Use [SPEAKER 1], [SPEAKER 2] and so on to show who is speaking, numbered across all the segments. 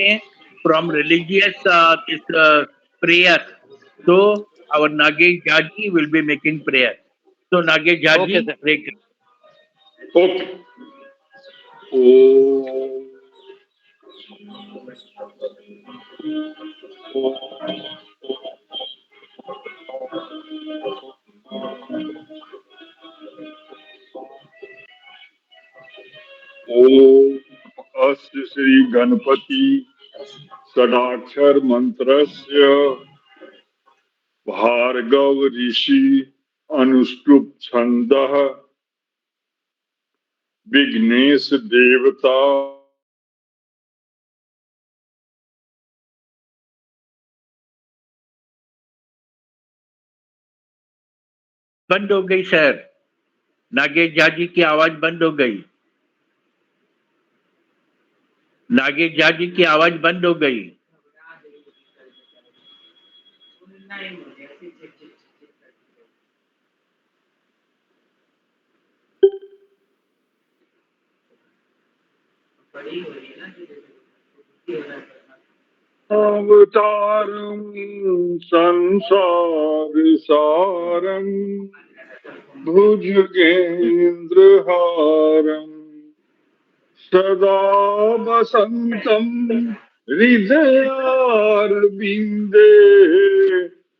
[SPEAKER 1] हैं from religious this prayer. So our Nagesh Jaji will be making prayer. So Nagesh
[SPEAKER 2] Okay,
[SPEAKER 1] Jaji,
[SPEAKER 2] sir.
[SPEAKER 1] pray.
[SPEAKER 3] Okay. Oh. ओम अस्य श्री गणपति षडाक्षर मंत्रस्य भार्गव ऋषि अनुष्टुप छंदः विघ्नेश देवता
[SPEAKER 1] बंद हो गई sir, Nagesh जाजी की आवाज बंद हो गई। नागेश जाजी की आवाज बंद हो गई।
[SPEAKER 3] अवतारम संसार सारम भुजगेन्द्रहारम सदा वसंतम हृदयारविंदे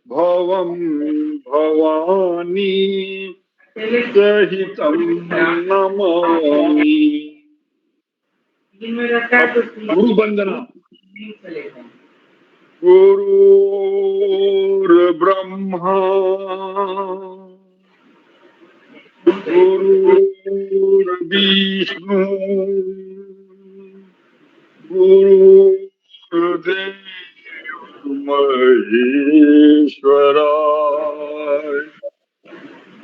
[SPEAKER 3] भवम भवानी सहितं नमामि। गुरु वंदना। गुरुर्ब्रह्मा गुरुर्विष्णु गुरुर्देव महेश्वरा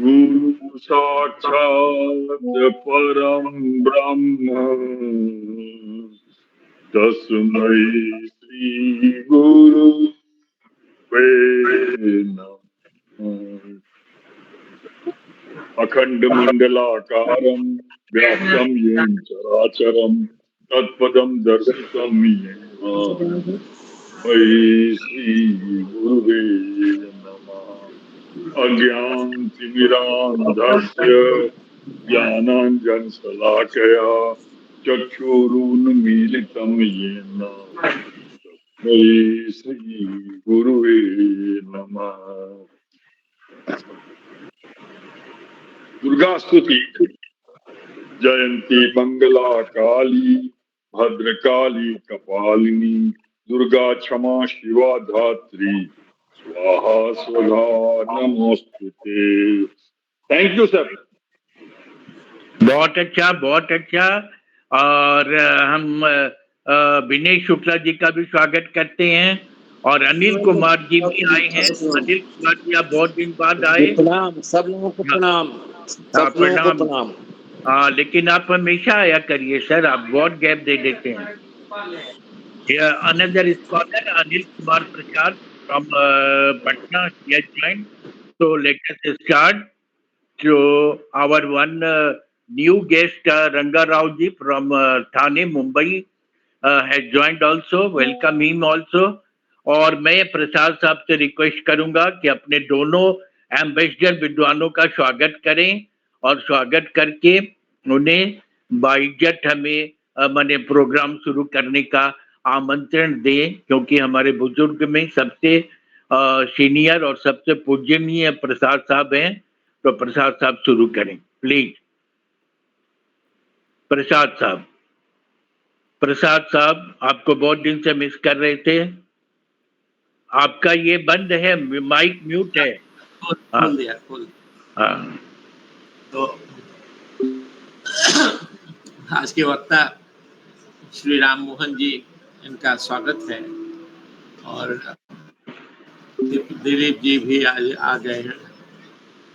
[SPEAKER 3] गुरु साक्षात् परम ब्रह्म तस्मै श्री गुरु अखंड मंडलाकारं व्याप्तं येन चराचरं तत्पदं दर्शितं येन तस्मै श्री गुरुवे नमः। अज्ञानतिमिरान्धस्य ज्ञानाञ्जनशलाकया चक्षुरुन्मीलितं येन तस्मै श्री गुरुवे नमः। दुर्गा स्तुति। जयंती मंगला काली भद्रकाली कपालिनी दुर्गा क्षमा शिवा धात्री स्वाहा स्वधा नमोस्तुते। Thank you sir.
[SPEAKER 1] बहुत अच्छा, बहुत अच्छा। और हम विनय शुक्ला जी का भी स्वागत करते हैं और अनिल कुमार जी भी आए हैं। अनिल कुमार जी आप बहुत दिन बाद आए।
[SPEAKER 2] प्रणाम, सब लोगों को प्रणाम, सब लोगों को प्रणाम।
[SPEAKER 1] लेकिन आप हमेशा आया करिए सर, आप बहुत गैप दे देते हैं। Another scholar Anil Kumar Prasad from Patna has joined. So let us start. So our one new guest Ranga Rao ji from Thane, Mumbai has joined also. Welcome him also. और मैं प्रसाद साहब से रिक्वेस्ट करूंगा कि अपने दोनों एम्बेसडर विद्वानों का स्वागत करें और स्वागत करके उन्हें बाइज्जत हमें माने प्रोग्राम शुरू करने का आमंत्रण दें, क्योंकि हमारे बुजुर्ग में सबसे सीनियर और सबसे पूजनीय प्रसाद साहब हैं। तो प्रसाद साहब शुरू करें प्लीज। प्रसाद साहब आपको बहुत दिन से मिस कर रहे थे। आपका ये बंद है, माइक म्यूट है।
[SPEAKER 4] खोल दिया।
[SPEAKER 1] हाँ।
[SPEAKER 4] तो आज के वक्ता श्री राम मोहन जी, इनका स्वागत है और दिलीप जी भी आज आ गए हैं।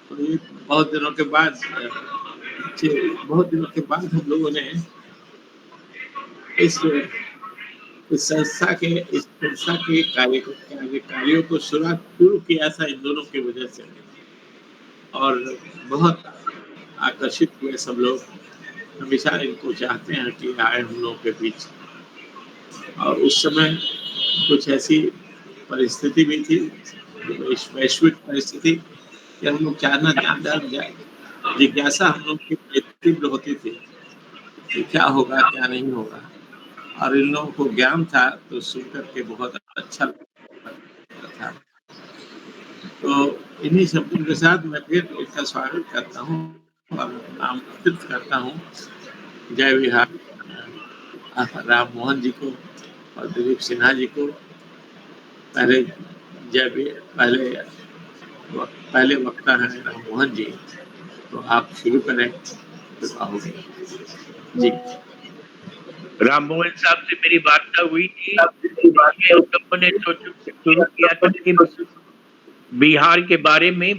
[SPEAKER 4] तो बहुत दिनों के बाद हम लोगों ने इस संस्था के कार्यों को शुरू किया था इन दोनों की वजह से, और बहुत आकर्षित हुए सब लोग। हमेशा इनको चाहते हैं कि आए हम लोगों के बीच। और उस समय कुछ ऐसी परिस्थिति भी थी, वैश्विक परिस्थिति, कि हम लोग चाहना जान जाए, जिज्ञासा हम लोग की तीव्र होती थी कि क्या होगा क्या नहीं होगा, और इन लोगों को ज्ञान था तो सुन करके बहुत अच्छा लगता था। तो इन्हीं शब्दों के साथ मैं फिर इनका स्वागत करता हूँ और आमंत्रित करता हूँ जय विहार राम मोहन जी को और दिलीप सिन्हा जी को। पहले पहले वक्ता है राम मोहन जी, तो आप शुरू करें, कृपा होगी जी।
[SPEAKER 1] राम मोहन साहब से मेरी वार्ता हुई थी, इसलिए हम लोगों ने शुरू किया था कि बिहार के बारे में,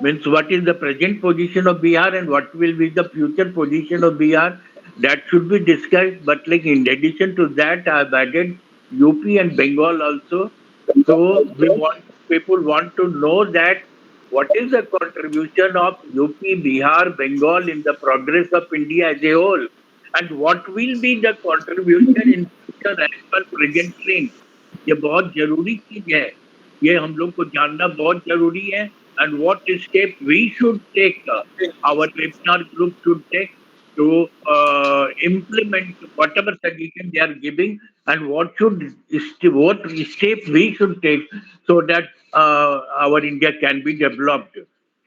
[SPEAKER 1] means what is the present position of Bihar and what will be the future position of Bihar, that should be discussed. But like in addition to that, I've added UP and Bengal also. So people want to know that what is the contribution of UP, Bihar, Bengal in the progress of India as a whole, and what will be the contribution in future as per present trend. ये बहुत जरूरी चीज है, ये हम लोग को जानना बहुत जरूरी है. And what step we should take, our webinar group should take to implement whatever suggestion they are giving, and what step we should take so that our India can be developed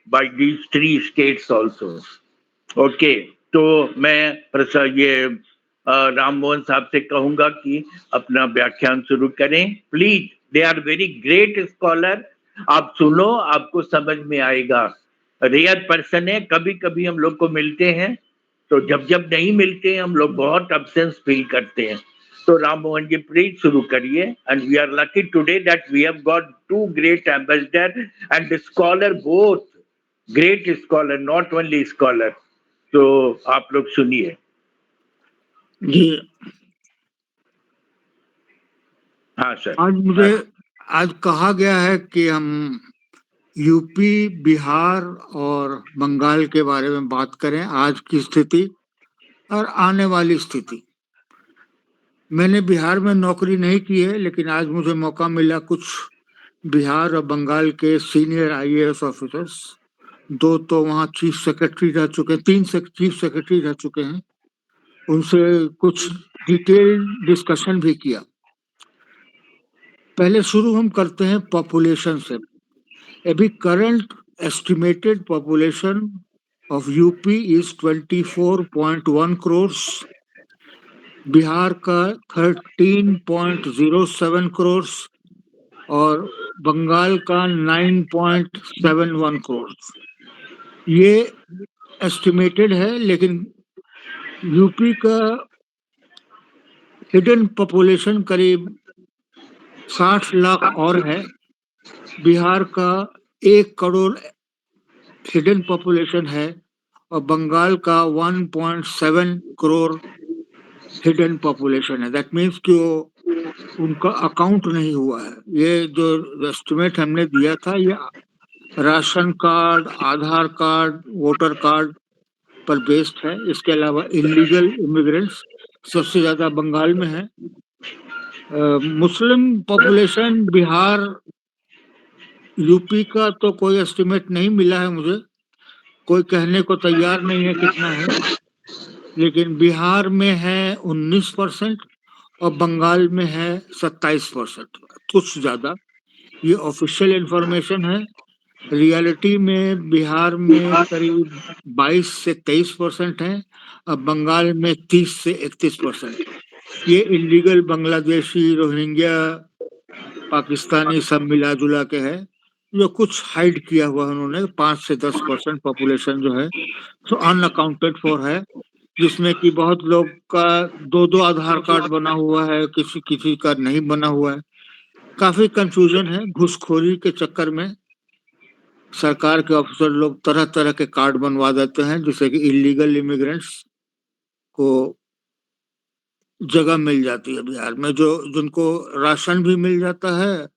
[SPEAKER 1] by these three states also. Okay, तो मैं ये राम मोहन साहब से कहूंगा कि अपना व्याख्यान शुरू करें please. They are very great scholar. आप सुनो, आपको समझ में आएगा. रेयर पर्सन है, कभी कभी हम लोग को मिलते हैं, तो जब जब नहीं मिलते हैं हम लोग बहुत अब्सेंस फील करते हैं. तो राम मोहन जी प्लीज शुरू करिए. And we are lucky today that we have got two great ambassador and scholar, both great scholar, not only scholar. तो आप लोग सुनिए
[SPEAKER 5] जी.
[SPEAKER 1] हाँ सर.
[SPEAKER 5] आज कहा गया है कि हम यूपी, बिहार और बंगाल के बारे में बात करें, आज की स्थिति और आने वाली स्थिति. मैंने बिहार में नौकरी नहीं की है, लेकिन आज मुझे मौका मिला कुछ बिहार और बंगाल के सीनियर IAS ऑफिसर्स, 2 तो वहाँ चीफ सेक्रेटरी रह चुके, 3 चीफ सेक्रेटरी रह चुके हैं, उनसे कुछ डिटेल डिस्कशन भी किया. पहले शुरू हम करते हैं पॉपुलेशन से. अभी current estimated population of UP is 24.1 crore, Bihar का 13.07 करोड़ और बंगाल का 9.71 करोड़. ये एस्टिमेटेड है, लेकिन यूपी का हिडन पॉपुलेशन करीब 60 लाख और है. बिहार का 1 करोड़ हिडन पॉपुलेशन है और बंगाल का 1.7 करोड़ हिडन पॉपुलेशन है. दैट मीन्स कि उनका अकाउंट नहीं हुआ है. ये जो एस्टिमेट हमने दिया था, ये राशन कार्ड, आधार कार्ड, वोटर कार्ड पर बेस्ड है. इसके अलावा इलीगल इमिग्रेंट्स सबसे ज्यादा बंगाल में है. मुस्लिम पॉपुलेशन बिहार, यूपी का तो कोई एस्टिमेट नहीं मिला है मुझे, कोई कहने को तैयार नहीं है कितना है, लेकिन बिहार में है 19% और बंगाल में है 27%, कुछ ज्यादा. ये ऑफिशियल इंफॉर्मेशन है. रियलिटी में बिहार में करीब 22 से 23% है और बंगाल में 30 से 31%. ये इलीगल बांग्लादेशी, रोहिंग्या, पाकिस्तानी सब मिला जुला के है, जो कुछ हाइड किया हुआ उन्होंने. 5 से 10% पॉपुलेशन जो है सो अनअकाउंटेड फॉर है, जिसमें कि बहुत लोग का 2 आधार कार्ड बना हुआ है, किसी का नहीं बना हुआ है. काफी कंफ्यूजन है. घुसखोरी के चक्कर में सरकार के अफसर लोग तरह तरह के कार्ड बनवा देते हैं, जिससे कि इलीगल इमिग्रेंट्स को जगह मिल जाती है बिहार में, जिनको राशन भी मिल जाता है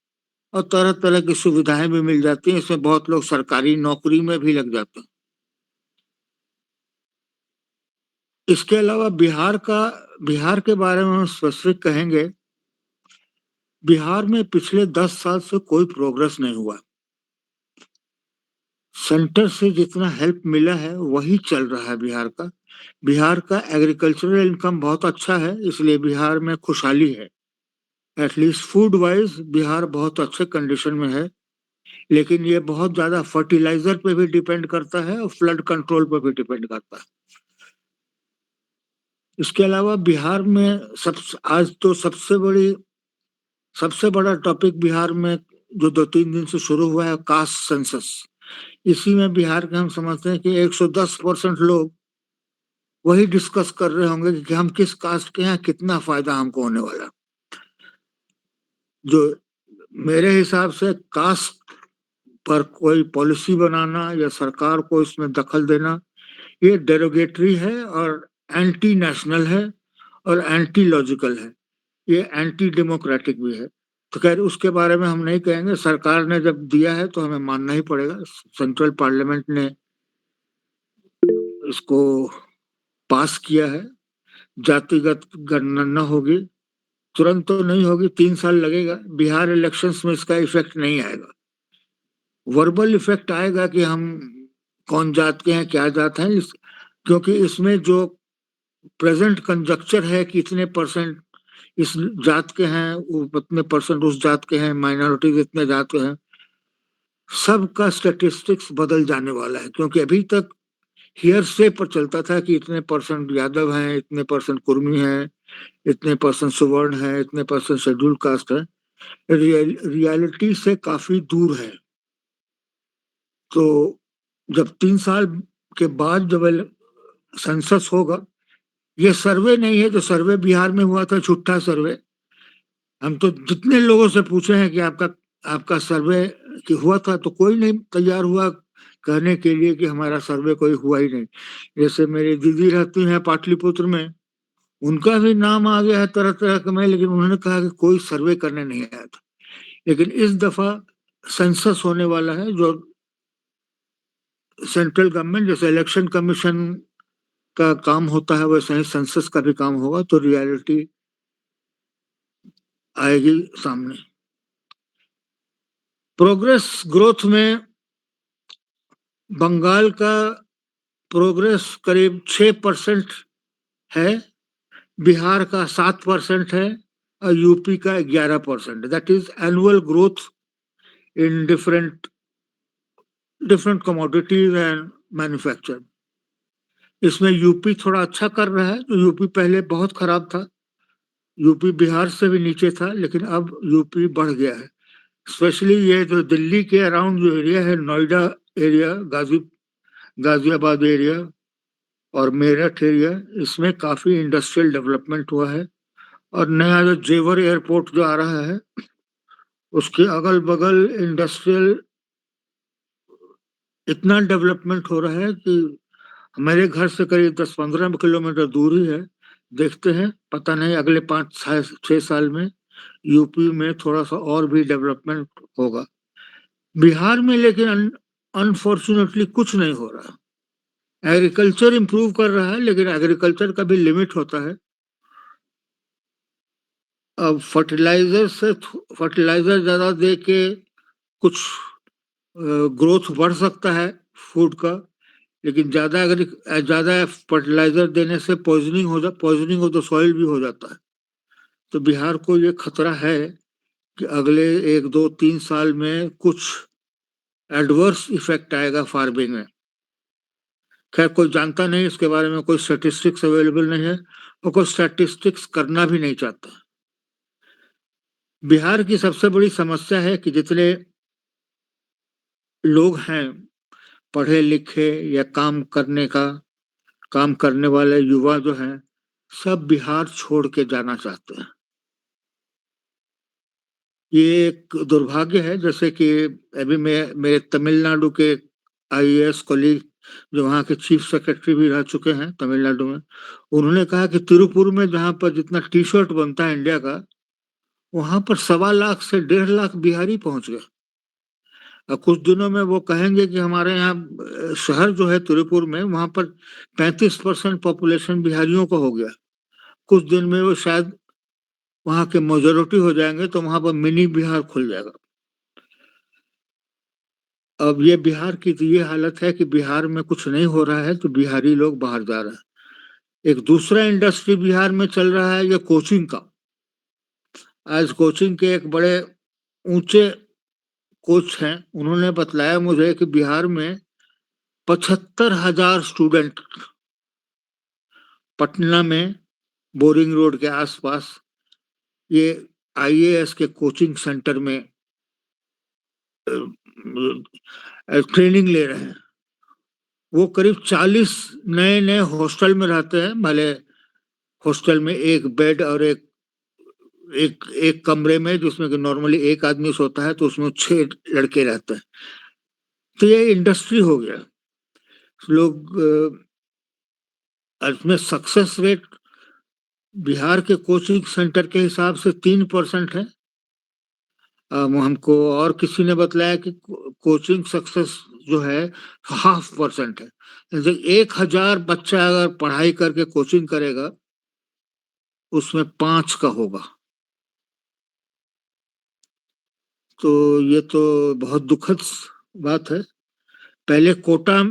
[SPEAKER 5] और तरह तरह की सुविधाएं भी मिल जाती हैं. इसमें बहुत लोग सरकारी नौकरी में भी लग जाते हैं. इसके अलावा बिहार के बारे में हम स्पेसिफिक कहेंगे, बिहार में पिछले 10 साल से कोई प्रोग्रेस नहीं हुआ। सेंटर से जितना हेल्प मिला है वही चल रहा है बिहार का। बिहार का एग्रीकल्चरल इनकम बहुत अच्छा है, इसलिए बिहार में खुशहाली है। एटलीस्ट फूड वाइज बिहार बहुत अच्छे कंडीशन में है, लेकिन ये बहुत ज्यादा फर्टिलाइजर पे भी डिपेंड करता है और फ्लड कंट्रोल पे भी डिपेंड करता है। इसके अलावा बिहार में आज तो सबसे बड़ा टॉपिक बिहार में जो 2-3 दिन से शुरू हुआ है, कास्ट सेंसस। इसी में बिहार के हम समझते हैं कि 110% लोग वही डिस्कस कर रहे होंगे कि हम किस कास्ट के हैं, कितना फायदा हमको होने वाला। जो मेरे हिसाब से कास्ट पर कोई पॉलिसी बनाना या सरकार को इसमें दखल देना, ये डेरोगेटरी है और एंटी नेशनल है और एंटी लॉजिकल है, ये एंटी डेमोक्रेटिक भी है। तो खैर उसके बारे में हम नहीं कहेंगे, सरकार ने जब दिया है तो हमें मानना ही पड़ेगा। सेंट्रल पार्लियामेंट ने इसको पास किया है। जातिगत गणना होगी, तुरंत तो नहीं होगी, 3 साल लगेगा। बिहार इलेक्शंस में इसका इफेक्ट नहीं आएगा, वर्बल इफेक्ट आएगा कि हम कौन जात के हैं, क्या जात है, क्योंकि इसमें जो प्रेजेंट कंजक्चर है कि इतने परसेंट इस जात के हैं, उतने परसेंट उस जात के हैं, माइनॉरिटीज इतने जात के हैं, सबका स्टैटिस्टिक्स बदल जाने वाला है। क्योंकि अभी तक हियर से पर चलता था कि इतने परसेंट यादव हैं, इतने परसेंट कुर्मी हैं, इतने परसेंट सुवर्ण है, इतने परसेंट शेड्यूल कास्ट है। रियलिटी से काफी दूर है। तो जब 3 साल के बाद जब सेंसस होगा, ये सर्वे नहीं है जो सर्वे बिहार में हुआ था, झूठा सर्वे। हम तो जितने लोगों से पूछे हैं कि आपका सर्वे कि हुआ था, तो कोई नहीं तैयार हुआ कहने के लिए कि हमारा सर्वे कोई हुआ ही नहीं। जैसे मेरी दीदी रहती हैं पाटलिपुत्र में, उनका भी नाम आ गया है तरह तरह के में, लेकिन उन्होंने कहा कि कोई सर्वे करने नहीं आया था। लेकिन इस दफा सेंसस होने वाला है, जो सेंट्रल गवर्नमेंट जैसे इलेक्शन कमीशन का काम होता है वैसे ही सेंसस का भी काम होगा, तो रियलिटी आएगी सामने। प्रोग्रेस ग्रोथ में बंगाल का प्रोग्रेस करीब 6% है, बिहार का 7% है और यूपी का 11%। That is annual growth in different commodities and manufacture. इसमें यूपी थोड़ा अच्छा कर रहा है, तो यूपी पहले बहुत खराब था, यूपी बिहार से भी नीचे था, लेकिन अब यूपी बढ़ गया है। स्पेशली ये जो दिल्ली के अराउंड जो एरिया है, नोएडा एरिया, गाजियाबाद एरिया और मेरठ एरिया, इसमें काफी इंडस्ट्रियल डेवलपमेंट हुआ है। और नया जो जेवर एयरपोर्ट जो आ रहा है, उसके अगल बगल इंडस्ट्रियल इतना डेवलपमेंट हो रहा है कि मेरे घर से करीब 10-15 किलोमीटर दूरी है। देखते हैं, पता नहीं अगले 5-6 साल में यूपी में थोड़ा सा और भी डेवलपमेंट होगा। बिहार में लेकिन अनफॉर्चुनेटली कुछ नहीं हो रहा। एग्रीकल्चर इंप्रूव कर रहा है, लेकिन एग्रीकल्चर का भी लिमिट होता है। अब फर्टिलाइजर ज्यादा दे के कुछ ग्रोथ बढ़ सकता है फूड का, लेकिन ज्यादा फर्टिलाइजर देने से पॉइजनिंग ऑफ द सॉइल भी हो जाता है। तो बिहार को ये खतरा है कि अगले 1-2-3 साल में कुछ एडवर्स इफेक्ट आएगा फार्मिंग में। खैर कोई जानता नहीं इसके बारे में, कोई स्टैटिस्टिक्स अवेलेबल नहीं है और कोई स्टैटिस्टिक्स करना भी नहीं चाहता। बिहार की सबसे बड़ी समस्या है कि जितने लोग हैं पढ़े लिखे या काम करने वाले युवा जो हैं, सब बिहार छोड़ के जाना चाहते हैं। ये एक दुर्भाग्य है। जैसे कि अभी मेरे तमिलनाडु के आईएएस कॉलीग जो वहाँ के चीफ सेक्रेटरी भी रह चुके हैं तमिलनाडु में, उन्होंने कहा कि तिरुपुर में जहाँ पर जितना टी शर्ट बनता है इंडिया का, वहां पर 1.25 लाख से 1.5 लाख बिहारी पहुंच गए। कुछ दिनों में वो कहेंगे कि हमारे यहाँ शहर जो है तिरुपुर में, वहां पर 35% पॉपुलेशन बिहारियों का हो गया। कुछ दिन में वो शायद वहां के मेजोरिटी हो जाएंगे, तो वहां पर मिनी बिहार खुल जाएगा। अब ये बिहार की तो ये हालत है कि बिहार में कुछ नहीं हो रहा है तो बिहारी लोग बाहर जा रहे हैं। एक दूसरा इंडस्ट्री बिहार में चल रहा है, ये कोचिंग का। आज कोचिंग के एक बड़े ऊंचे कोच हैं, उन्होंने बतलाया मुझे कि बिहार में 75,000 स्टूडेंट पटना में बोरिंग रोड के आसपास ये आईएएस के कोचिंग सेंटर में ट्रेनिंग ले रहे हैं। वो करीब 40 नए नए हॉस्टल में रहते हैं। भले हॉस्टल में एक बेड और एक एक एक कमरे में, जिसमें कि नॉर्मली एक आदमी सोता है, तो उसमें 6 लड़के रहते हैं। तो ये इंडस्ट्री हो गया। लोग इसमें सक्सेस रेट बिहार के कोचिंग सेंटर के हिसाब से 3% है। हमको और किसी ने बताया कि कोचिंग सक्सेस जो है 0.5% है। जैसे 1,000 बच्चा अगर पढ़ाई करके कोचिंग करेगा, उसमें 5 का होगा। तो ये तो बहुत दुखद बात है। पहले कोटा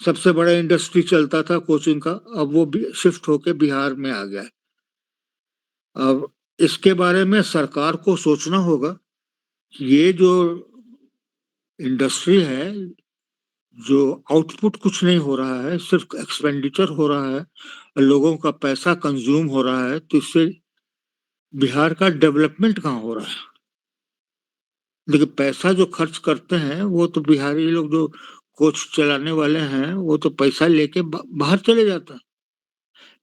[SPEAKER 5] सबसे बड़ा इंडस्ट्री चलता था कोचिंग का, अब वो भी शिफ्ट होके बिहार में आ गया है। अब इसके बारे में सरकार को सोचना होगा। ये जो इंडस्ट्री है, जो आउटपुट कुछ नहीं हो रहा है, सिर्फ एक्सपेंडिचर हो रहा है, लोगों का पैसा कंज्यूम हो रहा है, तो इससे बिहार का डेवलपमेंट कहाँ हो रहा है? देखिए, पैसा जो खर्च करते हैं वो तो बिहारी लोग जो कोच चलाने वाले हैं, वो तो पैसा लेके बाहर चले जाते हैं।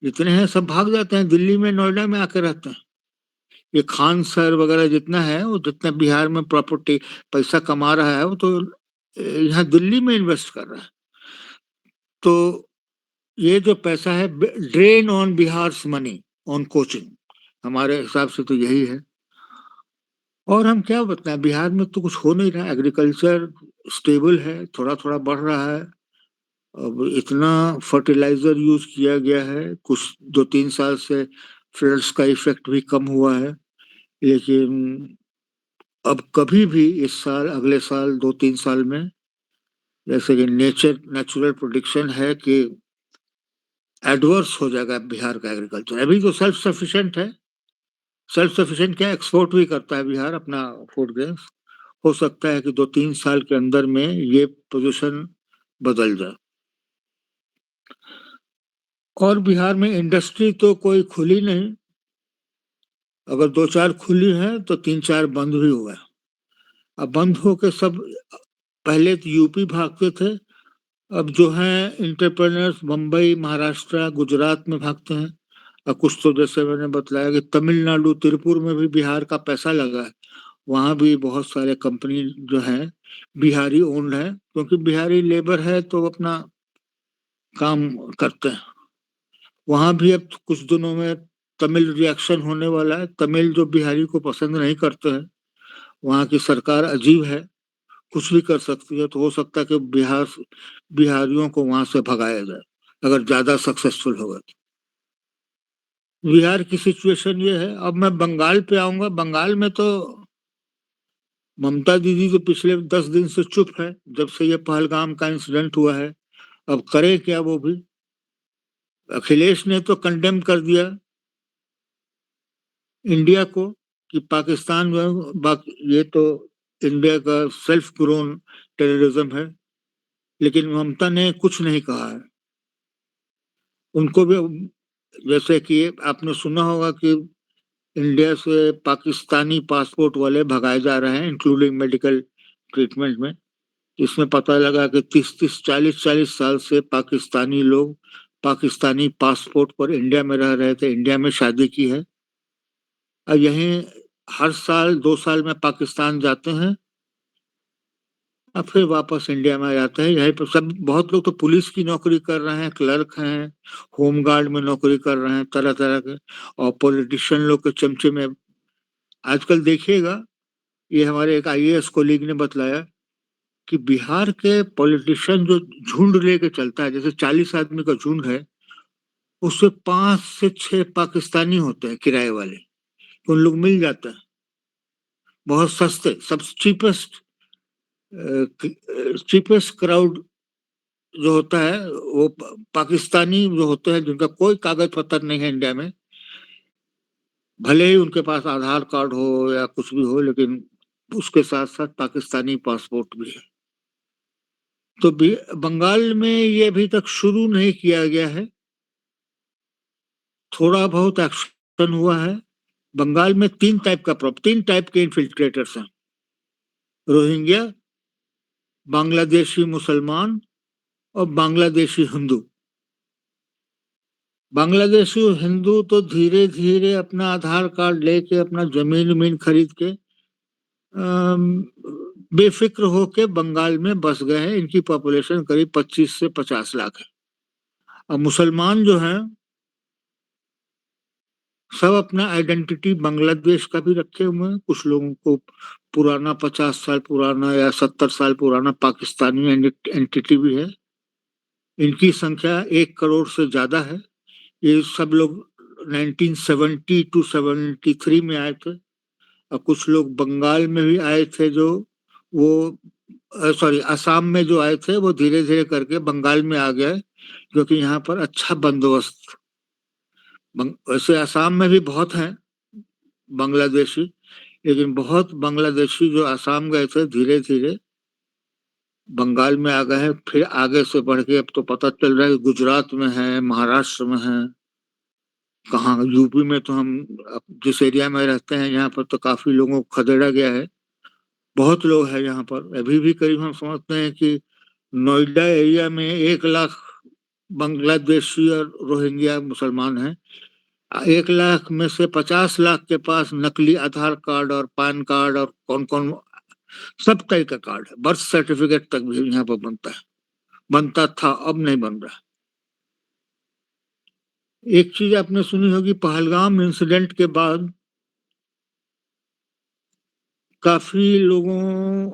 [SPEAKER 5] जितने हैं सब भाग जाते हैं, दिल्ली में नोएडा में आके रहते हैं। ये खान सर वगैरह जितना है, वो जितना बिहार में प्रॉपर्टी पैसा कमा रहा है, वो तो यहाँ दिल्ली में इन्वेस्ट कर रहा है। तो ये जो पैसा है, drain on Bihar money on coaching, हमारे हिसाब से तो यही है। और हम क्या बताएं, बिहार में तो कुछ हो नहीं रहा। एग्रीकल्चर स्टेबल है, थोड़ा थोड़ा बढ़ रहा है। अब इतना फर्टिलाइजर यूज किया गया है, कुछ 2-3 साल से फ्लड्स का इफेक्ट भी कम हुआ है। लेकिन अब कभी भी इस साल, अगले साल, 2-3 साल में, जैसे कि नेचुरल प्रोडिक्शन है कि एडवर्स हो जाएगा बिहार का एग्रीकल्चर। अभी तो सेल्फ सफिशिएंट है। सेल्फ सफिशिएंट क्या, एक्सपोर्ट भी करता है बिहार अपना फूड ग्रेन्स। हो सकता है कि 2-3 साल के अंदर में ये पोजीशन बदल जाए। और बिहार में इंडस्ट्री तो कोई खुली नहीं। अगर 2-4 खुली है तो 3-4 बंद भी हुआ। अब बंद होके सब, पहले तो यूपी भागते थे, अब जो है इंटरप्रेन्योर्स बम्बई, महाराष्ट्र, गुजरात में भागते हैं। और कुछ तो जैसे मैंने बताया कि तमिलनाडु, तिरुपुर में भी बिहार का पैसा लगा है। वहां भी बहुत सारे कंपनी जो है बिहारी ओन्ड है, क्योंकि बिहारी लेबर है तो अपना काम करते हैं। वहां भी अब कुछ दिनों में तमिल रिएक्शन होने वाला है। तमिल जो बिहारी को पसंद नहीं करते हैं, वहां की सरकार अजीब है, कुछ भी कर सकती है। तो हो सकता है कि बिहारियों को वहां से भगाया जाए, अगर ज्यादा सक्सेसफुल होगा तो। बिहार की सिचुएशन ये है। अब मैं बंगाल पे आऊंगा। बंगाल में तो ममता दीदी तो पिछले 10 दिन से चुप है, जब से ये पहलगाम का इंसिडेंट हुआ है। अब करे क्या वो भी? अखिलेश ने तो कंडेम कर दिया इंडिया को कि पाकिस्तान ये तो इंडिया का सेल्फ ग्रोन टेररिज्म है। लेकिन ममता ने कुछ नहीं कहा है। उनको भी, जैसे कि आपने सुना होगा कि इंडिया से पाकिस्तानी पासपोर्ट वाले भगाए जा रहे हैं, इंक्लूडिंग मेडिकल ट्रीटमेंट में। इसमें पता लगा कि 30-30, 40-40 साल से पाकिस्तानी लोग पाकिस्तानी पासपोर्ट पर इंडिया में रह रहे थे, इंडिया में शादी की है, और यहीं हर साल 2 साल में पाकिस्तान जाते हैं और फिर वापस इंडिया में आ जाते हैं। यहीं पर सब, बहुत लोग तो पुलिस की नौकरी कर रहे हैं, क्लर्क हैं, होम गार्ड में नौकरी कर रहे हैं, तरह तरह के। और पॉलिटिशियन लोग के चमचे में आजकल देखिएगा। ये हमारे एक आईएएस कोलीग ने बतलाया कि बिहार के पॉलिटिशियन जो झुंड लेके चलता है, जैसे 40 आदमी का झुंड है, उससे 5 से 6 पाकिस्तानी होते हैं किराए वाले, तो उन लोग मिल जाते हैं बहुत सस्ते, सब चीपेस्ट क्राउड जो होता है वो पाकिस्तानी जो होते हैं, जिनका कोई कागज पत्र नहीं है इंडिया में, भले ही उनके पास आधार कार्ड हो या कुछ भी हो, लेकिन उसके साथ साथ पाकिस्तानी पासपोर्ट भी है। तो बंगाल में ये अभी तक शुरू नहीं किया गया है, थोड़ा बहुत एक्शन हुआ है। बंगाल में 3 टाइप के इन्फिल्ट्रेटर्स हैं, रोहिंग्या, बांग्लादेशी मुसलमान और बांग्लादेशी हिंदू। बांग्लादेशी हिंदू तो धीरे धीरे अपना आधार कार्ड लेके, अपना जमीन खरीद के बेफिक्र होके बंगाल में बस गए हैं। इनकी पॉपुलेशन करीब 25 से 50 लाख है। अब मुसलमान जो हैं सब अपना आइडेंटिटी बांग्लादेश का भी रखे हुए हैं। कुछ लोगों को पुराना 50 साल पुराना या 70 साल पुराना पाकिस्तानी एंटिटी भी है। इनकी संख्या 1 करोड़ से ज्यादा है। ये सब लोग 1970 to 73 में आए थे, और कुछ लोग बंगाल में भी आए थे, जो वो असम में जो आए थे वो धीरे धीरे करके बंगाल में आ गए, क्योंकि यहाँ पर अच्छा बंदोबस्त। वैसे असम में भी बहुत हैं बांग्लादेशी, लेकिन बहुत बांग्लादेशी जो असम गए थे धीरे धीरे बंगाल में आ गए हैं। फिर आगे से बढ़ के अब तो पता चल रहा है कि गुजरात में है, महाराष्ट्र में है, कहाँ यूपी में तो हम जिस एरिया में रहते हैं यहाँ पर तो काफी लोगों को खदेड़ा गया है। बहुत लोग हैं यहाँ पर अभी भी। करीब हम समझते हैं कि नोएडा एरिया में 1 लाख बांग्लादेशी और रोहिंग्या मुसलमान हैं। 1 लाख में से 50 लाख के पास नकली आधार कार्ड और पैन कार्ड और कौन कौन सब तरह का कार्ड है। बर्थ सर्टिफिकेट तक भी यहाँ पर बनता था, अब नहीं बन रहा। एक चीज आपने सुनी होगी, पहलगाम इंसिडेंट के बाद काफी लोगों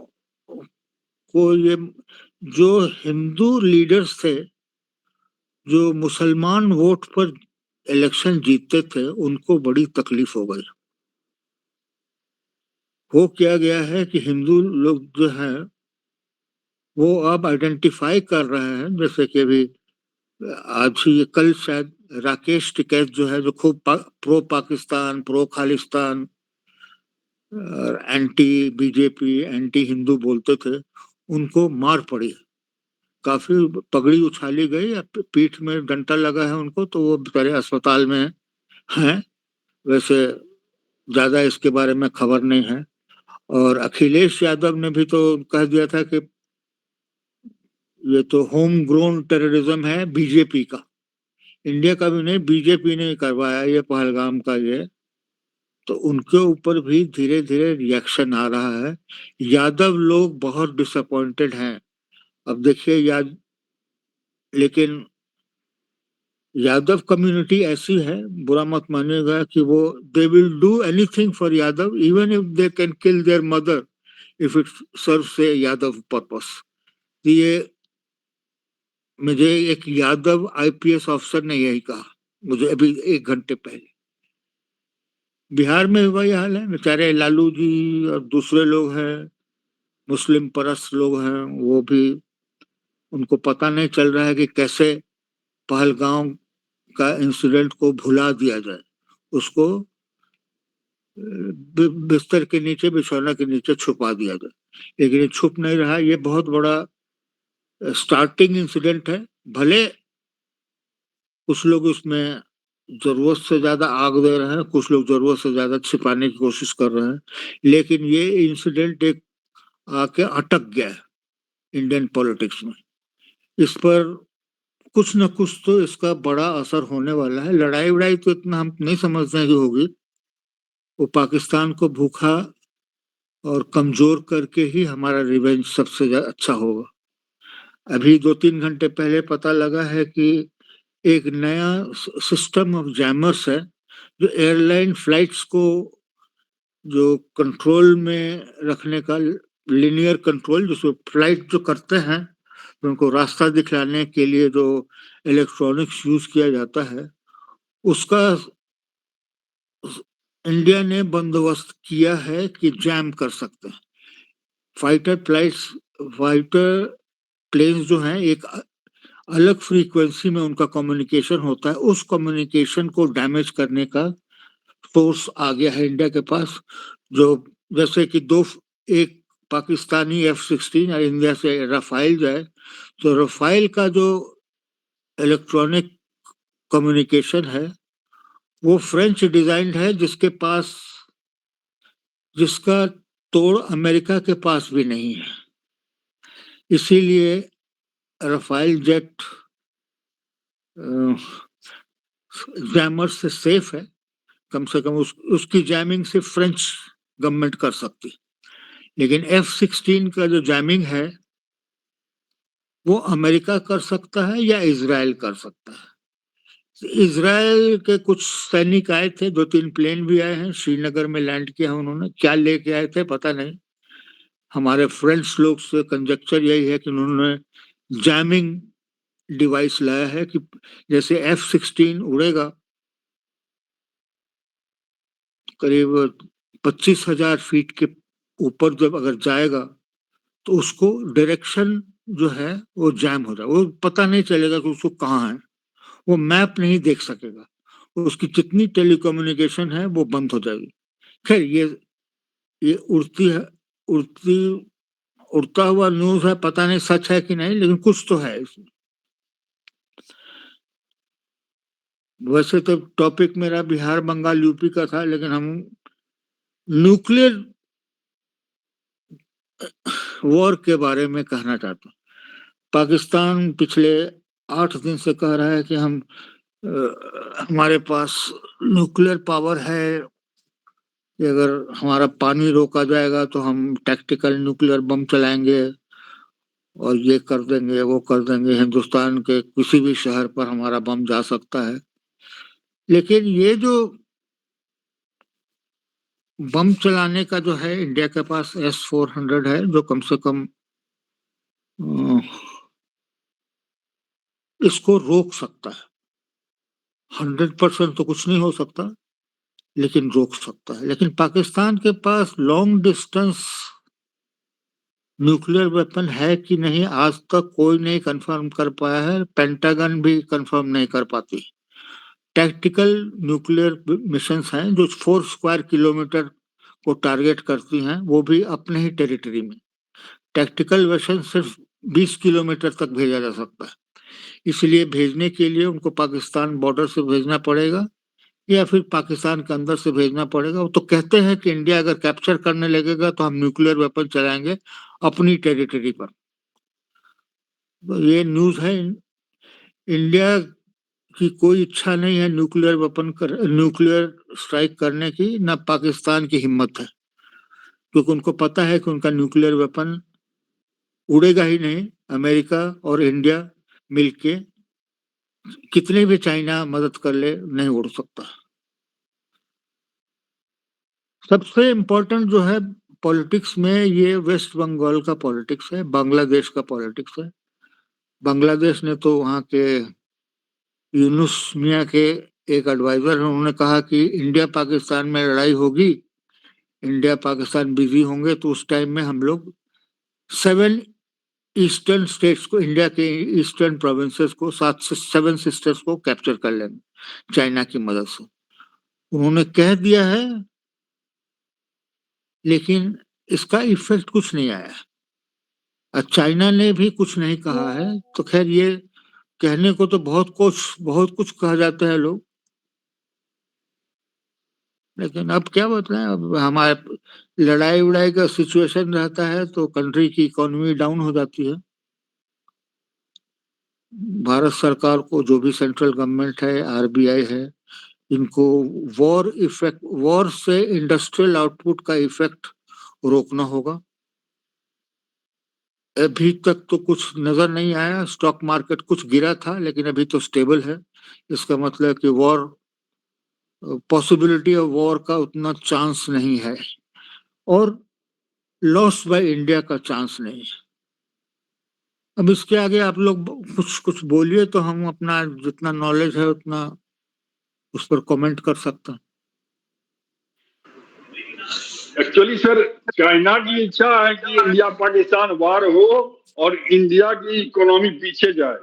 [SPEAKER 5] को ये जो हिंदू लीडर्स थे जो मुसलमान वोट पर इलेक्शन जीतते थे, उनको बड़ी तकलीफ हो गई। वो क्या गया है कि हिंदू लोग जो हैं वो अब आइडेंटिफाई कर रहे हैं, जैसे कि अभी आज ही कल शायद राकेश टिकैत जो है, जो खूब pro Pakistan, pro Khalistan, anti BJP, anti Hindu बोलते थे, उनको मार पड़ी। काफी पगड़ी उछाली गई, पीठ में डंटा लगा है उनको, तो वो बेचारे अस्पताल में हैं। वैसे ज्यादा इसके बारे में खबर नहीं है। और अखिलेश यादव ने भी तो कह दिया था कि ये तो होम ग्रोन टेररिज्म है बीजेपी का, इंडिया का भी नहीं, बीजेपी ने करवाया ये पहलगाम का ये। तो उनके ऊपर भी धीरे धीरे रिएक्शन आ रहा है। यादव लोग बहुत डिसअपॉइंटेड हैं। अब देखिए लेकिन यादव कम्युनिटी ऐसी है, बुरा मत मानिएगा, कि वो they will do anything for Yadav, even if they can kill there mother if it serves A Yadav purpose. ये मुझे एक यादव आईपीएस अफसर ने यही कहा मुझे अभी 1 घंटे पहले। बिहार में वही हाल है, बेचारे लालू जी और दूसरे लोग हैं, मुस्लिम परस्त लोग हैं, वो भी, उनको पता नहीं चल रहा है कि कैसे पहलगाम का इंसिडेंट को भुला दिया जाए, उसको बिस्तर के नीचे, बिछौना के नीचे छुपा दिया जाए। लेकिन ये छुप नहीं रहा। ये बहुत बड़ा स्टार्टिंग इंसिडेंट है। भले कुछ लोग उसमें जरूरत से ज्यादा आग दे रहे हैं, कुछ लोग जरूरत से ज्यादा छिपाने की कोशिश कर रहे हैं, लेकिन ये इंसिडेंट एक आके अटक गया है इंडियन पॉलिटिक्स में। इस पर कुछ न कुछ तो इसका बड़ा असर होने वाला है। लड़ाई वड़ाई तो इतना हम नहीं समझते हैं कि होगी, वो पाकिस्तान को भूखा और कमजोर करके ही हमारा रिवेंज सबसे अच्छा होगा। अभी 2-3 घंटे पहले पता लगा है कि एक नया सिस्टम ऑफ जैमर्स है जो एयरलाइन फ्लाइट्स को जो कंट्रोल में रखने का लिनियर कंट्रोल, जिसमें फ्लाइट जो करते हैं तो उनको रास्ता दिखलाने के लिए जो इलेक्ट्रॉनिक्स यूज किया जाता है, उसका इंडिया ने बंदोबस्त किया है कि जैम कर सकते हैं। फाइटर प्लेन्स जो हैं, एक अलग फ्रीक्वेंसी में उनका कम्युनिकेशन होता है, उस कम्युनिकेशन को डैमेज करने का सोर्स आ गया है इंडिया के पास। जो जैसे कि एक पाकिस्तानी F-16 या इंडिया से राफेल जाए, तो राफेल का जो इलेक्ट्रॉनिक कम्युनिकेशन है वो फ्रेंच डिजाइन्ड है, जिसका तोड़ अमेरिका के पास भी नहीं है। इसीलिए राफेल जेट जैमर से सेफ है, कम से कम उसकी जैमिंग से फ्रेंच गवर्नमेंट कर सकती। लेकिन F-16 का जो जैमिंग है वो अमेरिका कर सकता है या इजराइल कर सकता है। इजराइल के कुछ सैनिक आए थे, 2-3 प्लेन भी आए हैं, श्रीनगर में लैंड किया उन्होंने। क्या लेके आए थे पता नहीं। हमारे फ्रेंड्स लोग से कंजक्चर यही है कि उन्होंने जैमिंग डिवाइस लाया है कि जैसे F-16 उड़ेगा करीब 25,000 फीट के ऊपर जब अगर जाएगा तो उसको डायरेक्शन जो है वो जैम हो जाएगा, वो पता नहीं चलेगा कि उसको कहाँ है, वो मैप नहीं देख सकेगा, उसकी जितनी टेलीकम्युनिकेशन है वो बंद हो जाएगी। खैर ये उड़ता हुआ न्यूज है, पता नहीं सच है कि नहीं, लेकिन कुछ तो है इसमें। वैसे तो टॉपिक मेरा बिहार बंगाल यूपी का था, लेकिन हम न्यूक्लियर वॉर के बारे में कहना चाहता हूँ। पाकिस्तान पिछले 8 दिन से कह रहा है कि हमारे पास न्यूक्लियर पावर है कि अगर हमारा पानी रोका जाएगा तो हम टैक्टिकल न्यूक्लियर बम चलाएंगे और ये कर देंगे वो कर देंगे, हिंदुस्तान के किसी भी शहर पर हमारा बम जा सकता है। लेकिन ये जो बम चलाने का जो है, इंडिया के पास S-400 है जो कम से कम इसको रोक सकता है। 100% तो कुछ नहीं हो सकता, लेकिन रोक सकता है। लेकिन पाकिस्तान के पास लॉन्ग डिस्टेंस न्यूक्लियर वेपन है कि नहीं, आज तक कोई नहीं कंफर्म कर पाया है, पेंटागन भी कंफर्म नहीं कर पाती। टैक्टिकल न्यूक्लियर मिशंस हैं जो 4 स्क्वायर किलोमीटर को टारगेट करती हैं, वो भी अपने ही टेरिटरी में। टैक्टिकल वेपन सिर्फ 20 किलोमीटर तक भेजा जा सकता है, इसलिए भेजने के लिए उनको पाकिस्तान बॉर्डर से भेजना पड़ेगा या फिर पाकिस्तान के अंदर से भेजना पड़ेगा। वो तो कहते हैं कि इंडिया अगर कैप्चर करने लगेगा तो हम न्यूक्लियर वेपन चलाएंगे अपनी टेरिटरी पर। तो ये न्यूज है। इंडिया की कोई इच्छा नहीं है न्यूक्लियर स्ट्राइक करने की, ना पाकिस्तान की हिम्मत है, क्योंकि उनको पता है कि उनका न्यूक्लियर वेपन उड़ेगा ही नहीं। अमेरिका और इंडिया मिलके कितने भी चाइना मदद कर ले, नहीं उड़ सकता। सबसे इम्पोर्टेंट जो है पॉलिटिक्स में, ये वेस्ट बंगाल का पॉलिटिक्स है, बांग्लादेश का पॉलिटिक्स है। बांग्लादेश ने तो वहाँ के यूनुस मियां के एक एडवाइजर हैं, उन्होंने कहा कि इंडिया पाकिस्तान में लड़ाई होगी, इंडिया पाकिस्तान बिजी होंगे, तो उस टाइम में हम लोग 7 ईस्टर्न स्टेट्स को, इंडिया के ईस्टर्न प्रोविंसेस को, 7 सिस्टर्स को कैप्चर कर लेंगे चाइना की मदद से। उन्होंने कह दिया है, लेकिन इसका इफेक्ट कुछ नहीं आया। चाइना ने भी कुछ नहीं कहा है। तो खैर, ये कहने को तो बहुत कुछ कहा जाता है लोग, लेकिन अब क्या बताएं। अब हमारे लड़ाई उड़ाई का सिचुएशन रहता है तो कंट्री की इकोनॉमी डाउन हो जाती है। भारत सरकार को, जो भी सेंट्रल गवर्नमेंट है, RBI है, इनको वॉर से इंडस्ट्रियल आउटपुट का इफेक्ट रोकना होगा। अभी तक तो कुछ नजर नहीं आया। स्टॉक मार्केट कुछ गिरा था, लेकिन अभी तो स्टेबल है। इसका मतलब कि पॉसिबिलिटी ऑफ वॉर का उतना चांस नहीं है। और लॉस बाय इंडिया का चांस नहीं है। अब इसके आगे आप लोग कुछ बोलिए तो हम अपना जितना नॉलेज है उतना उस पर कमेंट कर सकते हैं।
[SPEAKER 3] एक्चुअली सर, चाइना की इच्छा है कि इंडिया पाकिस्तान वार हो और इंडिया की इकोनॉमी पीछे जाए,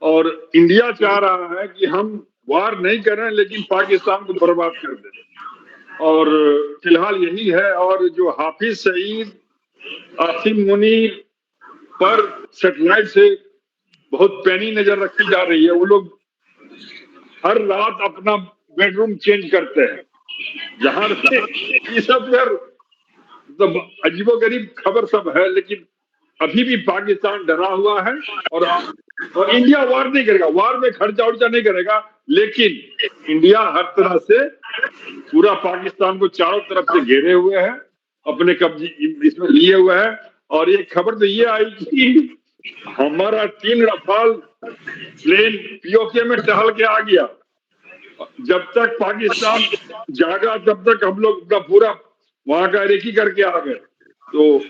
[SPEAKER 3] और इंडिया चाह रहा है कि हम वार नहीं करें लेकिन पाकिस्तान को बर्बाद कर दें, और फिलहाल यही है। और जो हाफिज सईद, आसिम मुनीर पर सेटेलाइट से बहुत पैनी नजर रखी जा रही है। वो लोग हर रात अपना बेडरूम चेंज करते हैं, जहां से ये सब यार मतलब अजीबोगरीब खबर सब है। लेकिन अभी भी पाकिस्तान डरा हुआ है, और इंडिया वार नहीं करेगा, वार में खर्चा उर्चा नहीं करेगा, लेकिन इंडिया हर तरह से पूरा पाकिस्तान को चारों तरफ से घेरे हुए है, अपने कब्जे इसमें लिए हुए है। और एक खबर तो ये आई कि हमारा 3 रफाल प्लेन पीओके में टहल के आ गया। जब तक पाकिस्तान जागा तब तक हम लोग का पूरा वहां का रेकी करके आ गए। तो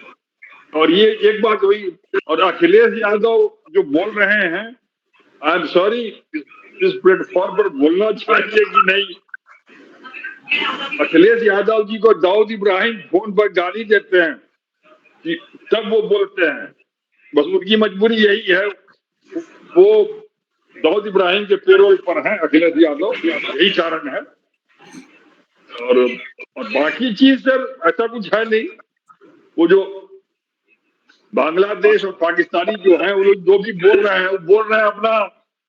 [SPEAKER 3] और ये एक बात हुई। और अखिलेश यादव जो बोल रहे हैं, आई एम सॉरी, इस प्लेटफॉर्म पर बोलना चाहिए कि नहीं, अखिलेश यादव जी को दाऊद इब्राहिम फोन पर गाली देते हैं कि तब वो बोलते हैं, बस उनकी मजबूरी यही है, वो दाऊद इब्राहिम के पेरोल पर हैं अखिलेश यादव, यही कारण है। और बाकी चीज सर ऐसा कुछ है नहीं। वो जो बांग्लादेश और पाकिस्तानी जो हैं, वो लोग जो भी बोल रहे हैं, वो बोल रहे हैं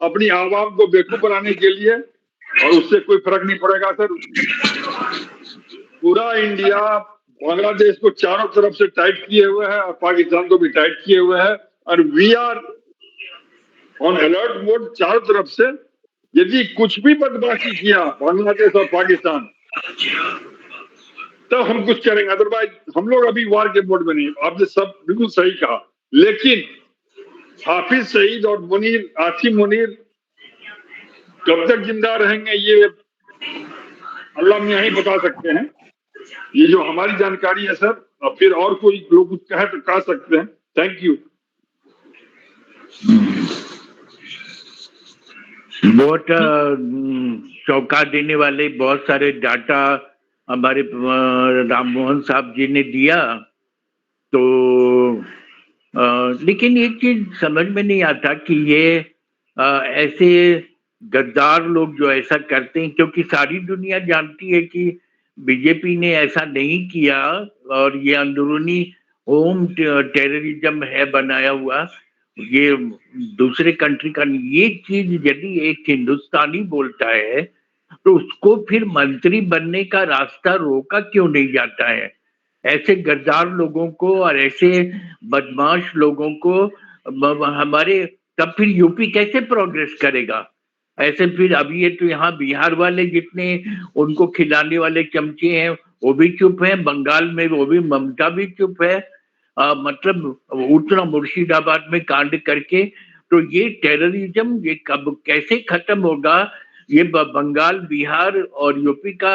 [SPEAKER 3] अपनी आवाम को बेवकूफ बनाने के लिए, और उससे कोई फर्क नहीं पड़ेगा सर। पूरा इंडिया बांग्लादेश को चारों तरफ से टाइट किए हुए है और पाकिस्तान को भी टाइट किए हुए है, और we are on alert mode चारों तरफ से। यदि कुछ भी बदमाशी किया बांग्लादेश और पाकिस्तान, तब हम कुछ करेंगे, अदरवाइज हम लोग अभी वार के मोड में नहीं। आपने सब बिल्कुल सही कहा, लेकिन हाफिज सईद और मुनीर, आसिम मुनीर कब तक जिंदा रहेंगे ये अल्लाह मियां ही बता सकते हैं। ये जो हमारी जानकारी है सर, और फिर और कोई लोग कुछ कहे तो कह सकते हैं। Thank you.
[SPEAKER 1] बहुत चौंका देने वाले बहुत सारे डाटा हमारे राम मोहन साहब जी ने दिया। तो लेकिन एक चीज समझ में नहीं आता कि ये ऐसे गद्दार लोग जो ऐसा करते हैं, क्योंकि सारी दुनिया जानती है कि बीजेपी ने ऐसा नहीं किया, और ये अंदरूनी होम टेररिज्म है बनाया हुआ, ये दूसरे कंट्री का। ये चीज यदि एक हिंदुस्तानी बोलता है तो उसको फिर मंत्री बनने का रास्ता रोका क्यों नहीं जाता है? ऐसे गद्दार लोगों को और ऐसे बदमाश लोगों को हमारे, तब फिर यूपी कैसे प्रोग्रेस करेगा? ऐसे फिर अभी ये तो यहाँ बिहार वाले जितने उनको खिलाने वाले चमचे हैं वो भी चुप है, बंगाल में वो भी ममता भी चुप है। मतलब उतना मुर्शिदाबाद में कांड करके, तो ये टेररिज्म ये कब कैसे खत्म होगा? ये बंगाल, बिहार और यूपी का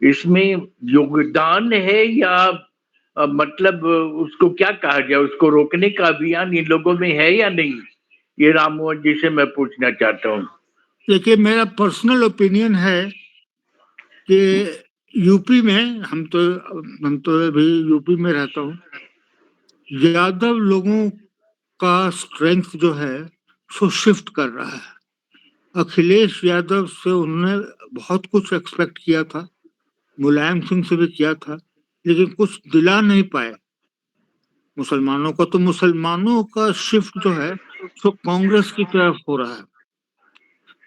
[SPEAKER 1] इसमें योगदान है, या मतलब उसको क्या कहा जाए, उसको रोकने का अभियान इन लोगों में है या नहीं? ये राम मोहन जी से मैं पूछना चाहता हूँ।
[SPEAKER 5] देखिए, मेरा पर्सनल ओपिनियन है कि यूपी में हम तो अभी यूपी में रहता हूँ। यादव लोगों का स्ट्रेंथ जो है सो शिफ्ट कर रहा है। अखिलेश यादव से उन्होंने बहुत कुछ एक्सपेक्ट किया था, मुलायम सिंह से भी किया था, लेकिन कुछ दिला नहीं पाए मुसलमानों को। तो मुसलमानों का शिफ्ट जो है सो कांग्रेस की तरफ हो रहा है,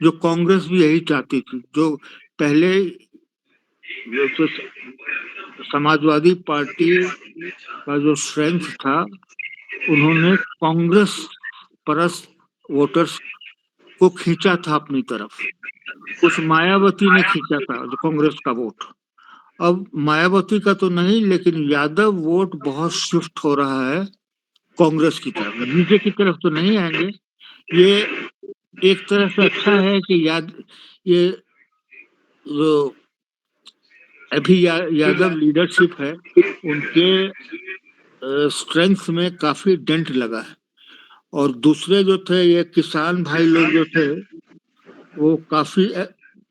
[SPEAKER 5] जो कांग्रेस भी यही चाहती थी। जो पहले तो समाजवादी पार्टी का जो स्ट्रेंथ था, उन्होंने कांग्रेस परस्त वोटर्स को खींचा था अपनी तरफ। कुछ मायावती ने खींचा था जो कांग्रेस का वोट। अब मायावती का तो नहीं, लेकिन यादव वोट बहुत शिफ्ट हो रहा है कांग्रेस की तरफ। बीजेपी की तरफ तो नहीं आएंगे। ये एक तरह से अच्छा है कि ये जो अभी यादव लीडरशिप है, उनके स्ट्रेंथ में काफी डेंट लगा है। और दूसरे जो थे ये किसान भाई लोग जो थे वो काफी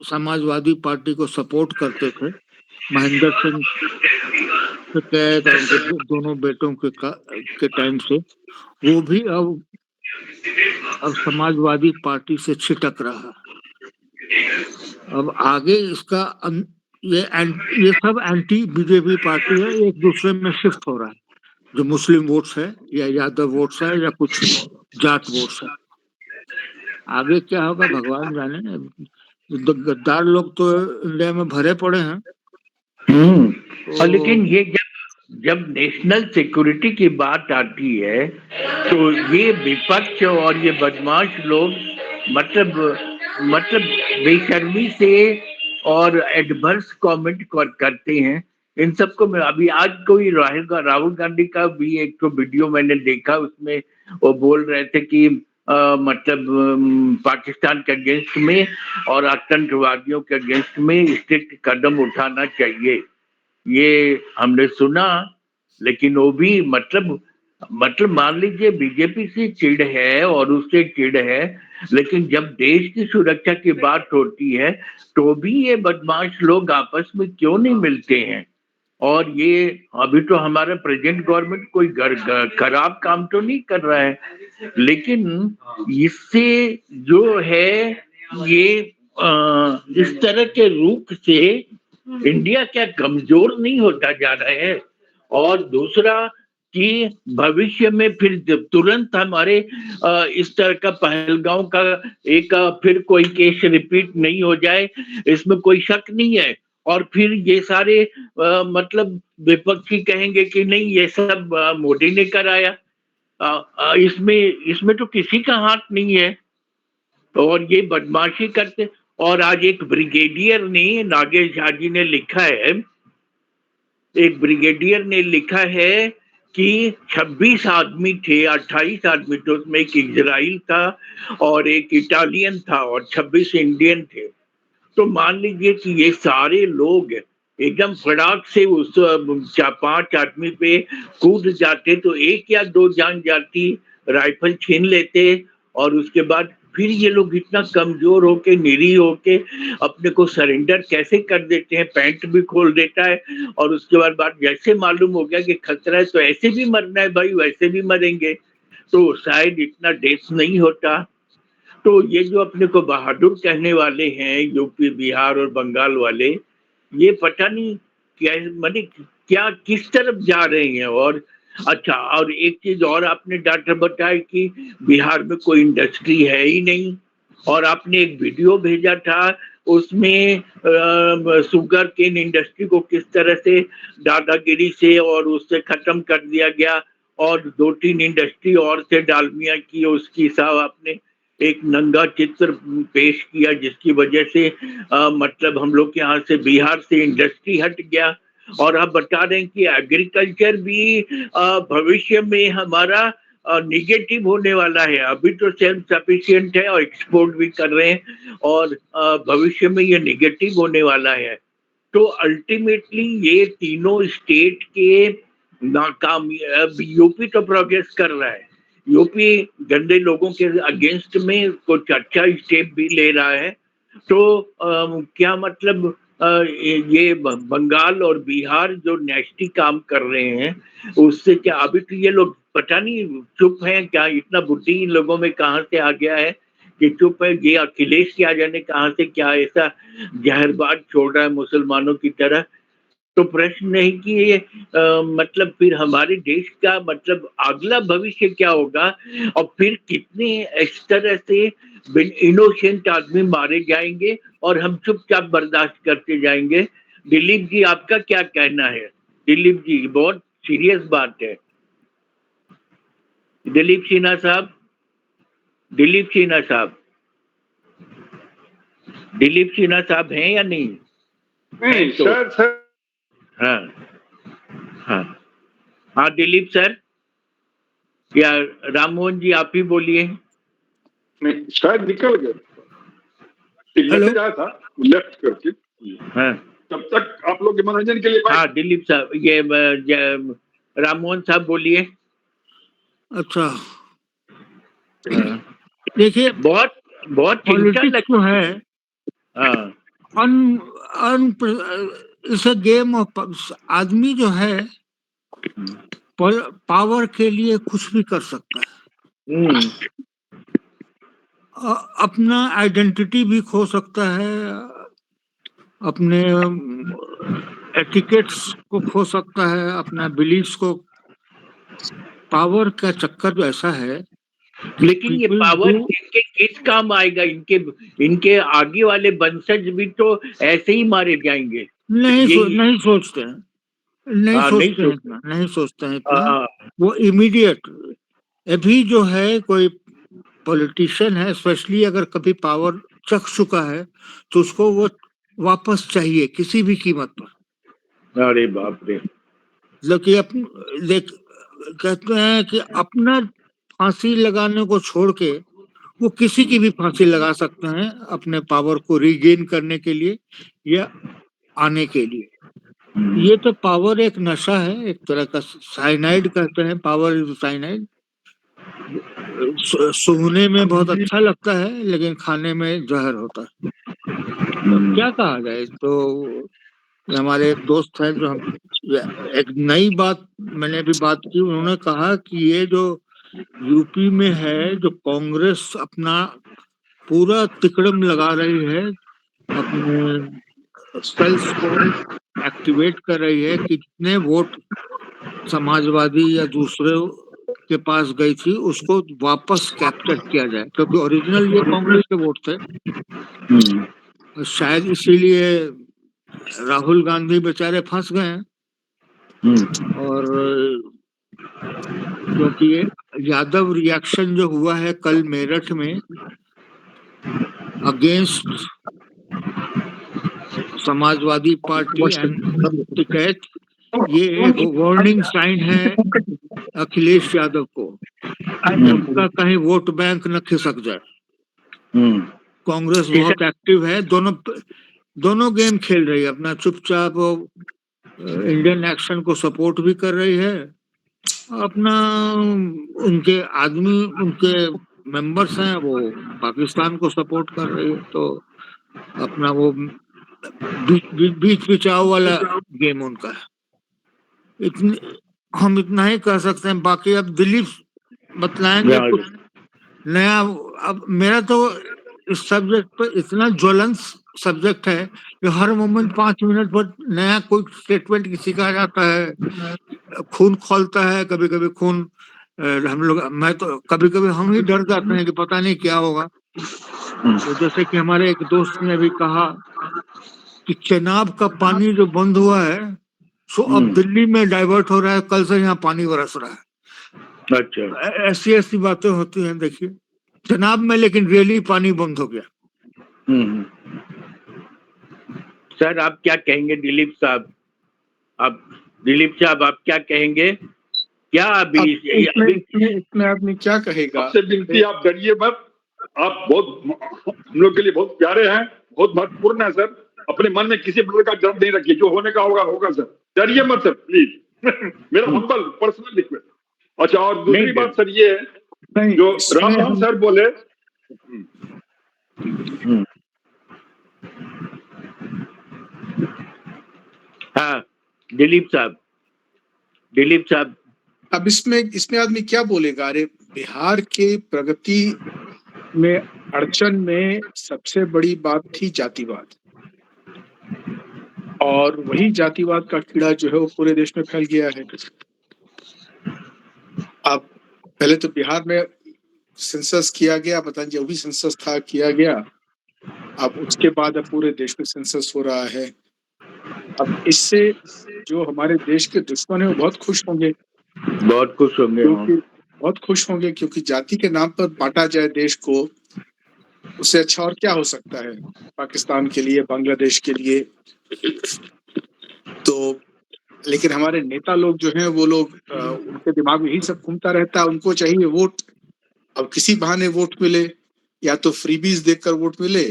[SPEAKER 5] समाजवादी पार्टी को सपोर्ट करते थे। महेंद्र सिंह टिकैत और उनके दोनों बेटों के टाइम से वो भी अब समाजवादी पार्टी से छिटक रहा। अब आगे इसका ये सब एंटी बीजेपी पार्टी है, एक दूसरे में शिफ्ट हो रहा है, जो मुस्लिम वोट्स है या यादव वोट्स है या कुछ जाट वोट्स है। आगे क्या होगा भगवान जाने। गद्दार लोग तो इंडिया में भरे पड़े हैं।
[SPEAKER 1] और लेकिन ये जब नेशनल सिक्योरिटी की बात आती है तो ये विपक्ष और ये बदमाश लोग मतलब बेशर्मी से और एडवर्स कमेंट करते हैं। इन सबको मैं अभी आज कोई राहुल गांधी का भी एक तो वीडियो मैंने देखा, उसमें वो बोल रहे थे कि पाकिस्तान के अगेंस्ट में और आतंकवादियों के अगेंस्ट में स्ट्रिक्ट कदम उठाना चाहिए। ये हमने सुना, लेकिन वो भी मतलब मान लीजिए बीजेपी से चिढ़ है और उससे चिढ़ है, लेकिन जब देश की सुरक्षा की बात होती है तो भी ये बदमाश लोग आपस में क्यों नहीं मिलते हैं। और ये अभी तो हमारा प्रेजेंट गवर्नमेंट कोई खराब काम तो नहीं कर रहा है, लेकिन इससे जो है ये इस तरह के रूप से इंडिया क्या कमजोर नहीं होता जा रहा है। और दूसरा कि भविष्य में फिर तुरंत हमारे इस तरह का पहलगांव का एक फिर कोई केस रिपीट नहीं हो जाए, इसमें कोई शक नहीं है। और फिर ये सारे मतलब विपक्षी कहेंगे कि नहीं ये सब मोदी ने कराया, इसमें तो किसी का हाथ नहीं है और ये बदमाशी करते। और आज एक ब्रिगेडियर ने, नागेश झा जी ने लिखा है, एक ब्रिगेडियर ने लिखा है कि 26 आदमी थे, 28 आदमी थे, उसमें एक इजराइल था और एक इटालियन था और 26 इंडियन थे। तो मान लीजिए कि ये सारे लोग एकदम फटाक से उस 4-5 आदमी पे कूद जाते तो एक या दो जान जाती, राइफल छीन लेते और उसके बाद फिर ये लोग इतना कमजोर होके, निरीह होके अपने को सरेंडर कैसे कर देते हैं, पैंट भी खोल देता है और उसके बाद बात जैसे मालूम हो गया कि खतरा है तो ऐसे भी मरना है भाई, वैसे भी मरेंगे, तो शायद इतना डेथ नहीं होता। तो ये जो अपने को बहादुर कहने वाले हैं यूपी, बिहार और बंगाल वाले, ये पता नहीं क्या माने क्या किस तरफ जा रहे हैं। और अच्छा, और एक चीज और आपने डॉक्टर बताया कि बिहार में कोई इंडस्ट्री है ही नहीं, और आपने एक वीडियो भेजा था उसमें शुगर केन इंडस्ट्री को किस तरह से दादागिरी से और उससे खत्म कर दिया गया, और 2-3 इंडस्ट्री और से डालमिया की, उसकी साहब आपने एक नंगा चित्र पेश किया जिसकी वजह से मतलब हम लोग के यहाँ से बिहार से इंडस्ट्री हट गया। और आप बता रहे हैं कि एग्रीकल्चर भी भविष्य में हमारा निगेटिव होने वाला है। अभी तो सेल्फ सफिशिएंट है और एक्सपोर्ट भी कर रहे हैं और भविष्य में ये निगेटिव होने वाला है। तो अल्टीमेटली ये तीनों स्टेट के नाकाम, यूपी तो प्रोग्रेस कर रहा है, यूपी गंदे लोगों के अगेंस्ट में कुछ अच्छा स्टेप भी ले रहा है। तो क्या मतलब ये बंगाल और बिहार जो नेस्टी काम कर रहे हैं उससे क्या अभी तो ये लोग पता नहीं चुप हैं क्या, इतना बुद्धि इन लोगों में कहाँ से आ गया है कि चुप है। ये अखिलेश क्या जाने कहाँ से क्या ऐसा जहरबाद छोड़ रहा है मुसलमानों की तरह। तो प्रश्न है कि ये मतलब फिर हमारे देश का मतलब अगला भविष्य क्या होगा और फिर कितने इस तरह से इनोसेंट आदमी मारे जाएंगे और हम चुपचाप बर्दाश्त करते जाएंगे। दिलीप जी आपका क्या कहना है? दिलीप जी, बहुत सीरियस बात है। दिलीप सिन्हा साहब, दिलीप सिन्हा साहब, दिलीप सिन्हा साहब हैं या नहीं?
[SPEAKER 3] नहीं
[SPEAKER 1] तो,
[SPEAKER 3] सर
[SPEAKER 1] हाँ हाँ हाँ दिलीप सर, या राममोहन जी आप ही बोलिए।
[SPEAKER 3] नहीं शायद निकल गए, मैसेज आया था लेफ्ट करके।
[SPEAKER 1] हाँ
[SPEAKER 3] तब तक आप लोग के मनोरंजन के लिए
[SPEAKER 1] हाँ दिलीप साहब, ये राममोहन साहब बोलिए।
[SPEAKER 5] अच्छा,
[SPEAKER 1] हाँ,
[SPEAKER 5] देखिए
[SPEAKER 1] बहुत बहुत चिंता
[SPEAKER 5] पॉलिटिक्स
[SPEAKER 1] लग।
[SPEAKER 5] जो है
[SPEAKER 1] हाँ,
[SPEAKER 5] अन अन इस गेम ऑफ, आदमी जो है पावर के लिए कुछ भी कर सकता है,
[SPEAKER 1] हम्म,
[SPEAKER 5] अपना आइडेंटिटी भी खो सकता है, अपने एटिकेट्स को खो सकता है, अपना बिलीफ्स को। पावर का चक्कर जो ऐसा है कि
[SPEAKER 1] लेकिन ये
[SPEAKER 5] पीपल
[SPEAKER 1] पावर
[SPEAKER 5] डू,
[SPEAKER 1] इनके किस काम आएगा? इनके आगे वाले वंशज भी तो ऐसे ही मारे जाएंगे। यही।
[SPEAKER 5] नहीं सोचते हैं, नहीं
[SPEAKER 1] हाँ, नहीं
[SPEAKER 5] सोचते हैं
[SPEAKER 1] सोच।
[SPEAKER 5] इतना, नहीं सोचते हैं इतना।
[SPEAKER 1] हाँ,
[SPEAKER 5] वो इमीडिएट, अभी जो है कोई पॉलिटिशियन है स्पेशली, अगर कभी पावर चख चुका है तो उसको वो वापस चाहिए किसी भी कीमत पर।
[SPEAKER 1] अरे बाप रे।
[SPEAKER 5] देख, कहते हैं कि अपना फांसी लगाने को छोड़ के वो किसी की भी फांसी लगा सकते हैं अपने पावर को रीगेन करने के लिए या आने के लिए। ये तो पावर एक नशा है, एक तरह का साइनाइड कहते हैं, पावर इज साइनाइड। सूंघने में बहुत अच्छा लगता है लेकिन खाने में जहर होता है। तो क्या कहा जाए। तो हमारे एक दोस्त हैं जो हम, एक नई बात मैंने भी बात की, उन्होंने कहा कि ये जो यूपी में है, जो कांग्रेस अपना पूरा तिकड़म लगा रही है, अपने सेल्स को एक्टिवेट कर रही है, कितने वोट समाजवादी या दूसरे के पास गई थी उसको वापस कैप्चर किया जाए, क्योंकि ओरिजिनल ये कांग्रेस के वोट थे। शायद इसीलिए राहुल गांधी बेचारे फंस गए हैं। और क्योंकि यादव रिएक्शन जो हुआ है कल मेरठ में against Samajwadi party and Tikait, ये एक वार्निंग साइन है अखिलेश यादव को, उनका कहीं वोट बैंक न खिसक जाए। कांग्रेस बहुत एक्टिव है, दोनों गेम खेल रही है, अपना चुपचाप इंडियन एक्शन को सपोर्ट भी कर रही है, अपना उनके आदमी, उनके मेंबर्स हैं वो पाकिस्तान को सपोर्ट कर रही है। तो अपना वो बीच बिचाव वाला गेम उनका है। हम इतना ही कह सकते हैं, बाकी अब दिलीप बतलाएंगे कुछ नया। अब मेरा तो इस सब्जेक्ट पर इतना ज्वलंत सब्जेक्ट है कि हर मोमेंट 5 मिनट पर नया कोई स्टेटमेंट किसी का आ जाता है, खून खौलता है, कभी कभी खून, हम लोग, मैं तो कभी कभी हम ही डर जाते हैं कि पता नहीं क्या होगा। तो जैसे कि हमारे एक दोस्त ने भी कहा कि चेनाब का पानी जो बंद हुआ है सो अब दिल्ली में डाइवर्ट हो रहा है, कल से यहाँ पानी बरस रहा है।
[SPEAKER 1] अच्छा।
[SPEAKER 5] ऐसी ऐसी बातें होती हैं, देखिए चेनाब में, लेकिन रियली पानी बंद हो गया।
[SPEAKER 1] सर आप क्या कहेंगे? दिलीप साहब, आप क्या कहेंगे? क्या अभी
[SPEAKER 6] इसमें आदमी क्या कहेगा?
[SPEAKER 3] आपसे विनती, आप डरिए मत, आप बहुत हम लोग के लिए बहुत प्यारे हैं, बहुत महत्वपूर्ण है सर। अपने मन में किसी प्रकार का डर नहीं रखिए, जो होने का होगा होगा सर, डरिए मत सर प्लीज। मेरा हम्बल पर्सनल रिक्वेस्ट। अच्छा, और दूसरी बात सर ये है जो राममोहन सर बोले,
[SPEAKER 1] हाँ दिलीप साहब
[SPEAKER 6] अब इसमें आदमी क्या बोलेगा? अरे बिहार के प्रगति में अड़चन में सबसे बड़ी बात थी जातिवाद, और वही जातिवाद का कीड़ा जो है वो पूरे देश में फैल गया है। अब पहले तो बिहार में सेंसस किया गया, पता नहीं जो भी सेंसस था किया गया, अब उसके बाद अब पूरे देश में सेंसस हो रहा है। अब इससे जो हमारे देश के दुश्मन है वो बहुत खुश होंगे, बहुत खुश होंगे, क्योंकि जाति के नाम पर बांटा जाए देश को, उससे अच्छा और क्या हो सकता है पाकिस्तान के लिए, बांग्लादेश के लिए। तो लेकिन हमारे नेता लोग जो हैं वो लोग, उनके दिमाग में यही सब घूमता रहता है, उनको चाहिए वोट। अब किसी बहाने वोट मिले, या तो फ्रीबीज देकर वोट मिले,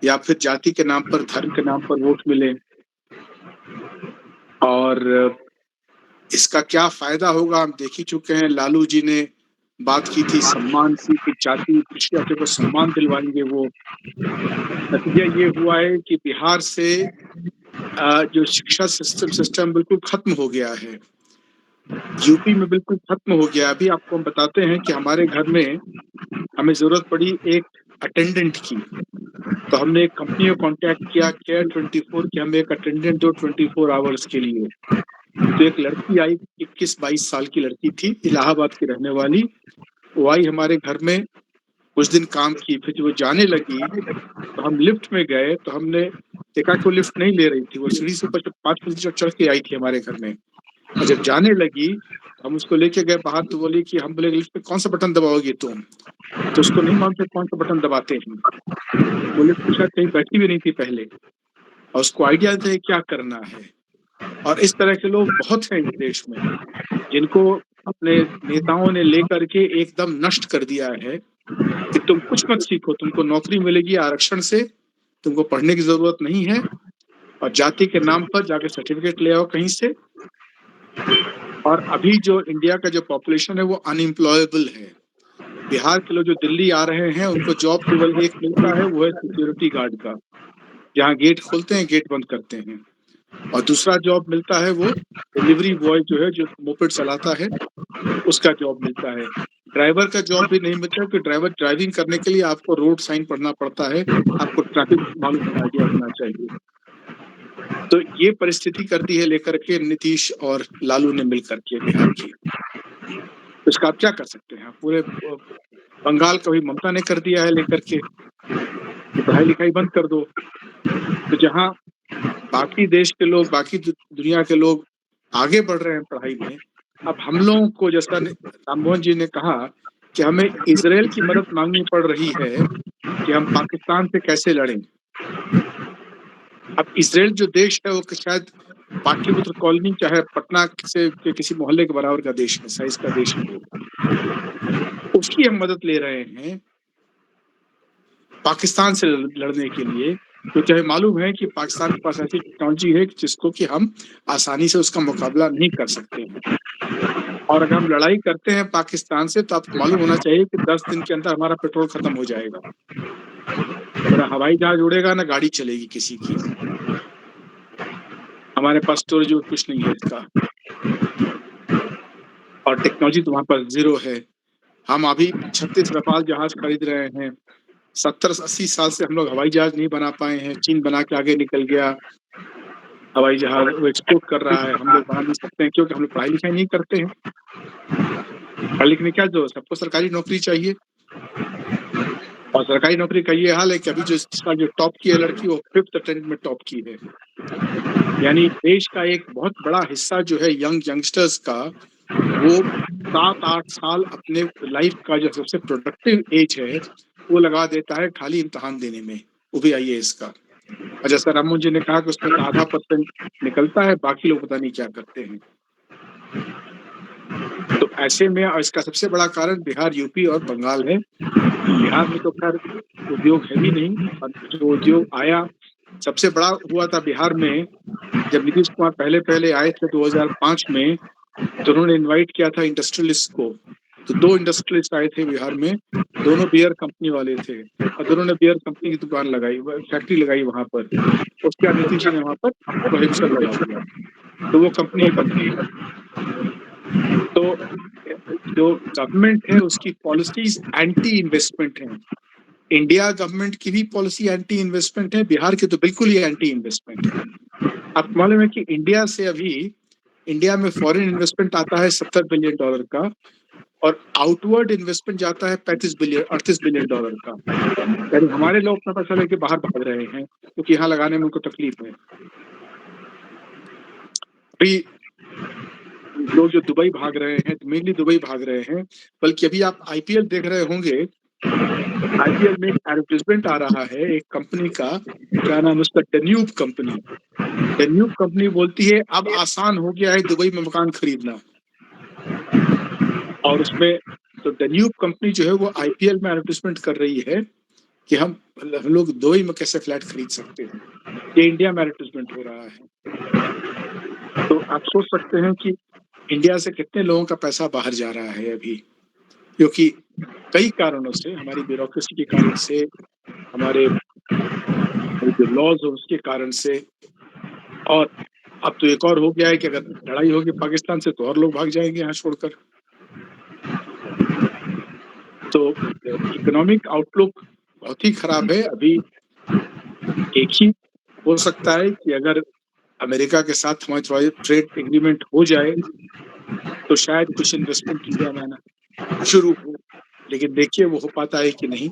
[SPEAKER 6] या फिर जाति के नाम पर, धर्म के नाम पर वोट मिले। और इसका क्या फायदा होगा हम देख ही चुके हैं। लालू जी ने बात की थी सम्मान की कि जाति पिछड़े जाति को सम्मान दिलवाएंगे वो। नतीजा ये हुआ है कि बिहार से जो शिक्षा सिस्टम बिल्कुल खत्म हो गया है, यूपी में बिल्कुल खत्म हो गया। अभी आपको हम बताते हैं कि हमारे घर में हमें जरूरत पड़ी एक अटेंडेंट की, तो हमने एक कंपनी को कांटेक्ट किया केयर 24 कि हमें एक अटेंडेंट दो 24 आवर्स के लिए। तो एक लड़की आई, 21-22 साल की लड़की थी, इलाहाबाद की रहने वाली। वो आई हमारे घर में, कुछ दिन काम की, फिर जब वो जाने लगी तो हम लिफ्ट में गए तो हमने देखा कि वो लिफ्ट नहीं ले रही थी। वो सीढ़ी से ऊपर 5 मंजिल चढ़ के आई थी हमारे घर में, और जब जाने लगी हम उसको लेके गए बाहर, तो बोली कि हम बोले लिफ्ट में कौन सा बटन दबाओगी तुम, तो उसको नहीं मालूम कौन सा बटन दबाते हैं। वो लिफ्ट में शायद कहीं बैठी भी नहीं थी पहले, और उसको आइडिया था क्या करना है। और इस तरह के लोग बहुत हैं इस देश में, जिनको अपने नेताओं ने लेकर के एकदम नष्ट कर दिया है कि तुम कुछ मत सीखो, तुमको नौकरी मिलेगी आरक्षण से, तुमको पढ़ने की जरूरत नहीं है, और जाति के नाम पर जाके सर्टिफिकेट ले आओ कहीं से। और अभी जो इंडिया का जो पॉपुलेशन है वो अनएम्प्लॉयबल है। बिहार के लोग जो दिल्ली आ रहे हैं उनको जॉब केवल एक मिलता है, वो है सिक्योरिटी गार्ड का, जहाँ गेट खोलते हैं गेट बंद करते हैं। और दूसरा जॉब मिलता है वो डिलीवरी बॉय जो है, जो मोपेड चलाता है, उसका जॉब मिलता है। ड्राइवर का जॉब भी नहीं मिलता, क्योंकि ड्राइवर ड्राइविंग करने के लिए आपको रोड साइन पढ़ना पड़ता है, आपको ट्रैफिक मालूम आइडिया होना चाहिए। तो ये परिस्थिति कर दी है लेकर के नीतीश और लालू ने मिलकर के बिहार की। तो इसका आप क्या कर सकते हैं? पूरे बंगाल का भी ममता ने कर दिया है लेकर के, पढ़ाई लिखाई बंद कर दो। तो जहाँ बाकी देश के लोग, बाकी दुनिया के लोग आगे बढ़ रहे हैं पढ़ाई में, अब हम लोगों को, जैसा राममोहन जी ने कहा कि हमें इजराइल की मदद मांगनी पड़ रही है कि हम पाकिस्तान से कैसे लड़ें। अब इजराइल जो देश है वो शायद पाटलिपुत्र कॉलोनी चाहे पटना से के किसी मोहल्ले के बराबर का देश है, साइज का देश है, उसकी हम मदद ले रहे हैं पाकिस्तान से लड़ने के लिए। तो चाहे मालूम है कि पाकिस्तान के पास ऐसी टेक्नोलॉजी है जिसको कि हम आसानी से उसका मुकाबला नहीं कर सकते हैं। और अगर हम लड़ाई करते हैं पाकिस्तान से तो आपको मालूम होना चाहिए कि 10 दिन के अंदर हमारा पेट्रोल खत्म हो जाएगा, ना हवाई जहाज उड़ेगा, ना गाड़ी चलेगी किसी की। हमारे पास स्टोरेज कुछ नहीं है इसका, और टेक्नोलॉजी तो वहां पर जीरो है। हम अभी 36 रफाल जहाज खरीद रहे हैं। 70-80 साल से हम लोग हवाई जहाज नहीं बना पाए हैं। चीन बना के आगे निकल गया हवाई जहाज, वो एक्सपोर्ट कर रहा है, हम लोग बना नहीं सकते हैं क्योंकि हम लोग पढ़ाई लिखाई नहीं करते हैं। पढ़ाई लिखने क्या जो सबको सरकारी नौकरी चाहिए, और सरकारी नौकरी का ये हाल है कि अभी जो टॉप की है लड़की, वो 5th अटेम्प्ट में टॉप की है। यानी देश का एक बहुत बड़ा हिस्सा जो है यंगस्टर्स का, वो 7-8 साल अपने लाइफ का जो सबसे प्रोडक्टिव एज है वो लगा देता है खाली इम्तहान देने में, वो भी IAS का। और जैसा राममोहन जी ने कहा कि उसमें 0.5% निकलता है, बाकी लोग पता नहीं क्या करते हैं। तो ऐसे में, और इसका सबसे बड़ा कारण बिहार, यूपी और बंगाल है। बिहार में तो खैर उद्योग है भी नहीं, और जो उद्योग आया सबसे बड़ा हुआ था बिहार में जब नीतीश कुमार पहले आए थे 2005 में, तो उन्होंने इनवाइट किया था इंडस्ट्रियलिस्ट को। तो 2 इंडस्ट्रियलिस्ट आए थे बिहार में, दोनों बियर कंपनी वाले थे, और दोनों ने बियर कंपनी की दुकान लगाई, फैक्ट्री लगाई वहां पर। उसके बाद नीतीश ने वहां पर प्रोहिबिशन लगा दिया, तो वो कंपनी बंद गई। तो जो गवर्नमेंट है उसकी पॉलिसीज एंटी इन्वेस्टमेंट है। इंडिया गवर्नमेंट की भी पॉलिसी एंटी इन्वेस्टमेंट है, बिहार की तो बिल्कुल ही एंटी इन्वेस्टमेंट है। आपको मालूम है कि इंडिया में फॉरेन इन्वेस्टमेंट आता है $70 बिलियन का, और आउटवर्ड इन्वेस्टमेंट जाता है $38 बिलियन का। यानी हमारे लोग अपना पैसा लेके बाहर भाग रहे हैं क्योंकि यहाँ लगाने में उनको तकलीफ है। अभी लोग जो दुबई भाग रहे हैं, मेनली दुबई भाग रहे हैं, बल्कि अभी आप IPL देख रहे होंगे। IPL में एडवर्टाइजमेंट आ रहा है एक कंपनी का, क्या नाम है उसका, डेन्यूब कंपनी। डेन्यूब कंपनी बोलती है अब आसान हो गया है दुबई में मकान खरीदना, और उसमें तो डेन्यूब कंपनी जो है वो IPL में एडवर्टाइजमेंट कर रही है कि हम लोग दुबई में कैसे फ्लैट खरीद सकते हैं। ये इंडिया में एडवर्टाइजमेंट हो रहा है। तो आप सोच सकते हैं कि इंडिया से कितने लोगों का पैसा बाहर जा रहा है अभी, क्योंकि कई कारणों से, हमारी ब्यूरोक्रेसी के कारण से, हमारे जो लॉज है उसके कारण से, और अब तो एक और हो गया है कि अगर लड़ाई होगी पाकिस्तान से तो और लोग भाग जाएंगे यहाँ छोड़कर। तो इकोनॉमिक आउटलुक बहुत ही खराब है अभी। एक ही हो सकता है कि अगर अमेरिका के साथ हमारी ट्रेड एग्रीमेंट हो जाए तो शायद कुछ इन्वेस्टमेंट इंडिया में आना शुरू हो, लेकिन देखिए वो हो पाता है कि नहीं,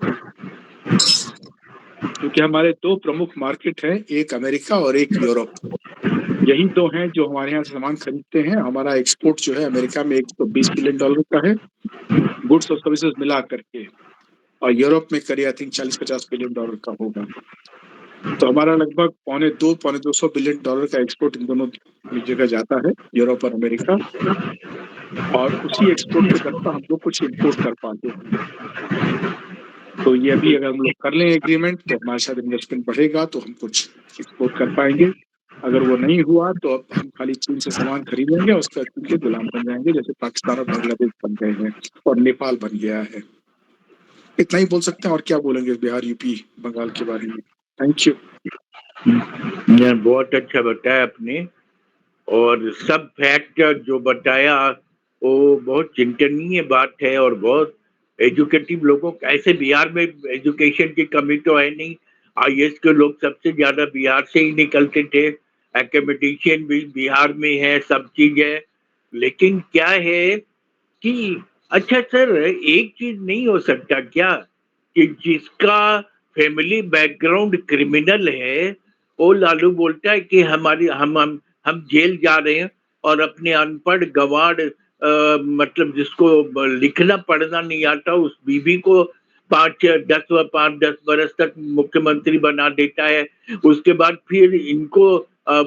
[SPEAKER 6] क्योंकि हमारे दो प्रमुख मार्केट हैं, एक अमेरिका और एक यूरोप। यही दो हैं जो हमारे यहाँ से सामान खरीदते हैं। हमारा एक्सपोर्ट जो है अमेरिका में $120 बिलियन का है, गुड्स और सर्विसेज मिला करके, और यूरोप में करीब आई थिंक $40-50 बिलियन का होगा। तो हमारा लगभग पौने 200 बिलियन डॉलर का एक्सपोर्ट इन दोनों जगह जाता है, यूरोप और अमेरिका, और उसी एक्सपोर्ट के बदला हम लोग कुछ इंपोर्ट कर पाते हैं। तो ये अभी अगर हम लोग कर लें एग्रीमेंट तो हमारे साथ इन्वेस्टमेंट बढ़ेगा, तो हम कुछ एक्सपोर्ट कर पाएंगे। अगर वो नहीं हुआ तो अब हम खाली चीन से सामान खरीदेंगे, उसके बाद चीन के गुलाम बन जाएंगे, जैसे पाकिस्तान और बांग्लादेश बन गए हैं और नेपाल बन गया है। इतना ही बोल सकते हैं, और क्या बोलेंगे बिहार, यूपी, बंगाल के बारे में। Thank you.
[SPEAKER 1] बहुत अच्छा बताया आपने, और सब फैक्ट जो बताया वो बहुत चिंतनीय बात है, और बहुत एजुकेटिव लोगों का, ऐसे बिहार में एजुकेशन की कमी तो है नहीं। आईएएस के लोग सबसे ज्यादा बिहार से ही निकलते थे, एकेडमिशियन भी बिहार में है, सब चीज है। लेकिन क्या है कि अच्छा सर, एक चीज नहीं हो सकता क्या कि जिसका फैमिली बैकग्राउंड क्रिमिनल है वो लालू बोलता है कि हमारी हम जेल जा रहे हैं, और अपने अनपढ़ गवार मतलब जिसको लिखना पढ़ना नहीं आता उस बीवी को 5-10 बरस तक मुख्यमंत्री बना देता है। उसके बाद फिर इनको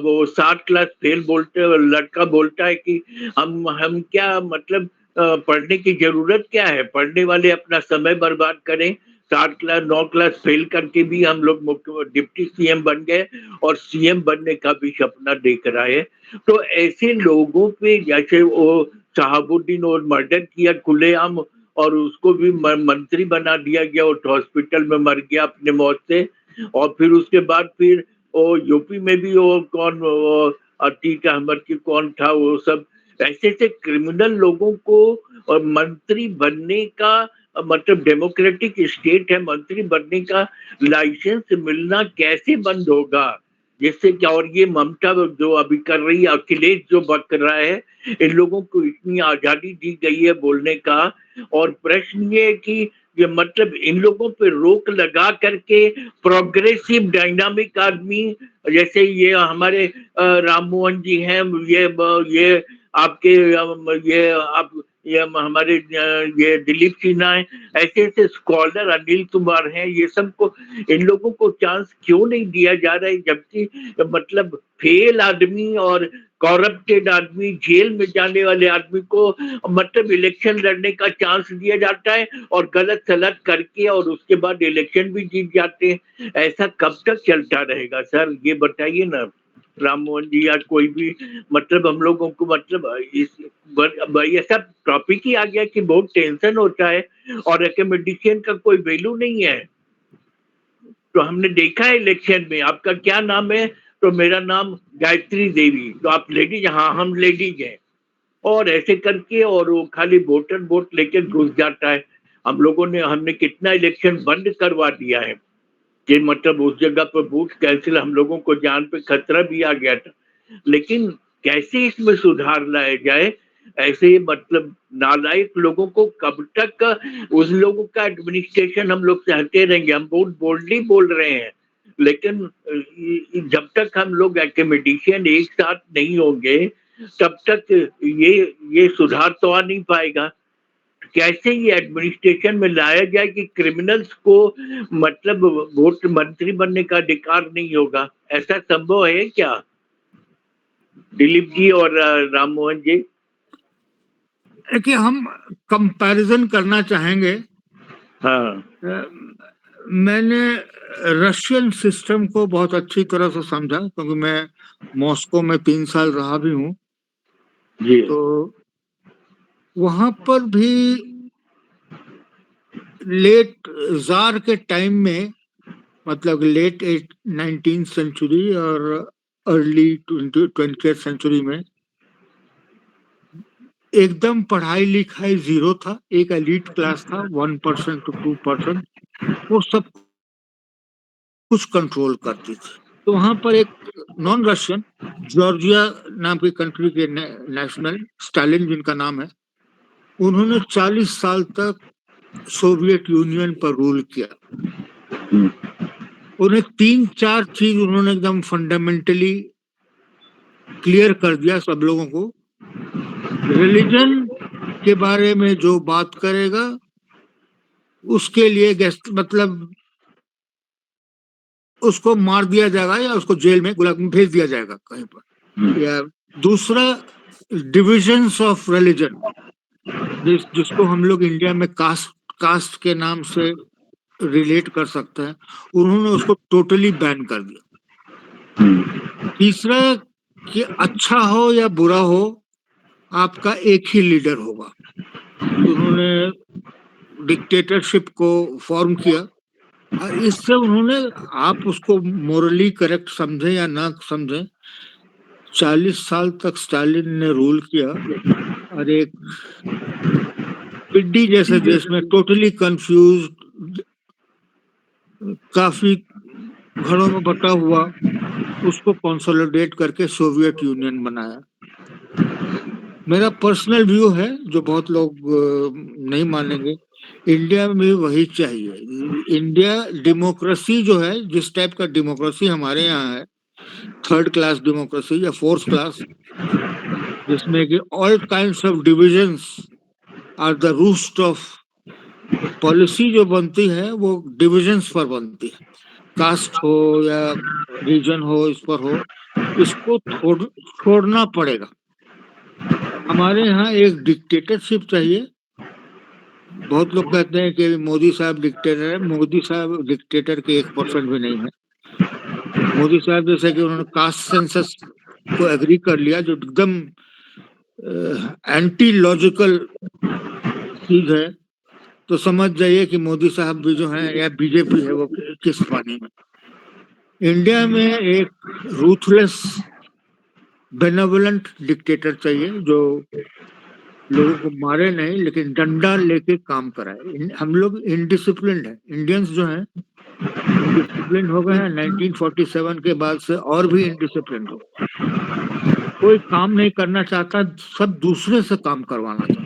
[SPEAKER 1] वो 7 क्लास फेल बोलते, लड़का बोलता है कि हम क्या मतलब पढ़ने की जरूरत क्या है, पढ़ने वाले अपना समय बर्बाद करें। 7 क्लास 9 क्लास फेल करके भी हम लोग मुख्य डिप्टी सीएम बन गए, और सीएम बनने का भी सपना देख रहा है। तो ऐसे लोगों पे, जैसे वो शहाबुद्दीन और मर्डर किया खुलेआम, और उसको भी मंत्री बना दिया गया, और हॉस्पिटल में मर गया अपने मौत से। और फिर उसके बाद फिर वो यूपी में भी वो कौन, वो अतीक अहमद की कौन था, वो सब ऐसे ऐसे क्रिमिनल लोगों को और मंत्री बनने का, मतलब डेमोक्रेटिक स्टेट है, मंत्री बनने का लाइसेंस मिलना कैसे बंद होगा? जिससे क्या, और ये ममता जो अभी कर रही है, अखिलेश जो बक रहा है, इन लोगों को इतनी आजादी दी गई है बोलने का। और प्रश्न ये है कि ये मतलब इन लोगों पे रोक लगा करके प्रोग्रेसिव डायनामिक आदमी, जैसे ये हमारे राम मोहन जी हैं, ये आपके ये हमारे ये दिलीप सिन्हा है, ऐसे ऐसे स्कॉलर, अनिल कुमार हैं, ये सबको, इन लोगों को चांस क्यों नहीं दिया जा रहा है? जबकि मतलब फेल आदमी और करप्टेड आदमी, जेल में जाने वाले आदमी को मतलब इलेक्शन लड़ने का चांस दिया जाता है, और गलत सलत करके और उसके बाद इलेक्शन भी जीत जाते हैं। ऐसा कब तक चलता रहेगा सर, ये बताइए ना राम मोहन जी, या कोई भी। मतलब हम लोगों को मतलब ऐसा टॉपिक ही आ गया कि बहुत टेंशन होता है, और एकेडमिशियन का कोई वैल्यू नहीं है। तो हमने देखा है इलेक्शन में, आपका क्या नाम है? तो मेरा नाम गायत्री देवी। तो आप लेडीज? हाँ हम लेडीज हैं। और ऐसे करके, और वो खाली वोट लेके घुस जाता है। हमने कितना इलेक्शन बंद करवा दिया है कि मतलब उस जगह पर वोट कैंसिल, हम लोगों को जान पे खतरा भी आ गया था। लेकिन कैसे इसमें सुधार लाया जाए? ऐसे मतलब नालायक लोगों को कब तक, उस लोगों का एडमिनिस्ट्रेशन हम लोग सहते रहेंगे? हम बहुत बोल्डली बोल रहे हैं, लेकिन जब तक हम लोग एकेडमिशियन एक साथ नहीं होंगे तब तक ये सुधार तो आ नहीं पाएगा। कैसे ये एडमिनिस्ट्रेशन में लाया जाए कि क्रिमिनल्स को मतलब वोट मंत्री बनने का अधिकार नहीं होगा? ऐसा संभव है क्या दिलीप जी और राम मोहन जी?
[SPEAKER 5] कि हम कंपैरिजन करना चाहेंगे।
[SPEAKER 1] हाँ
[SPEAKER 5] मैंने रशियन सिस्टम को बहुत अच्छी तरह से समझा, क्योंकि मैं मॉस्को में 3 साल रहा भी हूँ।
[SPEAKER 1] जी
[SPEAKER 5] तो वहां पर भी लेट जार के टाइम में, मतलब लेट 19th सेंचुरी और अर्ली 20th सेंचुरी में एकदम पढ़ाई लिखाई जीरो था। एक एलीट क्लास था, 1% to 2%, वो सब कुछ कंट्रोल करती थी। तो वहां पर एक नॉन रशियन, जॉर्जिया नाम की कंट्री के नेशनल, स्टालिन जिनका नाम है, उन्होंने 40 साल तक सोवियत यूनियन पर रूल किया। उन्हें 3-4 चीज उन्होंने एकदम फंडामेंटली क्लियर कर दिया सब लोगों को। रिलीजन के बारे में जो बात करेगा उसके लिए गेस्ट, मतलब उसको मार दिया जाएगा या उसको जेल में गुलाग में भेज दिया जाएगा कहीं पर। या दूसरा, डिविजन्स ऑफ रिलीजन, जिसको हम लोग इंडिया में कास्ट के नाम से रिलेट कर सकते हैं, उन्होंने उसको टोटली बैन कर दिया। तीसरा, कि अच्छा हो या बुरा हो, आपका एक ही लीडर होगा। उन्होंने डिक्टेटरशिप को फॉर्म किया और इससे उन्होंने, आप उसको मोरली करेक्ट समझे या ना समझे, 40 साल तक स्टालिन ने रूल किया और एक पिड्डी जैसे देश में टोटली कंफ्यूज, काफी घरों में बटा हुआ, उसको कंसोलिडेट करके सोवियत यूनियन बनाया। मेरा पर्सनल व्यू है, जो बहुत लोग नहीं मानेंगे, इंडिया में वही चाहिए। इंडिया डेमोक्रेसी जो है, जिस टाइप का डेमोक्रेसी हमारे यहाँ है, 3rd क्लास डेमोक्रेसी या 4th क्लास, जिसमें कि all kinds of divisions are the roost of policy जो बनती है वो डिविजन्स पर बनती है। कास्ट हो या रीजन हो, इस पर हो, इसको छोड़ना पड़ेगा। हमारे यहाँ एक डिक्टेटरशिप चाहिए। बहुत लोग कहते हैं कि मोदी साहब डिक्टेटर है। मोदी साहब डिक्टेटर के 1% भी नहीं है। मोदी साहब जैसे कि उन्होंने कास्ट सेंसस को एग्री कर लिया, जो एकदम एंटी लॉजिकल चीज है, तो समझ जाइए कि मोदी साहब भी जो है या बीजेपी है वो किस पानी में। इंडिया में एक रूथलेस बेनेवोलेंट डिक्टेटर चाहिए, जो लोगों को मारे नहीं लेकिन डंडा लेके काम कराए। हम लोग इनडिसिप्लिन्ड है, इंडियंस जो हैं इनडिसिप्लिन्ड हो गए हैं। 1947 के बाद से और भी इनडिसिप्लिन्ड हो, कोई काम नहीं करना चाहता, सब दूसरे से काम करवाना चाहता।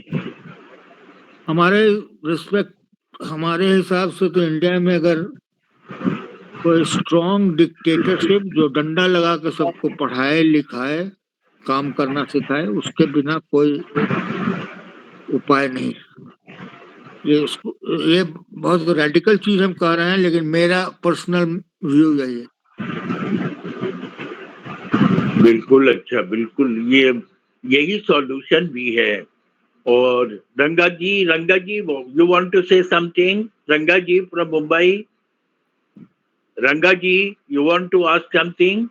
[SPEAKER 5] हमारे हिसाब से तो इंडिया में अगर कोई स्ट्रॉन्ग डिक्टेटरशिप जो डंडा लगा के सबको पढ़ाए लिखाए काम करना सिखाए, उसके बिना कोई उपाय नहीं। ये बहुत रेडिकल चीज हम कह रहे हैं, लेकिन मेरा पर्सनल व्यू यही है।
[SPEAKER 1] बिल्कुल अच्छा, बिल्कुल यही सॉल्यूशन भी है। और Ranga ji, you want to say something? Ranga ji from Mumbai, Ranga ji, you want to ask something?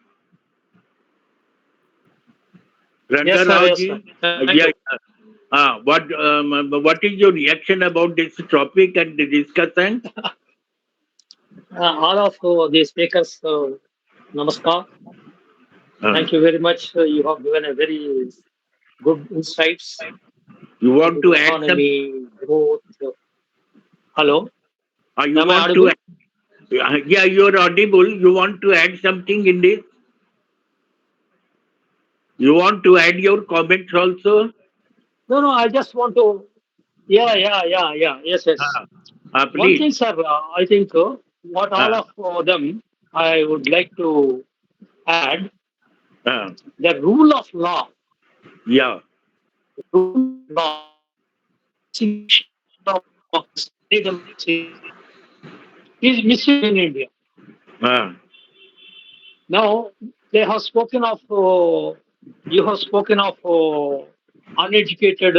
[SPEAKER 1] Ranga Rao ji, what is your reaction about this topic and the discussion?
[SPEAKER 7] All of the speakers, namaskar. Thank you very much. You have given a very good insights.
[SPEAKER 1] You want to add
[SPEAKER 7] economy, growth. Hello?
[SPEAKER 1] You
[SPEAKER 7] Am I
[SPEAKER 1] want
[SPEAKER 7] audible?
[SPEAKER 1] yeah, you're audible. You want to add something in this? You want to add your comments also?
[SPEAKER 7] No, I just want to. Yeah. Yes.
[SPEAKER 1] Please.
[SPEAKER 7] One thing, sir, I think what all of them I would like to add, the rule of law.
[SPEAKER 1] Yeah.
[SPEAKER 7] Rule of law is missing in India. Now, they have spoken of, you have spoken of uneducated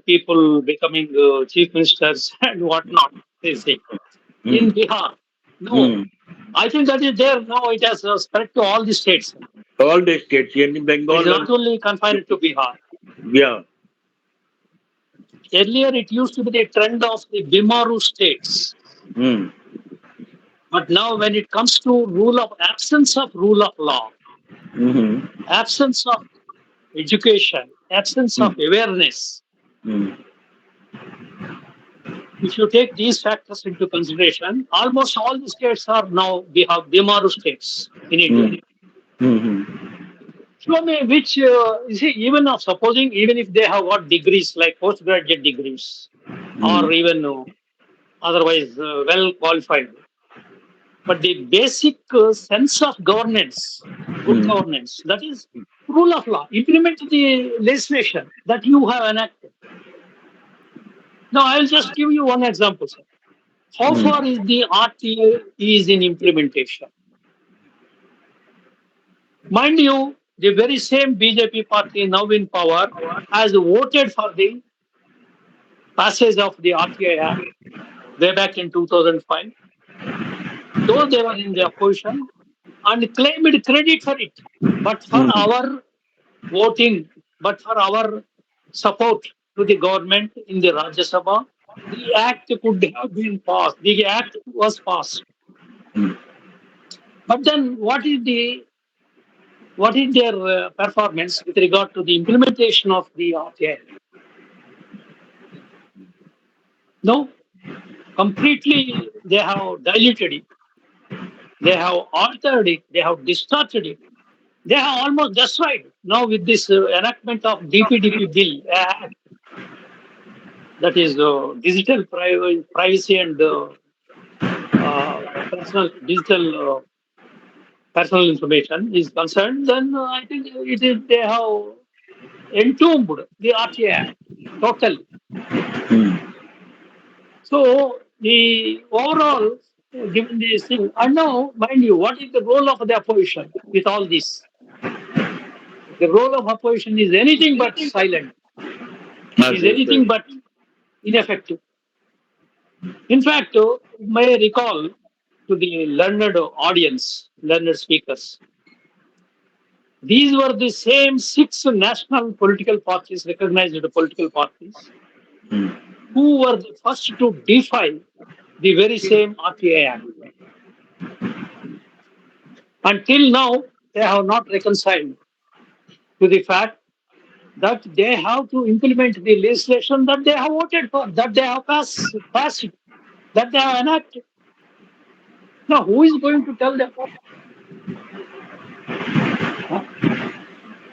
[SPEAKER 7] people becoming chief ministers and whatnot, they say. In Bihar. No, I think that is there now. It has spread to all the states.
[SPEAKER 1] All the states, in Bengal.
[SPEAKER 7] It is not only confined to Bihar.
[SPEAKER 1] Yeah.
[SPEAKER 7] Earlier, it used to be the trend of the Bimaru states.
[SPEAKER 1] Mm.
[SPEAKER 7] But now, when it comes to absence of rule of law,
[SPEAKER 1] Mm-hmm.
[SPEAKER 7] absence of education, absence of awareness,
[SPEAKER 1] Mm.
[SPEAKER 7] if you take these factors into consideration, almost all the states are now Bimaru states in India.
[SPEAKER 1] Mm. Mm-hmm.
[SPEAKER 7] Show me which, you see, supposing even if they have got degrees like postgraduate degrees or even otherwise well qualified, but the basic sense of governance, good
[SPEAKER 1] Mm.
[SPEAKER 7] governance, that is rule of law, implement the legislation that you have enacted. Now, I will just give you one example, sir. How far is the RTA is in implementation? Mind you, the very same BJP party now in power has voted for the passage of the RTA Act way back in 2005, though they were in the opposition and claimed credit for it. But for our voting, but for our support to the government in the Rajya Sabha, the act could have been passed. The act was passed. But then what is their performance with regard to the implementation of the RTA? No, completely they have diluted it. They have altered it. They have distorted it. They have almost destroyed. Now with this enactment of DPDP bill, that is privacy and personal digital personal information is concerned, then I think they have entombed the RTA Act totally. So the overall, given this thing, and now mind you, what is the role of the opposition with all this? The role of opposition is anything but silent. Is anything but ineffective. In fact, may recall to the learned audience, learned speakers, these were the same 6 national political parties, recognized political parties, who were the first to defy the very same RTA Act. Until now, they have not reconciled to the fact that they have to implement the legislation that they have voted for, that they have passed, that they have enacted. Now, who is going to tell them?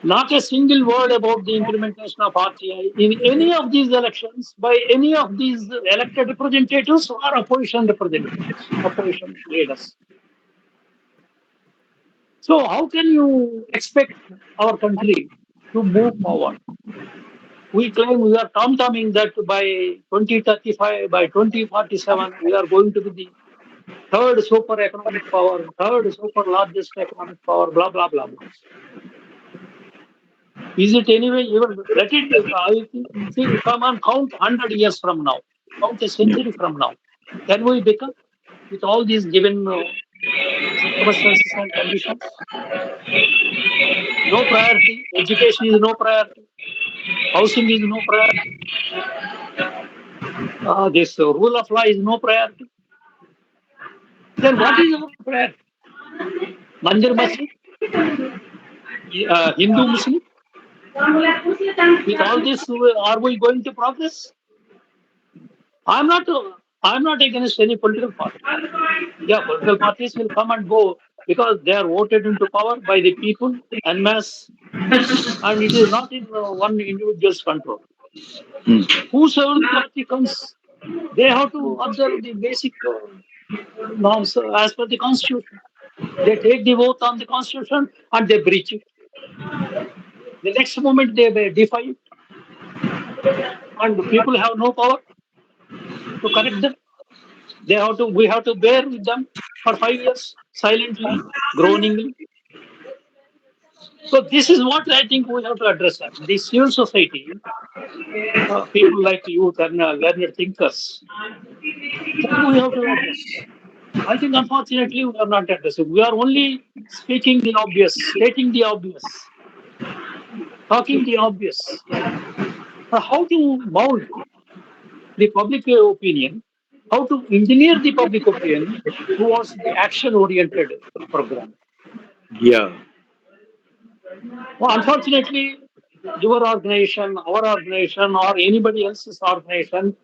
[SPEAKER 7] Not a single word about the implementation of RTI in any of these elections by any of these elected representatives or opposition representatives, opposition leaders. So, how can you expect our country to move forward? We claim we are tom-tomming that by 2035, by 2047, we are going to be the third super economic power, third super largest economic power, blah, blah, blah, blah. Is it anyway even let it see, come on, count 100 years from now, count a century from now. Can we become with all these given circumstances and conditions? No priority. Education is no priority. Housing is no priority. This rule of law is no priority. Then what is our priority? Mandir Masjid? Hindu Muslim? With all this, are we going to progress? I'm not against any political party. Yeah, political parties will come and go because they are voted into power by the people en masse, and it is not in one individual's control. Whosoever the party comes, they have to observe the basic norms as per the constitution. They take the vote on the constitution and they breach it. The next moment they defy it, and the people have no power to correct them. We have to bear with them for 5 years silently, groaningly. So this is what I think we have to address. The civil society, people like youth and learned thinkers, that we have to address. I think unfortunately we are not addressing. We are only speaking the obvious, stating the obvious. talking the obvious. How to mold the public opinion, how to engineer the public opinion towards the action-oriented program.
[SPEAKER 1] Yeah.
[SPEAKER 7] Well, unfortunately, your organization, our organization, or anybody else's organization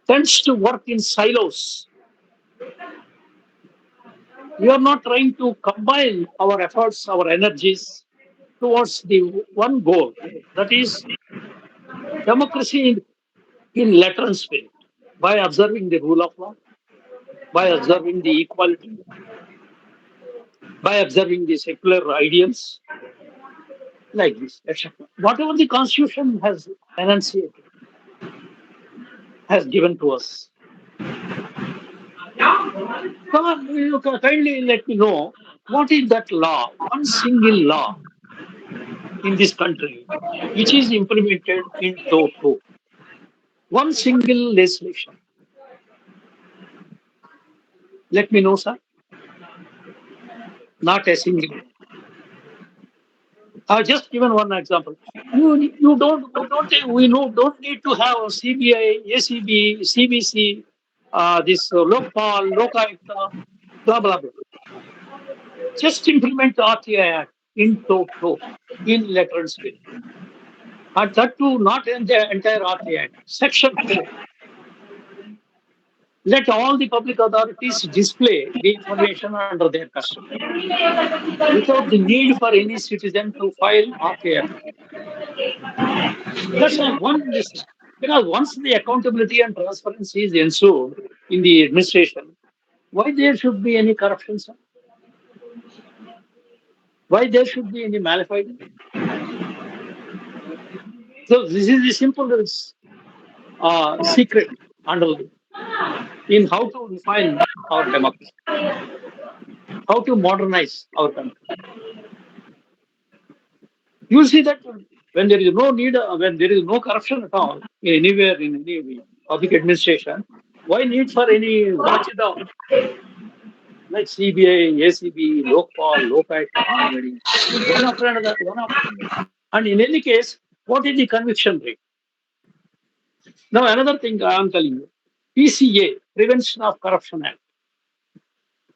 [SPEAKER 7] tends to work in silos. We are not trying to combine our efforts, our energies towards the one goal, that is democracy in letter and spirit, by observing the rule of law, by observing the equality, by observing the secular ideals, like this, etc. Whatever the Constitution has enunciated, has given to us. Come on, you can kindly let me know what is that law, one single law in this country, which is implemented in toto. One single legislation. Let me know, sir. Not a single. I've just given one example. You don't we know don't need to have CBI, ACB, CBC, this Lokpal, Lokayukta, blah blah blah. Just implement the RTI Act in toto, in letter and spirit. And that too, not in the entire RTI Act. Section 4. Let all the public authorities display the information under their custody without the need for any citizen to file RTI. That's one list. Because once the accountability and transparency is ensured in the administration, why there should be any corruption, sir? Why there should be any malafide? So this is the simple secret underlying in how to refine our democracy, how to modernize our country. You see that when there is no need, when there is no corruption at all, anywhere in any public administration, why need for any watchdog like CBI, ACB, Lokpal, Lokayukta, already one after another, one after another. And in any case, what is the conviction rate? Now, another thing I am telling you, PCA, Prevention of Corruption Act.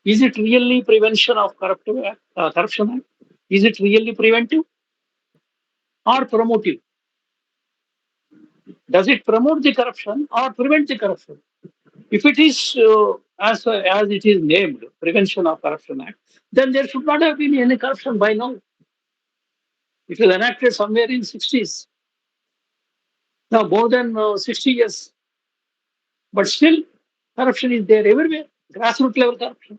[SPEAKER 7] Is it really prevention of corruption act? Is it really preventive or promotive? Does it promote the corruption or prevent the corruption? If it is as it is named, Prevention of Corruption Act, then there should not have been any corruption by now. It was enacted somewhere in 60s. Now more than 60 years. But still, corruption is there everywhere. Grassroots level corruption.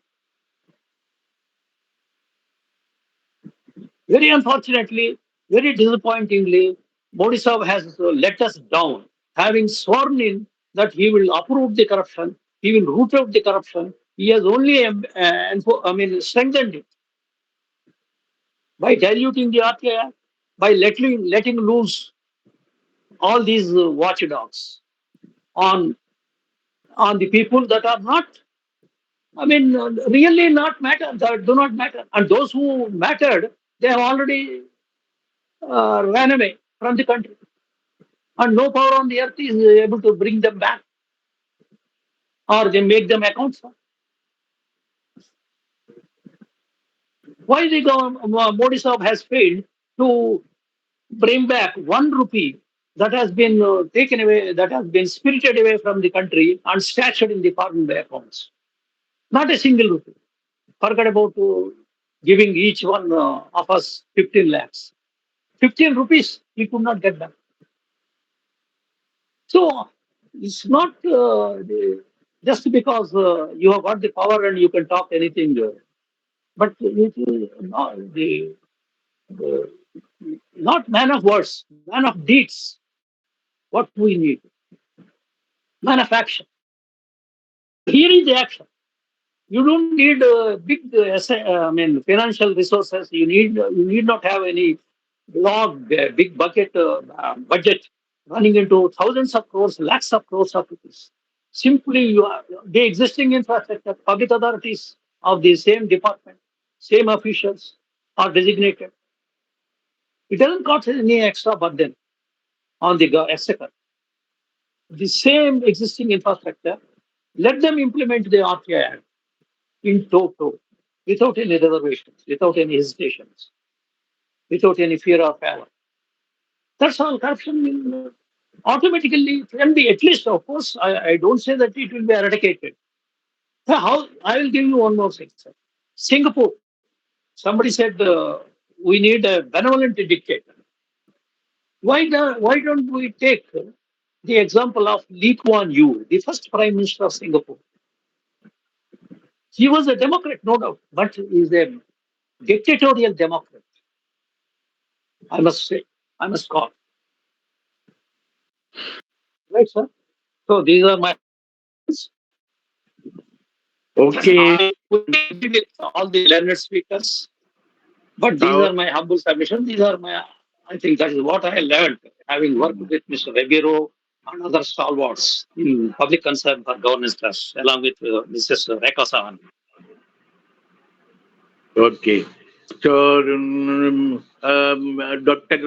[SPEAKER 7] Very unfortunately, very disappointingly, Modi Sahib has let us down, having sworn in that he will uproot the corruption, he will root out the corruption. He has only strengthened it by diluting the RTI, by letting loose all these watchdogs on the people that are not, really not matter, that do not matter. And those who mattered, they have already ran away from the country. And no power on the earth is able to bring them back or they make them account for. Why the Modi Sahib has failed to bring back 1 rupee that has been taken away, that has been spirited away from the country and stashed in the foreign accounts? Not a single rupee. Forget about giving each one of us 15 lakhs. 15 rupees we could not get back. So it's not just because you have got the power and you can talk anything, but it is not man of words, man of deeds. What we need, man of action. Here is the action. You don't need big, financial resources. You need not have any big budget running into thousands of crores, lakhs of crores of rupees. Simply, the existing infrastructure, public authorities of the same department, same officials are designated. It doesn't got any extra burden on the exchequer. The same existing infrastructure, let them implement the RTI Act in toto, without any reservations, without any hesitations, without any fear of error. That's all. Corruption will automatically can be, at least, of course, I don't say that it will be eradicated. So how? I will give you one more thing, sir. Singapore. Somebody said we need a benevolent dictator. Why don't we take the example of Lee Kuan Yew, the first Prime Minister of Singapore? He was a Democrat, no doubt, but he is a dictatorial Democrat. I must say, I must call. Right, sir? So these are my.
[SPEAKER 1] Okay.
[SPEAKER 7] I will agree with all the learned speakers, but these are my humble submission. These are my, I think that is what I learned having worked with Mr. Rebiro and other stalwarts in public concern for governance trust, along with Mrs. Rekha Sahan.
[SPEAKER 1] Okay. So, Dr.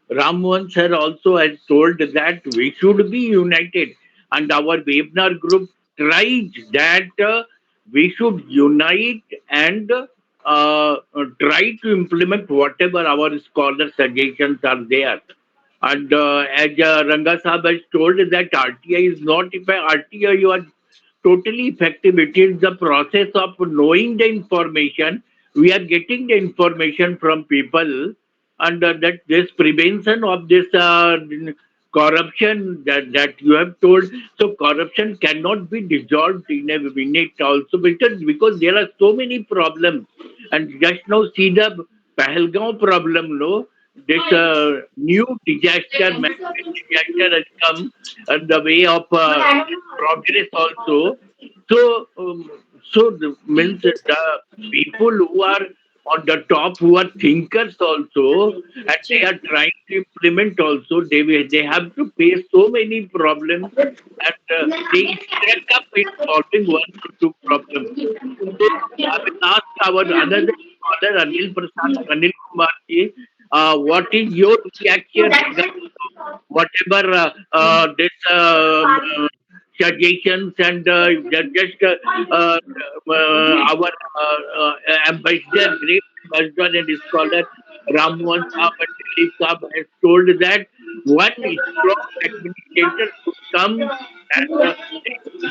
[SPEAKER 1] Ram Mohan sir also has told that we should be united, and our webinar group tried that we should unite and try to implement whatever our scholar suggestions are there. And as Ranga Sahab has told that RTI is not, if RTI you are totally effective, it is the process of knowing the information. We are getting the information from people, and that this prevention of this corruption that you have told. So corruption cannot be dissolved in a minute also, because there are so many problems. And just now see the Pahalgaon problem, no? This new disaster, man-made disaster has come in the way of progress also. So, means the people who are on the top, who are thinkers also, and they are trying to implement also, they have to face so many problems, and they stuck up in solving one or two problems. So I will ask our another scholar, Anil Kumar ji, what is your reaction regarding whatever this suggestions and just our ambassador, great ambassador and scholar Ram Mohan Saab and Dilip Saab has told that one strong administrator should come, and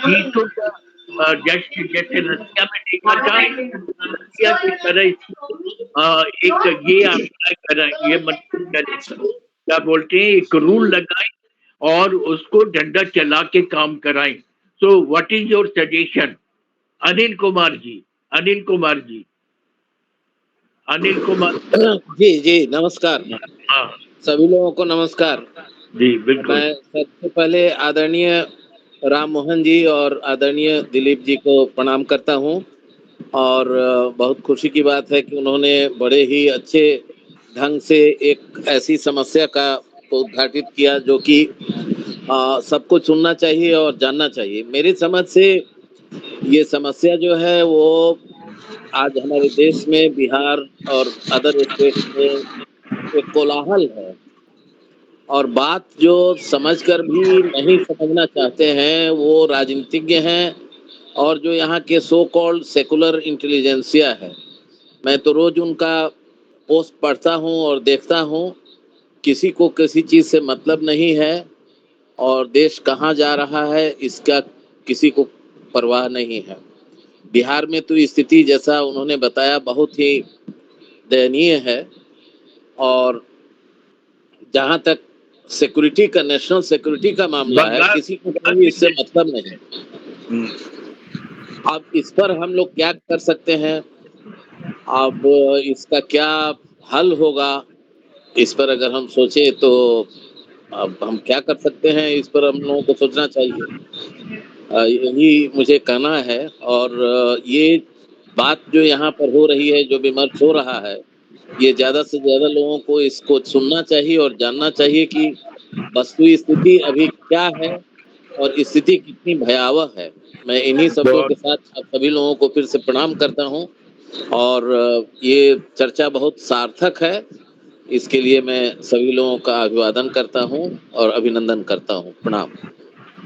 [SPEAKER 1] he should just जैसे रसिया में देखा था, रसिया की तरह एक ये apply करा, ये मतलब करे, क्या बोलते हैं, एक रूल लगाए और उसको डंडा चला के काम कराएं. So what is your suggestion, Anil Kumar ji? Anil Kumar ji, Anil Kumar
[SPEAKER 2] ji जी नमस्कार.
[SPEAKER 1] हाँ
[SPEAKER 2] सभी लोगों को नमस्कार.
[SPEAKER 1] जी बिल्कुल.
[SPEAKER 2] मैं सबसे पहले आदरणीय राम मोहन जी और आदरणीय दिलीप जी को प्रणाम करता हूं, और बहुत खुशी की बात है कि उन्होंने बड़े ही अच्छे ढंग से एक ऐसी समस्या का उद्घाटित किया जो कि सबको सुनना चाहिए और जानना चाहिए. मेरी समझ से ये समस्या जो है वो आज हमारे देश में, बिहार और अदर स्टेट में एक कोलाहल है, और बात जो समझकर भी नहीं समझना चाहते हैं वो राजनीतिज्ञ हैं, और जो यहाँ के सो कॉल्ड सेकुलर इंटेलिजेंसिया है. मैं तो रोज उनका पोस्ट पढ़ता हूँ और देखता हूँ. किसी को किसी चीज़ से मतलब नहीं है, और देश कहाँ जा रहा है इसका किसी को परवाह नहीं है. बिहार में तो स्थिति जैसा उन्होंने बताया बहुत ही दयनीय है, और जहाँ तक सिक्योरिटी का, नेशनल सिक्योरिटी का मामला है, किसी को कोई इससे मतलब नहीं. अब इस पर हम लोग क्या कर सकते हैं, अब इसका क्या हल होगा, इस पर अगर हम सोचे तो अब हम क्या कर सकते हैं, इस पर हम लोगों को सोचना चाहिए. यही मुझे कहना है. और ये बात जो यहाँ पर हो रही है, जो विमर्श हो रहा है, ये ज़्यादा से ज़्यादा लोगों को इसको सुनना चाहिए और जानना चाहिए कि वस्तु स्थिति अभी क्या है और स्थिति कितनी भयावह है. मैं इन्हीं शब्दों के साथ सभी लोगों को फिर से प्रणाम करता हूं, और ये चर्चा बहुत सार्थक है, इसके लिए मैं सभी लोगों का अभिवादन करता हूँ और अभिनंदन करता हूँ। प्रणाम।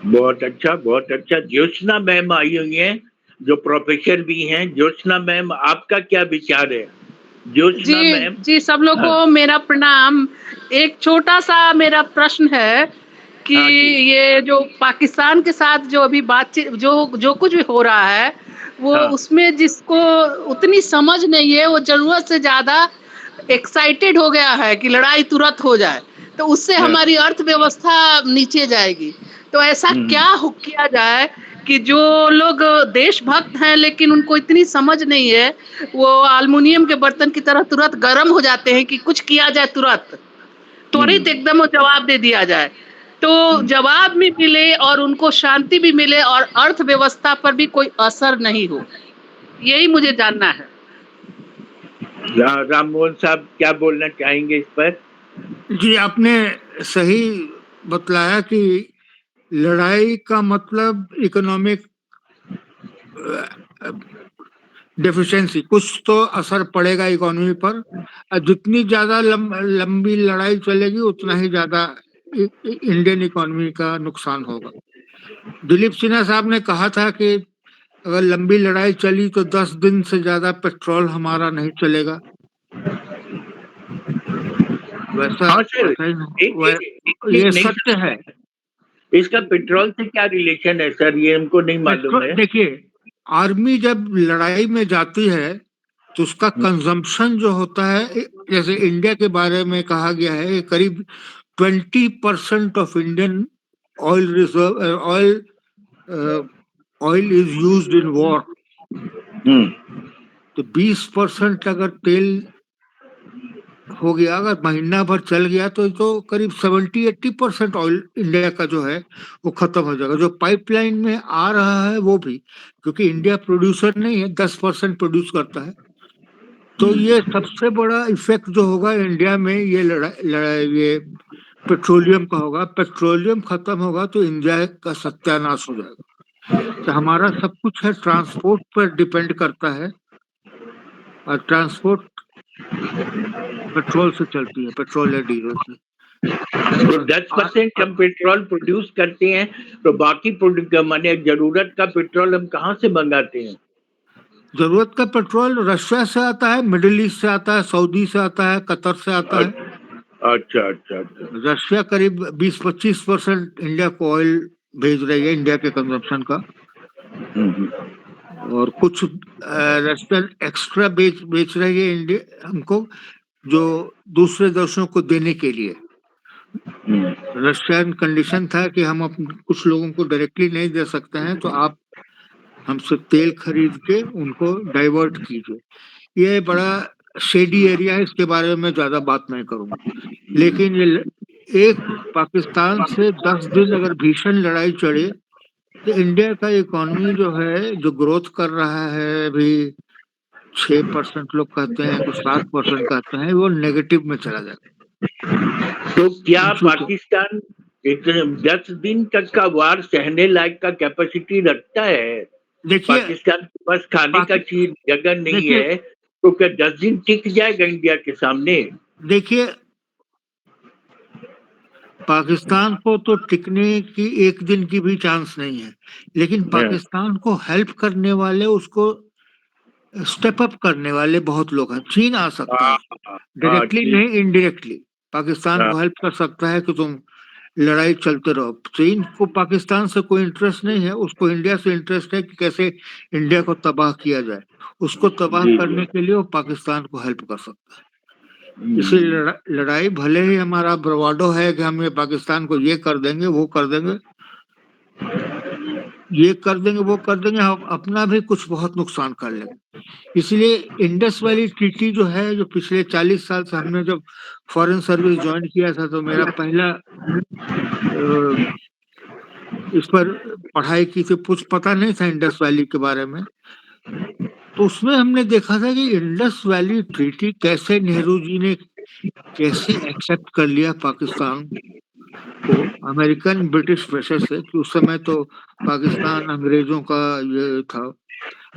[SPEAKER 1] बहुत अच्छा। ज्योत्सना मैम आई हुई हैं, जो प्रोफेसर भी हैं। ज्योत्सना मैम, आपका क्या विचार है? ज्योत्सना
[SPEAKER 8] जी
[SPEAKER 1] मैम।
[SPEAKER 8] जी, सब लोग
[SPEAKER 1] हाँ
[SPEAKER 8] को मेरा प्रणाम। एक छोटा सा मेरा प्रश्न है कि
[SPEAKER 1] हाँ जी।
[SPEAKER 8] ये जो पाकिस्तान के साथ जो अभी बातचीत जो जो कुछ भी हो रहा है, वो
[SPEAKER 1] हाँ
[SPEAKER 8] उसमें जिसको उतनी समझ नहीं है, वो जरूरत से ज्यादा एक्साइटेड हो गया है कि लड़ाई तुरंत हो जाए, तो उससे
[SPEAKER 1] हाँ।
[SPEAKER 8] हमारी अर्थव्यवस्था नीचे जाएगी। तो ऐसा क्या किया जाए कि जो लोग देशभक्त हैं लेकिन उनको इतनी समझ नहीं है, वो एल्युमिनियम के बर्तन की तरह तुरंत गर्म हो जाते हैं कि कुछ किया जाए, तुरंत त्वरित एकदम वो जवाब दे दिया जाए, तो जवाब भी मिले और उनको शांति भी मिले और अर्थव्यवस्था पर भी कोई असर नहीं हो। यही मुझे जानना है।
[SPEAKER 1] राम मोहन साहब क्या बोलना चाहेंगे इस पर?
[SPEAKER 5] जी, आपने सही बतलाया कि लड़ाई का मतलब इकोनॉमिक डेफिशिएंसी, कुछ तो असर पड़ेगा इकोनॉमी पर। जितनी ज्यादा लंबी लड़ाई चलेगी उतना ही ज्यादा इंडियन इकोनॉमी का नुकसान होगा। दिलीप सिन्हा साहब ने कहा था कि अगर लंबी लड़ाई चली तो 10 दिन से ज्यादा पेट्रोल हमारा नहीं चलेगा। वैसा
[SPEAKER 1] हाँ सर,
[SPEAKER 5] वैसा ही ये
[SPEAKER 1] नहीं
[SPEAKER 5] सत्य है।
[SPEAKER 1] इसका पेट्रोल से क्या रिलेशन है सर? ये हमको नहीं मालूम है।
[SPEAKER 5] देखिए, आर्मी जब लड़ाई में जाती है तो उसका कंजम्पशन जो होता है, जैसे इंडिया के बारे में कहा गया है कि करीब 20% of Indian oil reserve oil is used in war. तो 20% अगर तेल हो गया, अगर महीना भर चल गया तो करीब 70-80% ऑयल इंडिया का जो है वो खत्म हो जाएगा। जो पाइपलाइन में आ रहा है वो भी, क्योंकि इंडिया प्रोड्यूसर नहीं है, 10% प्रोड्यूस करता है। तो ये सबसे बड़ा इफेक्ट जो होगा इंडिया में, ये पेट्रोलियम का होगा। पेट्रोलियम खत्म होगा तो इंडिया का सत्यानाश हो जाएगा। तो हमारा सब कुछ है ट्रांसपोर्ट पर डिपेंड करता है, और ट्रांसपोर्ट पेट्रोल से चलती है, पेट्रोल या डीजल से।
[SPEAKER 1] तो 10% हम पेट्रोल प्रोड्यूस करते हैं, तो बाकी माने जरूरत का पेट्रोल हम कहाँ से मंगाते हैं?
[SPEAKER 5] जरूरत का पेट्रोल रशिया से आता है, मिडिल ईस्ट से आता है, सऊदी से आता है, कतर से आता है।
[SPEAKER 1] अच्छा।
[SPEAKER 5] रशिया करीब 20-25% इंडिया को ऑयल भेज रही है, इंडिया के कंजम्पशन का। और कुछ रशिया एक्स्ट्रा बेच रही है इंडिया हमको, जो दूसरे देशों को देने के लिए। रशियन कंडीशन था कि हम कुछ लोगों को डायरेक्टली नहीं दे सकते हैं, तो आप हमसे तेल खरीद के उनको डाइवर्ट कीजिए। ये बड़ा शेडी एरिया है, इसके बारे में ज्यादा बात नहीं करूंगा। लेकिन ये एक पाकिस्तान से 10 दिन अगर भीषण लड़ाई चढ़े तो इंडिया का इकोनॉमी जो है, जो ग्रोथ कर रहा है अभी 6% लोग कहते हैं, कुछ 7% कहते हैं, वो नेगेटिव में चला जाएगा।
[SPEAKER 1] तो क्या पाकिस्तान 10 दिन तक का वार सहने लायक का कैपेसिटी रखता है?
[SPEAKER 5] देखिए,
[SPEAKER 1] पाकिस्तान के पास खाने का चीज जगह नहीं है, तो क्या 10 दिन टिक जाएगा इंडिया के सामने?
[SPEAKER 5] देखिए, पाकिस्तान को तो टिकने की एक दिन की भी चांस नहीं है, लेकिन पाकिस्तान को हेल्प करने वाले, उसको स्टेप अप करने वाले बहुत लोग हैं। चीन आ सकता है, डायरेक्टली नहीं, इनडायरेक्टली पाकिस्तान को हेल्प कर सकता है कि तुम लड़ाई चलते रहो। चीन को पाकिस्तान से कोई इंटरेस्ट नहीं है, उसको इंडिया से इंटरेस्ट है कि कैसे इंडिया को तबाह किया जाए। उसको तबाह करने के लिए वो पाकिस्तान को हेल्प कर सकता है। इसलिए लड़ाई भले ही हमारा ब्रवाडो है कि हम ये पाकिस्तान को ये कर देंगे, वो कर देंगे, ये कर देंगे, वो कर देंगे, हम अपना भी कुछ बहुत नुकसान कर लेंगे। इसलिए इंडस वैली ट्रीटी जो है, जो पिछले 40 साल से हमने जब फॉरेन सर्विस ज्वाइन किया था, तो मेरा पहला इस पर पढ़ाई की थी, कुछ पता नहीं था इंडस वैली के बारे में। तो उसमें हमने देखा था कि इंडस वैली ट्रीटी कैसे नेहरू जी ने कैसे एक्सेप्ट कर लिया पाकिस्तान को अमेरिकन ब्रिटिश प्रेशर से, कि उस समय तो पाकिस्तान अंग्रेजों का ये था,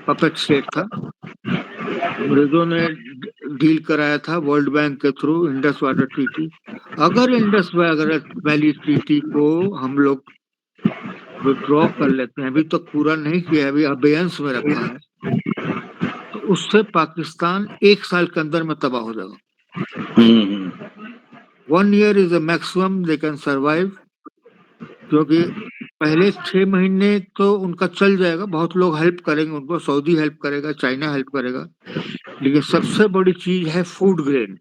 [SPEAKER 5] पपेट स्टेट था। अंग्रेजों ने डील कराया था वर्ल्ड बैंक के थ्रू, इंडस वाटर ट्रीटी। अगर इंडस वैली ट्रीटी को हम लोग विड्रॉ कर लेते हैं, अभी तक पूरा नहीं किया है, अभी अबेयंस में रखा है, तो उससे पाकिस्तान 1 साल के अंदर में तबाह हो जाएगा। 1 year is the maximum they can survive, क्योंकि पहले 6 महीने तो उनका चल जाएगा, बहुत लोग हेल्प करेंगे उनको, सऊदी हेल्प करेगा, चाइना हेल्प करेगा, लेकिन सबसे बड़ी चीज है फूड ग्रेन।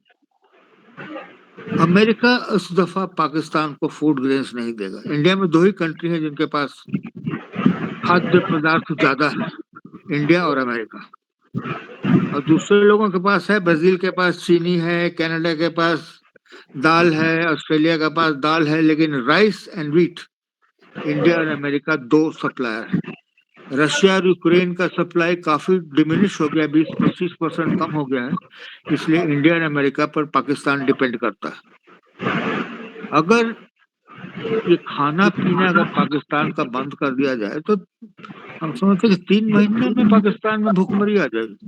[SPEAKER 5] अमेरिका इस दफा पाकिस्तान को फूड ग्रेन्स नहीं देगा। इंडिया में 2 ही कंट्री है जिनके पास खाद्य पदार्थ ज्यादा है, इंडिया और अमेरिका, और दूसरे लोगों के पास है, ब्राजील के पास चीनी है, कनाडा के पास दाल है, ऑस्ट्रेलिया के पास दाल है, लेकिन राइस एंड व्हीट इंडिया और अमेरिका 2 सप्लायर है। रशिया और यूक्रेन का सप्लाई काफी डिमिनिश हो गया, 20-25% कम हो गया है, इसलिए इंडिया और अमेरिका पर पाकिस्तान डिपेंड करता है। अगर ये खाना पीना अगर पाकिस्तान का बंद कर दिया जाए तो हम समझते हैं कि 3 महीने में पाकिस्तान में भूखमरी आ जाएगी।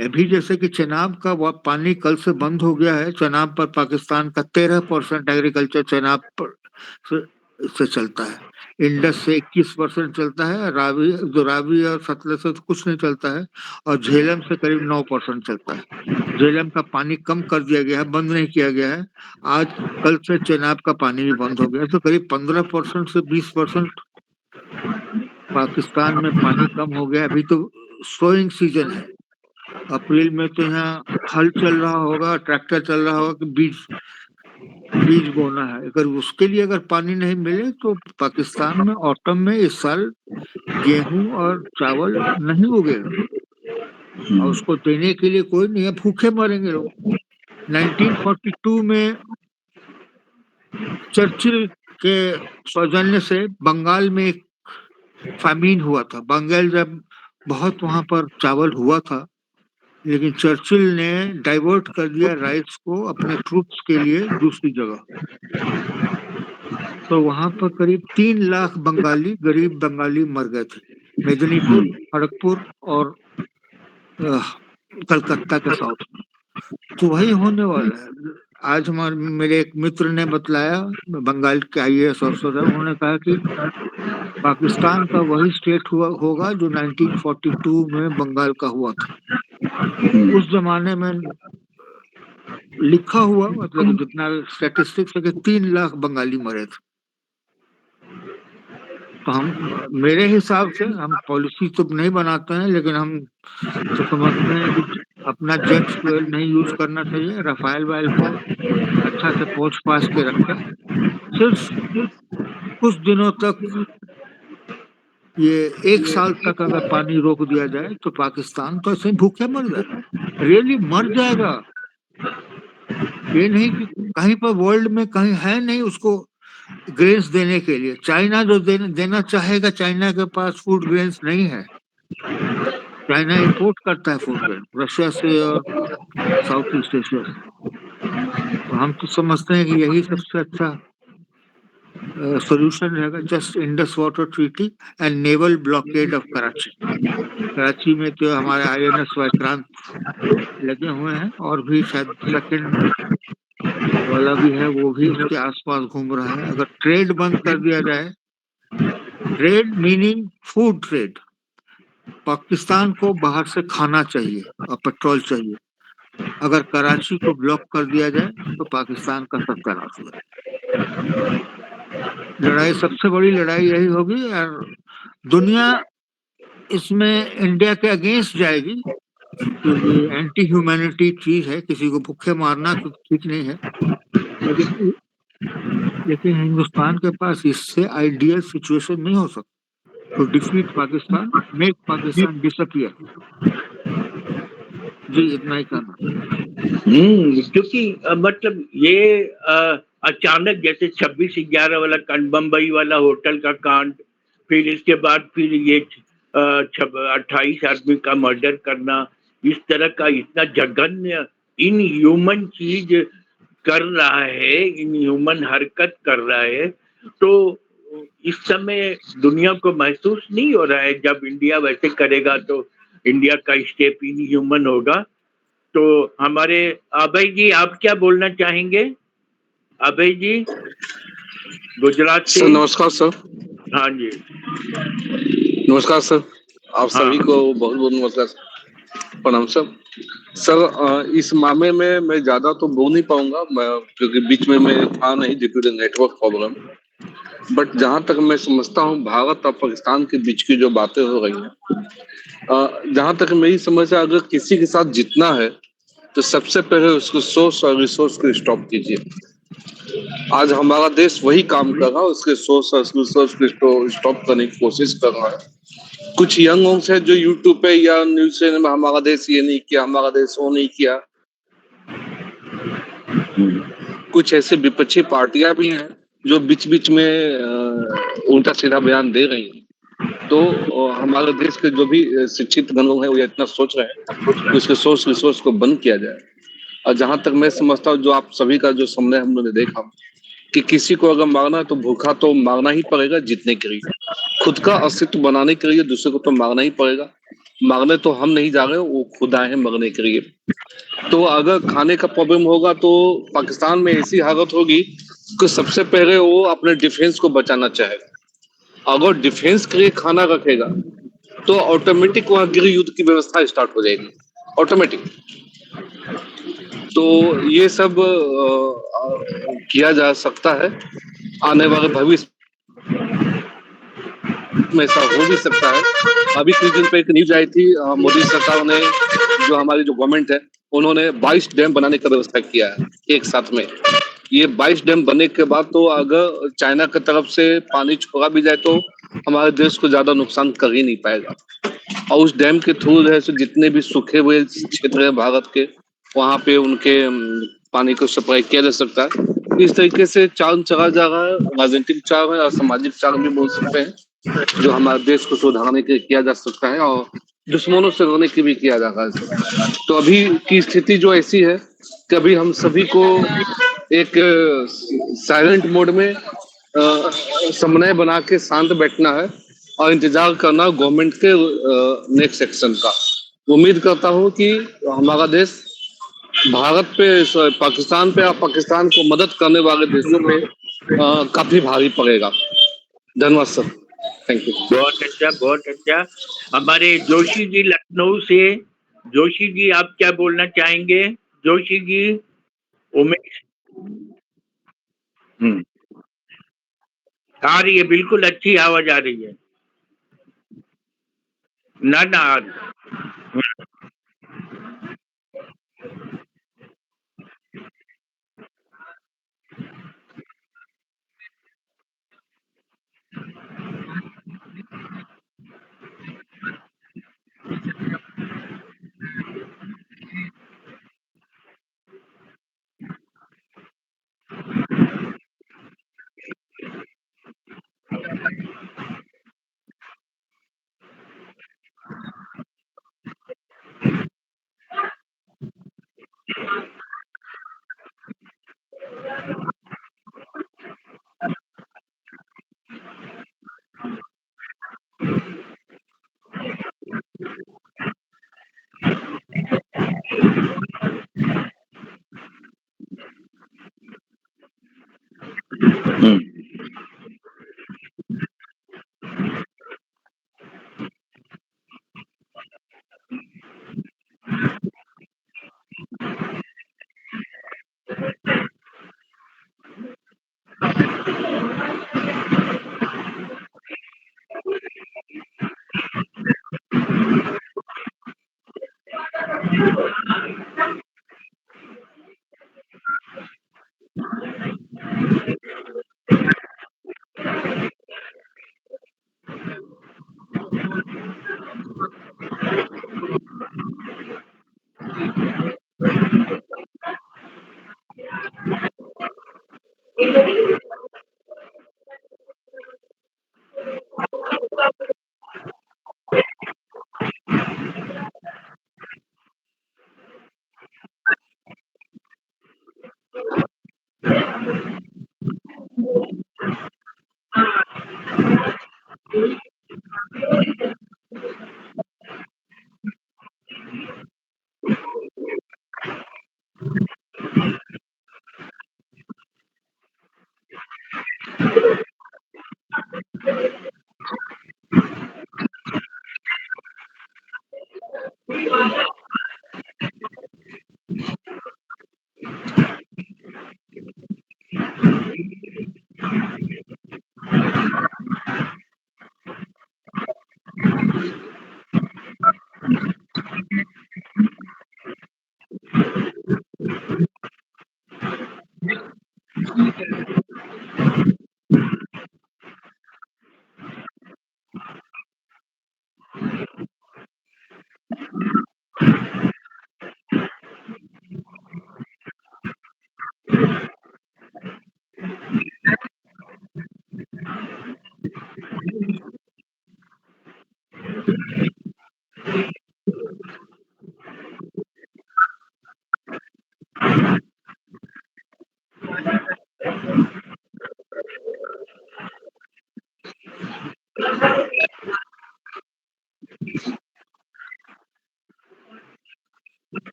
[SPEAKER 5] अभी जैसे कि चेनाब का पानी कल से बंद हो गया है, चेनाब पर पाकिस्तान का 13% एग्रीकल्चर चेनाब पर से चलता है, इंडस से 21% चलता है, रावी और सतलज से तो कुछ नहीं चलता है, और झेलम से करीब 9% चलता है। झेलम का पानी कम कर दिया गया है, बंद नहीं किया गया है। आज कल से चेनाब का पानी भी बंद हो गया है, तो करीब 15% से 20% पाकिस्तान में पानी कम हो गया। अभी तो सोइंग सीजन है, अप्रैल में तो यहाँ हल चल रहा होगा, ट्रैक्टर चल रहा होगा कि बीज बोना है। अगर उसके लिए अगर पानी नहीं मिले तो पाकिस्तान में ऑटम में इस साल गेहूं और चावल नहीं उगेगा, और उसको देने के लिए कोई नहीं है, भूखे मरेंगे लोग। 1942 में चर्चिल के सौजन्य से बंगाल में एक फैमिन हुआ था। बंगाल जब बहुत वहां पर चावल हुआ था, लेकिन चर्चिल ने डाइवर्ट कर दिया राइस को अपने ट्रूप्स के लिए दूसरी जगह, तो वहां पर करीब 3 लाख बंगाली, गरीब बंगाली मर गए थे, मेदिनीपुर, खड़गपुर और कलकत्ता के साउथ में। तो वही होने वाला है। आज हमारे मेरे एक मित्र ने बतलाया, बंगाल के IAS अफसर है, उन्होंने कहा कि पाकिस्तान का वही स्टेट होगा जो 1942 में बंगाल का हुआ था। उस जमाने में लिखा हुआ, मतलब जितना स्टैटिस्टिक्स है कि 3 लाख बंगाली मरे थे। तो हम, मेरे हिसाब से, हम पॉलिसी तो नहीं बनाते हैं, लेकिन हम तो समझते हैं कि अपना जेट फ्यूल नहीं यूज करना चाहिए, राफेल वाइल को अच्छा से पोंछ पाछ के रखें। सिर्फ कुछ दिनों तक, ये 1 साल तक अगर पानी रोक दिया जाए तो पाकिस्तान तो ऐसे भूखे मर जाएगा, रियली मर जाएगा। ये नहीं कि कहीं पर वर्ल्ड में कहीं है नहीं उसको ग्रेन्स देने के लिए। चाइना जो देना चाहेगा, चाइना के पास फूड ग्रेन्स नहीं है, चाइना इंपोर्ट करता है फूड ग्रेन रशिया से और साउथ ईस्ट एशिया से। तो हम तो समझते हैं कि यही सबसे अच्छा सॉल्यूशन रहेगा, just Indus water treaty and naval blockade of Karachi. Karachi में तो हमारे INS विक्रांत लगे हुए हैं, और भी शायद सेकंड वाला भी है, वो भी उसके आसपास घूम रहा है। अगर ट्रेड बंद कर दिया जाए, trade meaning food trade, Pakistan को बाहर से खाना चाहिए और पेट्रोल चाहिए। अगर कराची को ब्लॉक कर दिया जाए तो पाकिस्तान का सत्यानाश होगा। लड़ाई, सबसे बड़ी लड़ाई यही होगी, और दुनिया इसमें इंडिया के अगेंस्ट जाएगी, क्योंकि एंटी ह्यूमैनिटी चीज है, किसी को भूखे मारना तो ठीक नहीं है, लेकिन हिंदुस्तान के पास इससे आइडियल सिचुएशन नहीं हो सकता तो defeat Pakistan, make Pakistan disappear. जी, इतना ही कहना।
[SPEAKER 1] क्योंकि मतलब ये अचानक जैसे 26/11 वाला कांड, बम्बई वाला होटल का कांड, फिर इसके बाद फिर ये 28 आदमी का मर्डर करना, इस तरह का इतना जघन्य इनह्यूमन चीज कर रहा है, इनह्यूमन हरकत कर रहा है, तो इस समय दुनिया को महसूस नहीं हो रहा है। जब इंडिया वैसे करेगा तो इंडिया का स्टेप इन ह्यूमन होगा। तो हमारे अभय जी, आप क्या बोलना चाहेंगे? अभय जी, गुजरात से।
[SPEAKER 9] सर नमस्कार सर।
[SPEAKER 1] हाँ जी।
[SPEAKER 9] नमस्कार सर, आप
[SPEAKER 1] हाँ।
[SPEAKER 9] सभी को बहुत बहुत नमस्कार, प्रणाम सर। सर इस मामले में मैं ज्यादा तो बोल नहीं पाऊंगा क्योंकि बीच में मैं था नहीं due to the network problem. But जहां तक मैं समझता हूं भारत और पाकिस्तान के बीच की जो बातें हो रही हैं, जहां तक मेरी समझ है, अगर किसी के साथ जीतना है तो सबसे पहले उसको सोर्स और रिसोर्स को स्टॉप कीजिए। आज हमारा देश वही काम कर रहा है, उसके सोर्स और रिसोर्स को स्टॉप करने की कोशिश कर रहा है। कुछ यंग होंगे जो यूट्यूब पे या न्यूज चैनल में हमारा देश ये नहीं किया, हमारा देश वो नहीं किया। कुछ ऐसे विपक्षी पार्टियां भी हैं जो बीच बीच में उल्टा सीधा बयान दे रही हैं। तो हमारे देश के जो भी शिक्षित गण लोग हैं वो इतना सोच रहे हैं कि उसके सोर्स रिसोर्स को बंद किया जाए। और जहां तक मैं समझता हूँ, जो आप सभी का जो सामने हम लोगों ने देखा कि किसी को अगर मारना है तो भूखा तो मारना ही पड़ेगा जीतने के लिए, खुद का अस्तित्व बनाने के लिए दूसरे को तो मारना ही पड़ेगा। मारने तो हम नहीं जा रहे, वो खुद आए हैं मरने के लिए। तो अगर खाने का प्रॉब्लम होगा तो पाकिस्तान में ऐसी हालत होगी कि सबसे पहले वो अपने डिफेंस को बचाना चाहेगा। अगर डिफेंस के लिए खाना रखेगा तो ऑटोमेटिक वहां गृह युद्ध की व्यवस्था स्टार्ट हो जाएगी, ऑटोमेटिक। तो ये सब किया जा सकता है। आने वाले भविष्य में ऐसा हो भी सकता है। अभी कुछ दिन पहले एक न्यूज आई थी, मोदी सरकार ने, जो हमारी जो गवर्नमेंट है, उन्होंने 22 डैम बनाने का व्यवस्था किया है एक साथ में। ये 22 डैम बनने के बाद तो अगर चाइना की तरफ से पानी छोड़ा भी जाए तो हमारे देश को ज्यादा नुकसान कर ही नहीं पाएगा। और उस डैम के थ्रू जो है सो जितने भी सूखे हुए क्षेत्र है भारत के, वहां पे उनके पानी को सप्लाई किया जा सकता है। इस तरीके से चाल चला जा रहा है, राजनीतिक चाल है और सामाजिक चाल भी बोल सकते हैं, जो हमारे देश को सुधारने के लिए किया जा सकता है और दुश्मनों से लड़ने के भी किया जा रहा है। तो अभी की स्थिति जो ऐसी है कि अभी हम सभी को एक साइलेंट मोड में समन्वय बना के शांत बैठना है और इंतजार करना गवर्नमेंट के नेक्स्ट एक्शन का। उम्मीद करता हूं कि हमारा देश भारत पे, पाकिस्तान पे और पाकिस्तान को मदद करने वाले देशों पे काफी भारी पड़ेगा। धन्यवाद सर, थैंक यू।
[SPEAKER 1] बहुत अच्छा, बहुत अच्छा। हमारे जोशी जी लखनऊ से। जोशी जी, आप क्या बोलना चाहेंगे? जोशी जी, उमेश। आ रही है, बिल्कुल अच्छी आवाज आ रही है। ना ना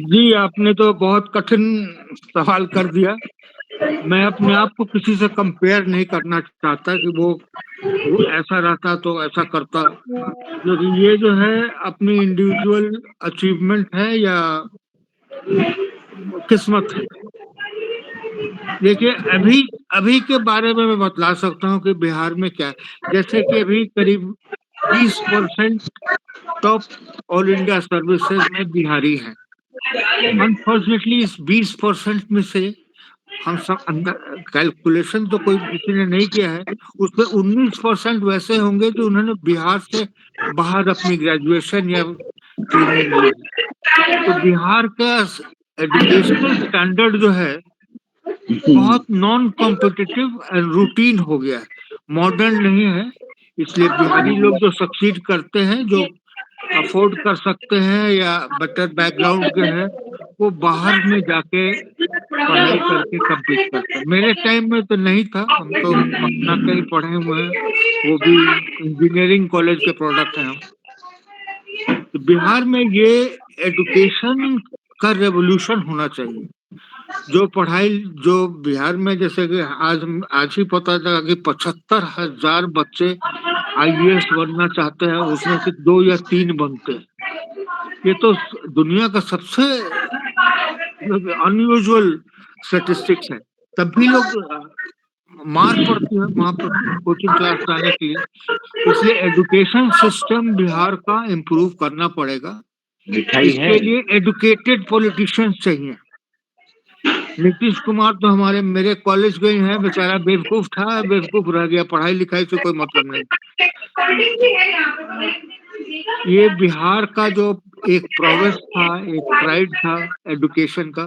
[SPEAKER 5] जी, आपने तो बहुत कठिन सवाल कर दिया। मैं अपने आप को किसी से कंपेयर नहीं करना चाहता कि वो ऐसा रहता तो ऐसा करता, क्योंकि ये जो है अपनी इंडिविजुअल अचीवमेंट है या किस्मत है। देखिए, अभी अभी के बारे में मैं बतला सकता हूँ कि बिहार में क्या है। जैसे कि अभी करीब 20% टॉप ऑल इंडिया सर्विसेज में बिहारी हैं। अनफॉर्चुनेटली इस 20% में से हम सब अंदर कैलकुलेशन तो कोई किसी ने नहीं किया है, उसमें 19% वैसे होंगे जो उन्होंने बिहार से बाहर अपनी ग्रेजुएशन या ट्रेनिंग ली है। तो बिहार का एजुकेशनल स्टैंडर्ड जो है बहुत नॉन कॉम्पिटिटिव एंड रूटीन हो गया है, मॉडर्न नहीं है। इसलिए बिहारी लोग जो सक्सीड करते हैं, जो अफोर्ड कर सकते हैं या बेटर बैकग्राउंड के हैं, वो बाहर में जाके पढ़ाई करके कम्पीट करते हैं। मेरे टाइम में तो नहीं था, हम तो पटना के ही पढ़े हुए हैं, वो भी इंजीनियरिंग कॉलेज के प्रोडक्ट हैं हम। तो बिहार में ये एजुकेशन का रेवोल्यूशन होना चाहिए। जो पढ़ाई जो बिहार में, जैसे कि आज ही पता चला कि 75,000 बच्चे आईएएस बनना चाहते हैं, उसमें से 2 या 3 बनते हैं। ये तो दुनिया का सबसे अनयूजुअल स्टैटिस्टिक्स है। तब भी लोग मार पड़ती है वहां पर कोचिंग क्लास जाने के लिए। इसलिए एजुकेशन सिस्टम बिहार का इम्प्रूव करना पड़ेगा। इसके लिए एजुकेटेड पॉलिटिशियंस चाहिए। नीतीश कुमार तो मेरे कॉलेज गए हैं, बेचारा बेवकूफ था, बेवकूफ रह गया, पढ़ाई लिखाई से कोई मतलब नहीं। ये बिहार का जो एक प्रोग्रेस था, एक प्राइड था एजुकेशन का।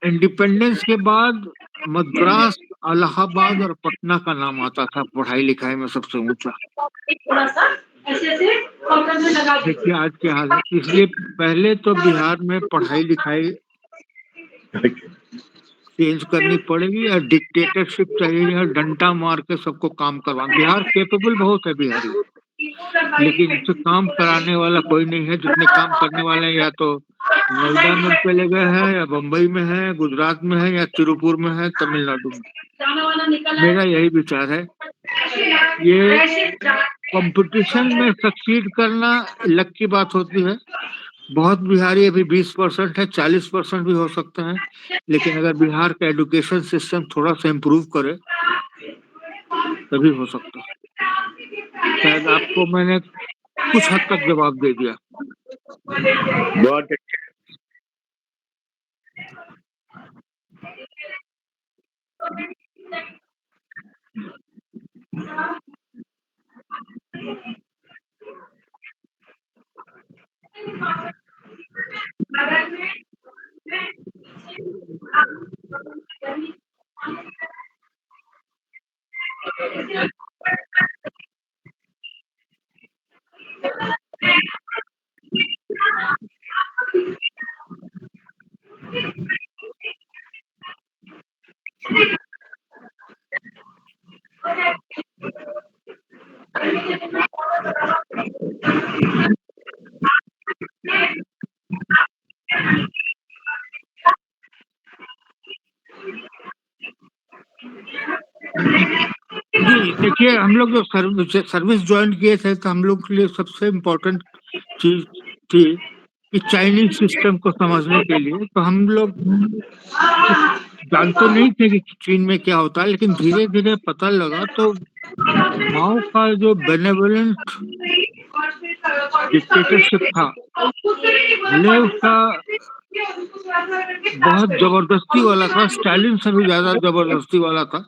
[SPEAKER 5] इंडिपेंडेंस के बाद मद्रास, इलाहाबाद और पटना का नाम आता था पढ़ाई लिखाई में सबसे ऊंचा। देखिए आज के हाल। इसलिए पहले तो बिहार में पढ़ाई लिखाई चेंज करनी पड़ेगी या डिक्टेटरशिप चाहिए या डंडा मार के सबको काम करवा। बिहार कैपेबल बहुत है बिहारी, लेकिन इससे काम कराने वाला कोई नहीं है। जितने काम करने वाले हैं या तो नोएडा में चले गए हैं, या बम्बई में है, गुजरात में है, या तिरुपुर में है, तमिलनाडु में। मेरा यही विचार है। ये कंपटीशन में सक्सीड करना लक की बात होती है। बहुत बिहारी अभी 20% है, 40% भी हो सकते हैं, लेकिन अगर बिहार का एजुकेशन सिस्टम थोड़ा सा इम्प्रूव करे तभी हो सकता है। शायद आपको मैंने कुछ हद तक जवाब दे दिया।
[SPEAKER 1] बहुत अच्छा।
[SPEAKER 5] जी, देखिए हम लोग जो सर्विस ज्वाइन किए थे तो हम लोग के लिए सबसे इम्पोर्टेंट चीज़ थी कि चाइनीज़ सिस्टम को समझने के लिए तो हम लोग कुछ जानते नहीं थे कि चीन में क्या होता है, लेकिन धीरे-धीरे पता लगा तो माओ का जो बेनेवोलेंट डिक्टेटरशिप था, भले उसका बहुत जबरदस्ती वाला था, स्टालिन से भी ज़्यादा जबरदस्ती वाला था।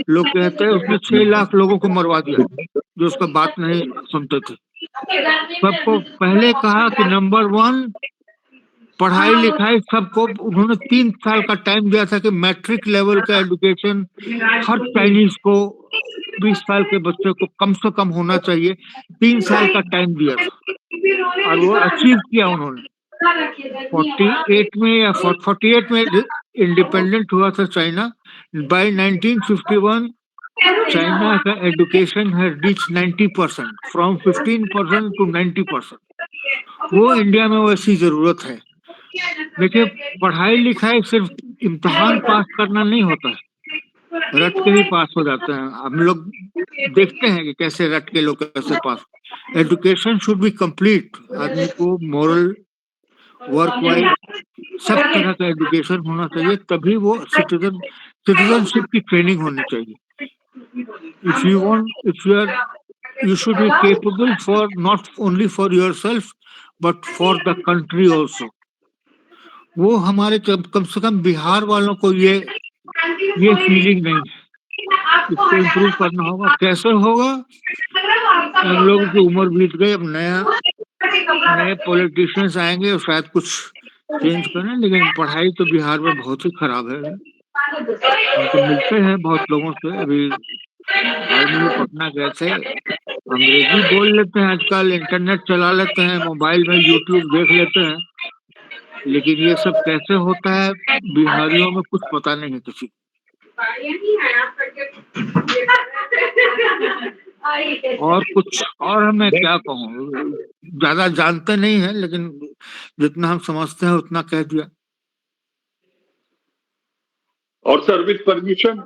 [SPEAKER 5] लोग कहते हैं उसने 6 लाख लोगों को मरवा दिया, जो उसका बात नहीं सुनते थे। सबको पहले कहा कि नंबर 1 पढ़ाई-लिखाई सबको उन्होंने 3 साल का टाइम दिया था कि मैट्रिक लेवल का एजुकेशन हर चाइनीज़ को 20 साल के बच्चे को कम से कम होना चाहिए। 3 साल का टाइम दिया था और वो अचीव किया उन्होंने। 48 में या 48 में इंडिपेंडेंट हुआ था चाइना। बाय 1951 चाइना का education has reached 90% from 15% to 90%। वो इंडिया में वैसी जरूरत है। देखिए पढ़ाई-लिखाई सिर्फ इम्तिहान पास करना नहीं होता है, रट के ही पास हो जाते हैं। हम लोग देखते हैं कि कैसे रट के लोग कैसे पास। Education should be complete. आदमी को मोरल वर्क वाइज सब तरह का एजुकेशन होना चाहिए, तभी वो सिटीजनशिप की ट्रेनिंग होनी चाहिए। If you are you should be capable for not only for yourself but for the country also। वो हमारे कम से कम बिहार वालों को ये फीलिंग नहीं है। इसको इम्प्रूव करना होगा। कैसे होगा? हम लोगों की उम्र बीत गई, अब नए पॉलिटिशियंस आएंगे और शायद कुछ चेंज करें, लेकिन पढ़ाई तो बिहार में बहुत ही खराब है। हम तो मिलते हैं बहुत लोगों से, अभी हाल में ही पटना गए थे। अंग्रेजी बोल लेते हैं, आजकल इंटरनेट चला लेते हैं, मोबाइल में यूट्यूब देख लेते हैं, लेकिन ये सब कैसे होता है बिहारियों में कुछ पता नहीं है किसी। और मैं क्या कहूँ, ज्यादा जानते नहीं है, लेकिन जितना हम समझते हैं उतना कह दिया।
[SPEAKER 3] और सर विद परमिशन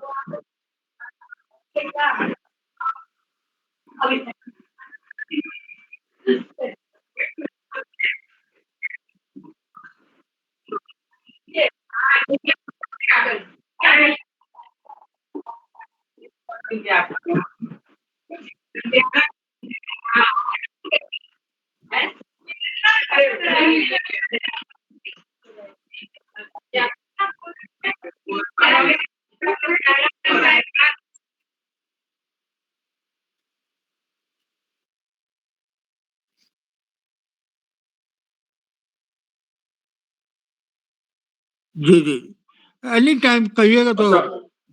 [SPEAKER 5] जी जी, एनी टाइम कहिएगा तो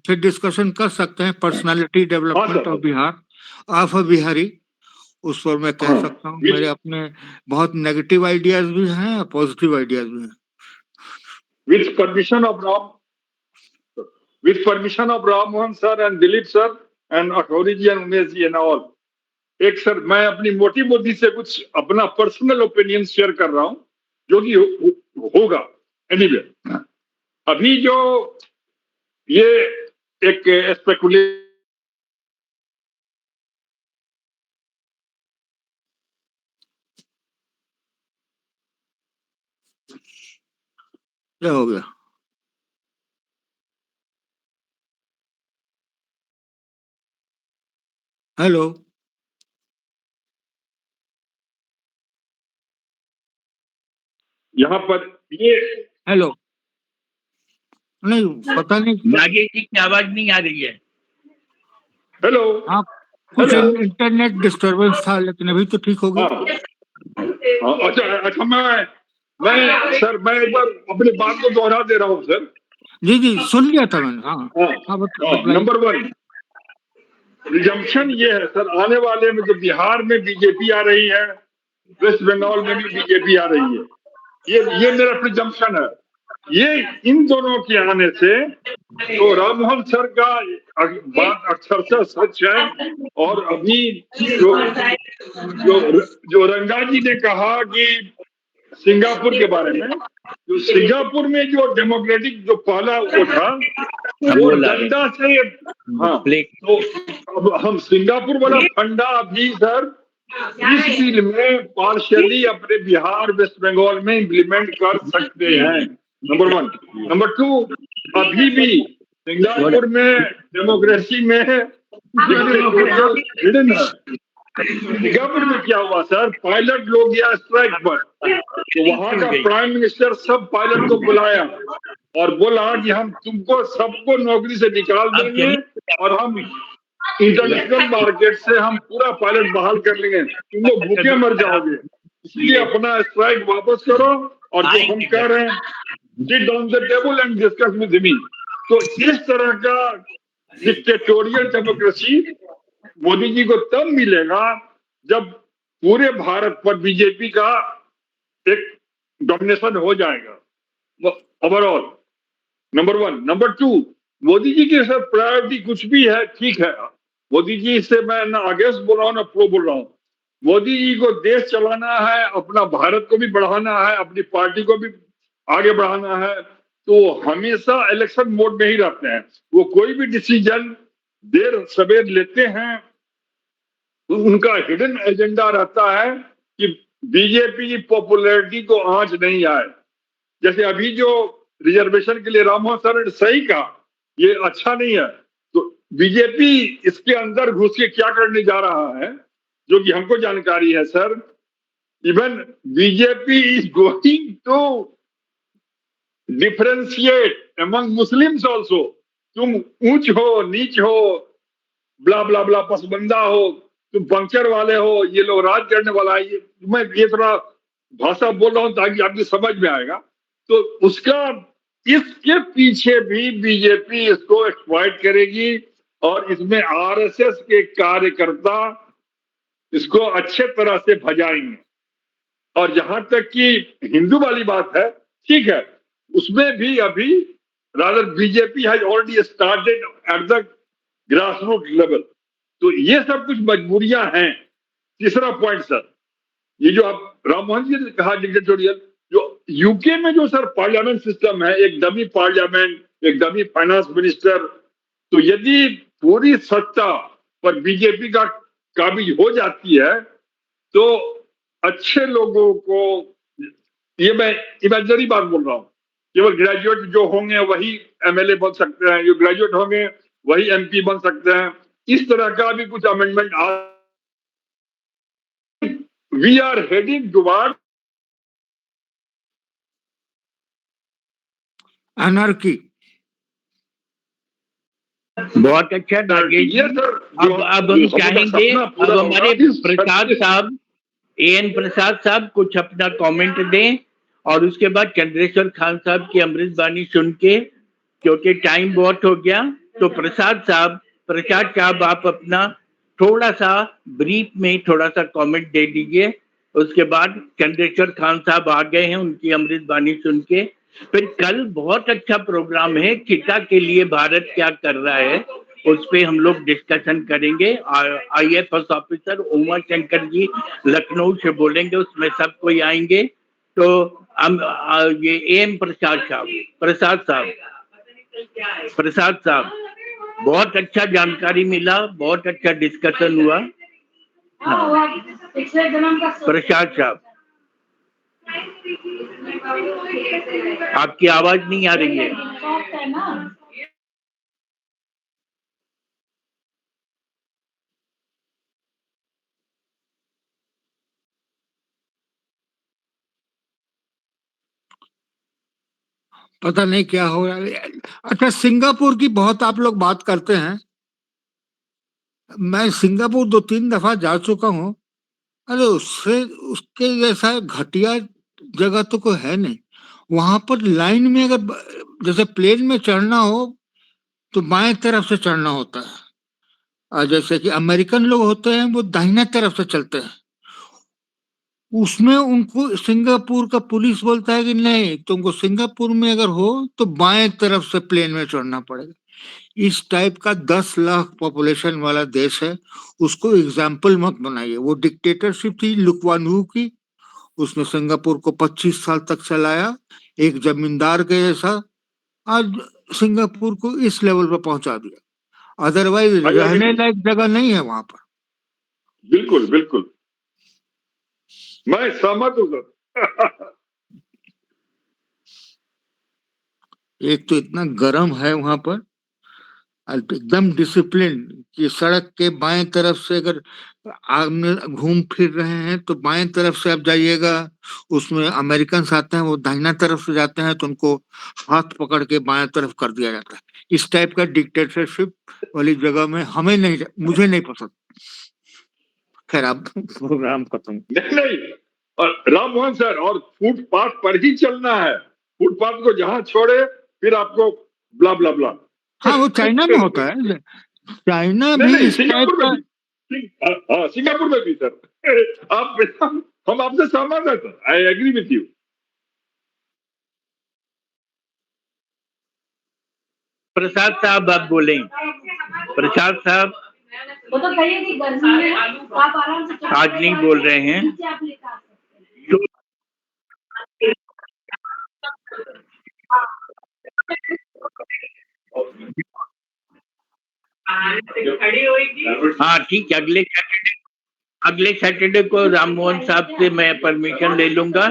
[SPEAKER 5] फिर डिस्कशन कर सकते हैं। Personality development of Bihar, of a Bihari, उस पर मैं कह सकता हूँ। मेरे अपने बहुत नेगेटिव आइडियाज भी हैं, पॉजिटिव आइडियाज भी हैं।
[SPEAKER 3] With permission of Ram Mohan sir and Dilip sir and Akhouri ji and Umesh ji and all, एक सर मैं अपनी मोटी मोटी से कुछ अपना पर्सनल ओपिनियन शेयर कर रहा हूँ, जो कि होगा एनीवे। अभी जो ये एक स्पेकुलेशन
[SPEAKER 5] क्या हो गया? हेलो,
[SPEAKER 3] यहाँ पर ये
[SPEAKER 5] हेलो, नहीं पता नहीं,
[SPEAKER 1] नागेश जी की आवाज नहीं आ रही है।
[SPEAKER 3] हेलो,
[SPEAKER 5] हाँ कुछ इंटरनेट डिस्टरबेंस था, लेकिन अभी तो ठीक हो गया।
[SPEAKER 3] अच्छा मैं सर मैं एक बार अपनी बात को दोहरा दे रहा हूँ सर।
[SPEAKER 5] जी जी, सुन लिया था मैंने। हाँ,
[SPEAKER 3] नंबर 1 रिजम्पशन ये है सर, आने वाले में जो बिहार में बीजेपी आ रही है, वेस्ट बंगाल में भी बीजेपी आ रही है, ये मेरा प्रिजम्पशन है। ये इन दोनों के आने से तो राममोहन सर का बात अक्षरशः सच है। और अभी जो रंगा जी ने कहा कि सिंगापुर के बारे में, जो सिंगापुर में जो डेमोक्रेटिक जो पहला वो था वो डंडा से, हाँ, तो अब हम सिंगापुर वाला फंडा अभी सर इस बिल में पार्शियली अपने बिहार वेस्ट बंगाल में इम्प्लीमेंट कर सकते हैं, नंबर 1। नंबर 2, अभी भी सिंगापुर में डेमोक्रेसी में हिडन है। सिंगापुर में क्या हुआ सर, पायलट लोग गया स्ट्राइक पर, तो वहां का प्राइम मिनिस्टर सब पायलट को बुलाया और बोला कि हम तुमको सबको नौकरी से निकाल देंगे और हम इंटरनेशनल मार्केट से हम पूरा पायलट बहाल कर लेंगे, तुम लोग भूखे मर जाओगे, इसलिए अपना स्ट्राइक वापस करो और जो हम कह रहे हैं sit on the table and discuss with me. तो इस तरह का डिक्टेटोरियल डेमोक्रेसी मोदी जी को तब मिलेगा जब पूरे भारत पर बीजेपी का एक डोमिनेशन हो जाएगा overall, number 1। Number 2, Modi ji के साथ प्रायोरिटी कुछ भी है ठीक है, मोदी जी से मैं ना अगेंस्ट बोल रहा हूँ ना प्रो बोल रहा हूँ। मोदी जी को देश चलाना है, अपना भारत को भी बढ़ाना है, अपनी पार्टी को भी आगे बढ़ाना है, तो हमेशा इलेक्शन मोड में ही रहते हैं। वो कोई भी डिसीजन देर सवेर लेते हैं, उनका हिडन एजेंडा रहता है कि बीजेपी की पॉपुलैरिटी को आंच नहीं आए। जैसे अभी जो रिजर्वेशन के लिए राममोहन सर ने सही कहा, ये अच्छा नहीं है, तो बीजेपी इसके अंदर घुस के क्या करने जा रहा है जो कि हमको जानकारी है sir. Even BJP is going to differentiate among Muslims also. तुम ऊंच हो नीच हो, ब्ला ब्ला ब्ला, पसबंदा हो, तुम पंक्चर वाले हो, ये लोग राज करने वाला है। मैं ये थोड़ा भाषा बोल रहा हूं ताकि आपकी समझ में आएगा। तो उसका इसके पीछे भी बीजेपी इसको एक्सप्लॉइट करेगी और इसमें आरएसएस के कार्यकर्ता इसको अच्छे तरह से भजाएंगे। और जहां तक कि हिंदू वाली बात है, ठीक है, उसमें भी अभी rather BJP has already started at the grass root level. तो ये सब कुछ मजबूरियां हैं। तीसरा पॉइंट सर, ये जो आप राममोहन जी ने कहा डिक्टेटोरियल, जो यूके में जो सर पार्लियामेंट सिस्टम है, एक डमी पार्लियामेंट, एक डमी फाइनेंस मिनिस्टर, तो यदि पूरी सत्ता पर बीजेपी का काबिज हो जाती है तो अच्छे लोगों को, ये मैं इमेजिनरी बात बोल रहा हूँ, केवल ग्रेजुएट जो होंगे वही एमएलए बन सकते हैं, जो ग्रेजुएट होंगे वही एमपी बन सकते हैं। इस तरह का भी कुछ amendment we are heading toward
[SPEAKER 5] anarchy.
[SPEAKER 1] बहुत अच्छा नागेश जी। अब हम चाहेंगे, अब हमारे प्रसाद साहब, एएन प्रसाद साहब कुछ अपना कमेंट दें और उसके बाद चंद्रेश्वर खान साहब की अमृत वाणी सुन के, क्योंकि टाइम बहुत हो गया, तो प्रसाद साहब आप अपना थोड़ा सा ब्रीफ में थोड़ा सा कमेंट दे दीजिए। उसके बाद चंद्रेश्वर खान साहब आ गए हैं, उनकी अमृत वाणी सुन के। फिर कल बहुत अच्छा प्रोग्राम है, चिता के लिए भारत क्या कर रहा है, उस पे हम लोग डिस्कशन करेंगे। IAS ऑफिसर उमा शंकर जी लखनऊ से बोलेंगे, उसमें सब कोई आएंगे। तो हम ये एएन प्रसाद साहब बहुत अच्छा जानकारी मिला, बहुत अच्छा डिस्कशन हुआ। हाँ, प्रसाद साहब आपकी आवाज नहीं आ रही है।
[SPEAKER 5] पता नहीं क्या हो रहा है। अच्छा, सिंगापुर की बहुत आप लोग बात करते हैं, मैं सिंगापुर 2-3 दफा जा चुका हूँ। अरे उसके जैसा घटिया जगह तो कोई है नहीं। वहां पर लाइन में अगर जैसे प्लेन में चढ़ना हो तो बाएं तरफ से चढ़ना होता है, और जैसे कि अमेरिकन लोग होते हैं वो दाहिने तरफ से चलते हैं। उसमें उनको सिंगापुर का पुलिस बोलता है कि नहीं, तुमको सिंगापुर में अगर हो तो बाएं तरफ से प्लेन में चढ़ना पड़ेगा। इस टाइप का 10 लाख पॉपुलेशन वाला देश है, उसको एग्जाम्पल मत बनाइए। वो डिक्टेटरशिप थी लुक्वानू की, उसने सिंगापुर को 25 साल तक चलाया एक जमींदार के जैसा। आज सिंगापुर को इस लेवल पर पहुंचा दिया, अदरवाइज रहने लायक जगह नहीं है वहां पर।
[SPEAKER 3] बिल्कुल बिल्कुल, मैं सहमत हूँ सर।
[SPEAKER 5] एक तो इतना गर्म है वहां पर, एकदम डिसिप्लिन कि सड़क के बाएं तरफ से अगर आदमी घूम फिर रहे हैं तो बाएं तरफ से आप जाइएगा, उसमें अमेरिकन आते हैं वो दाहिना तरफ से जाते हैं तो उनको हाथ पकड़ के बाएं तरफ कर दिया जाता है। इस टाइप का डिक्टेटरशिप वाली जगह में मुझे नहीं पसंद। खैर आप प्रोग्राम खत्म।
[SPEAKER 3] नहीं, और राम मोहन सर, और फुटपाथ पर ही चलना है, फुटपाथ को जहां छोड़े फिर आपको ब्ला ब्ला ब्ला।
[SPEAKER 5] हाँ, वो चाइना में होता है, चाइना में
[SPEAKER 3] नहीं,
[SPEAKER 5] इस टाइप का।
[SPEAKER 3] सिंगापुर में भी सर। हम आपसे सहमत है sir, I agree with you.
[SPEAKER 1] Prasad साहब आप बोलें। प्रसाद साहब
[SPEAKER 10] वो तो कहिए कि गर्मी में आप आराम से
[SPEAKER 1] आज नहीं बोल रहे हैं। हाँ ठीक है, अगले सैटरडे को राम मोहन साहब से मैं परमिशन ले लूंगा।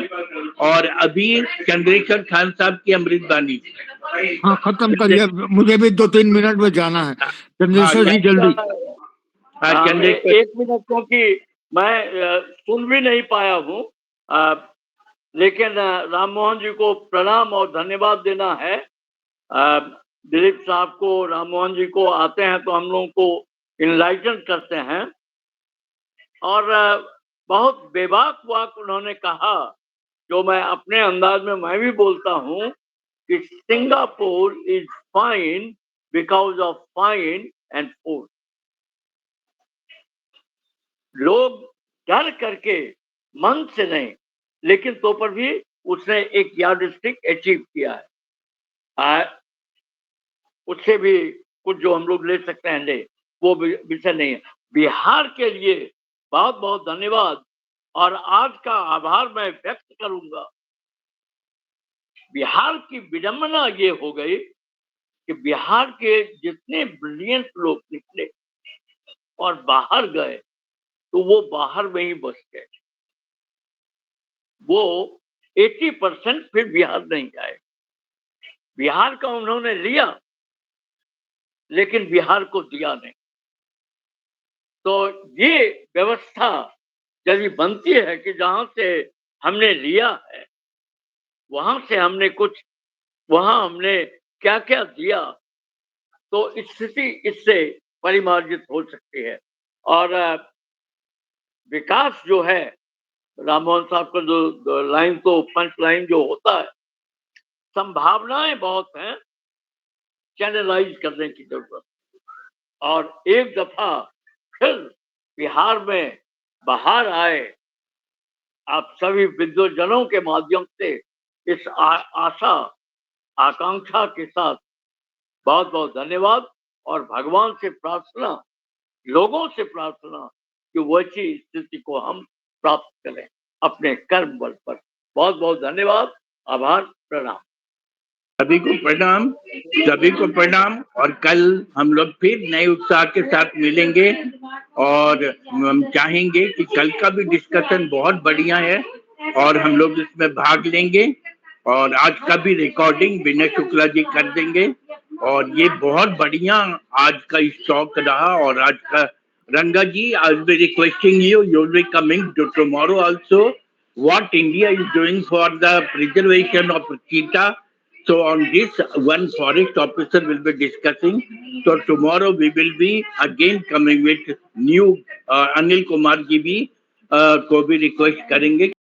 [SPEAKER 1] और अभी चंद्रेश्वर खान साहब की अमृतबानी।
[SPEAKER 5] हाँ खत्म करिए, मुझे भी 2-3 मिनट में जाना है। चंद्रेश्वर जी जल्दी।
[SPEAKER 1] हाँ चंद्रेश्वर,
[SPEAKER 11] 1 मिनट, क्योंकि मैं सुन भी नहीं पाया हूँ, लेकिन राम मोहन जी को प्रणाम और धन्यवाद देना है। दिलीप साहब को, राम मोहन जी को आते हैं तो हम लोगों को इनलाइटन करते हैं, और बहुत बेबाक वाक उन्होंने कहा, जो मैं अपने अंदाज में मैं भी बोलता हूँ कि Singapore is fine because of fine and food. लोग डर करके, मन से नहीं, लेकिन तो पर भी उसने एक यार्डस्टिक अचीव किया है। उससे भी कुछ जो हम लोग ले सकते हैं ले, वो विषय नहीं है। बिहार के लिए बहुत बहुत धन्यवाद, और आज का आभार मैं व्यक्त करूंगा। बिहार की विडंबना ये हो गई कि बिहार के जितने ब्रिलियंट लोग निकले और बाहर गए, तो वो बाहर में ही बस गए। वो 80% फिर बिहार नहीं आए। बिहार का उन्होंने लिया, लेकिन बिहार को दिया नहीं। तो ये व्यवस्था यदि बनती है कि जहां से हमने लिया है, वहां से हमने कुछ, वहां हमने क्या क्या दिया, तो स्थिति इससे परिमार्जित हो सकती है। और विकास जो है, राम मोहन साहब का जो लाइन, तो पंच लाइन जो होता है, संभावनाएं बहुत हैं, चैनलाइज करने की जरूरत। और एक दफा फिर बिहार में बाहर आए, आप सभी विद्वजनों के माध्यम से इस आशा आकांक्षा के साथ बहुत बहुत धन्यवाद, और भगवान से प्रार्थना, लोगों से प्रार्थना कि वैसी स्थिति को हम प्राप्त करें अपने कर्म बल पर। बहुत बहुत धन्यवाद, आभार, प्रणाम।
[SPEAKER 1] सभी को प्रणाम, सभी को प्रणाम। और कल हम लोग फिर नए उत्साह के साथ मिलेंगे, और हम चाहेंगे कि कल का भी डिस्कशन बहुत बढ़िया है और हम लोग इसमें भाग लेंगे। और आज का भी रिकॉर्डिंग विनय शुक्ला जी कर देंगे। और ये बहुत बढ़िया आज का स्टॉक रहा। और आज का Ranga ji, I will be requesting you will be coming to tomorrow also, what India is doing for the preservation of cheetah. So on this, one forest officer will be discussing. So tomorrow we will be again coming with new Anil Kumar ji भी को भी request करेंगे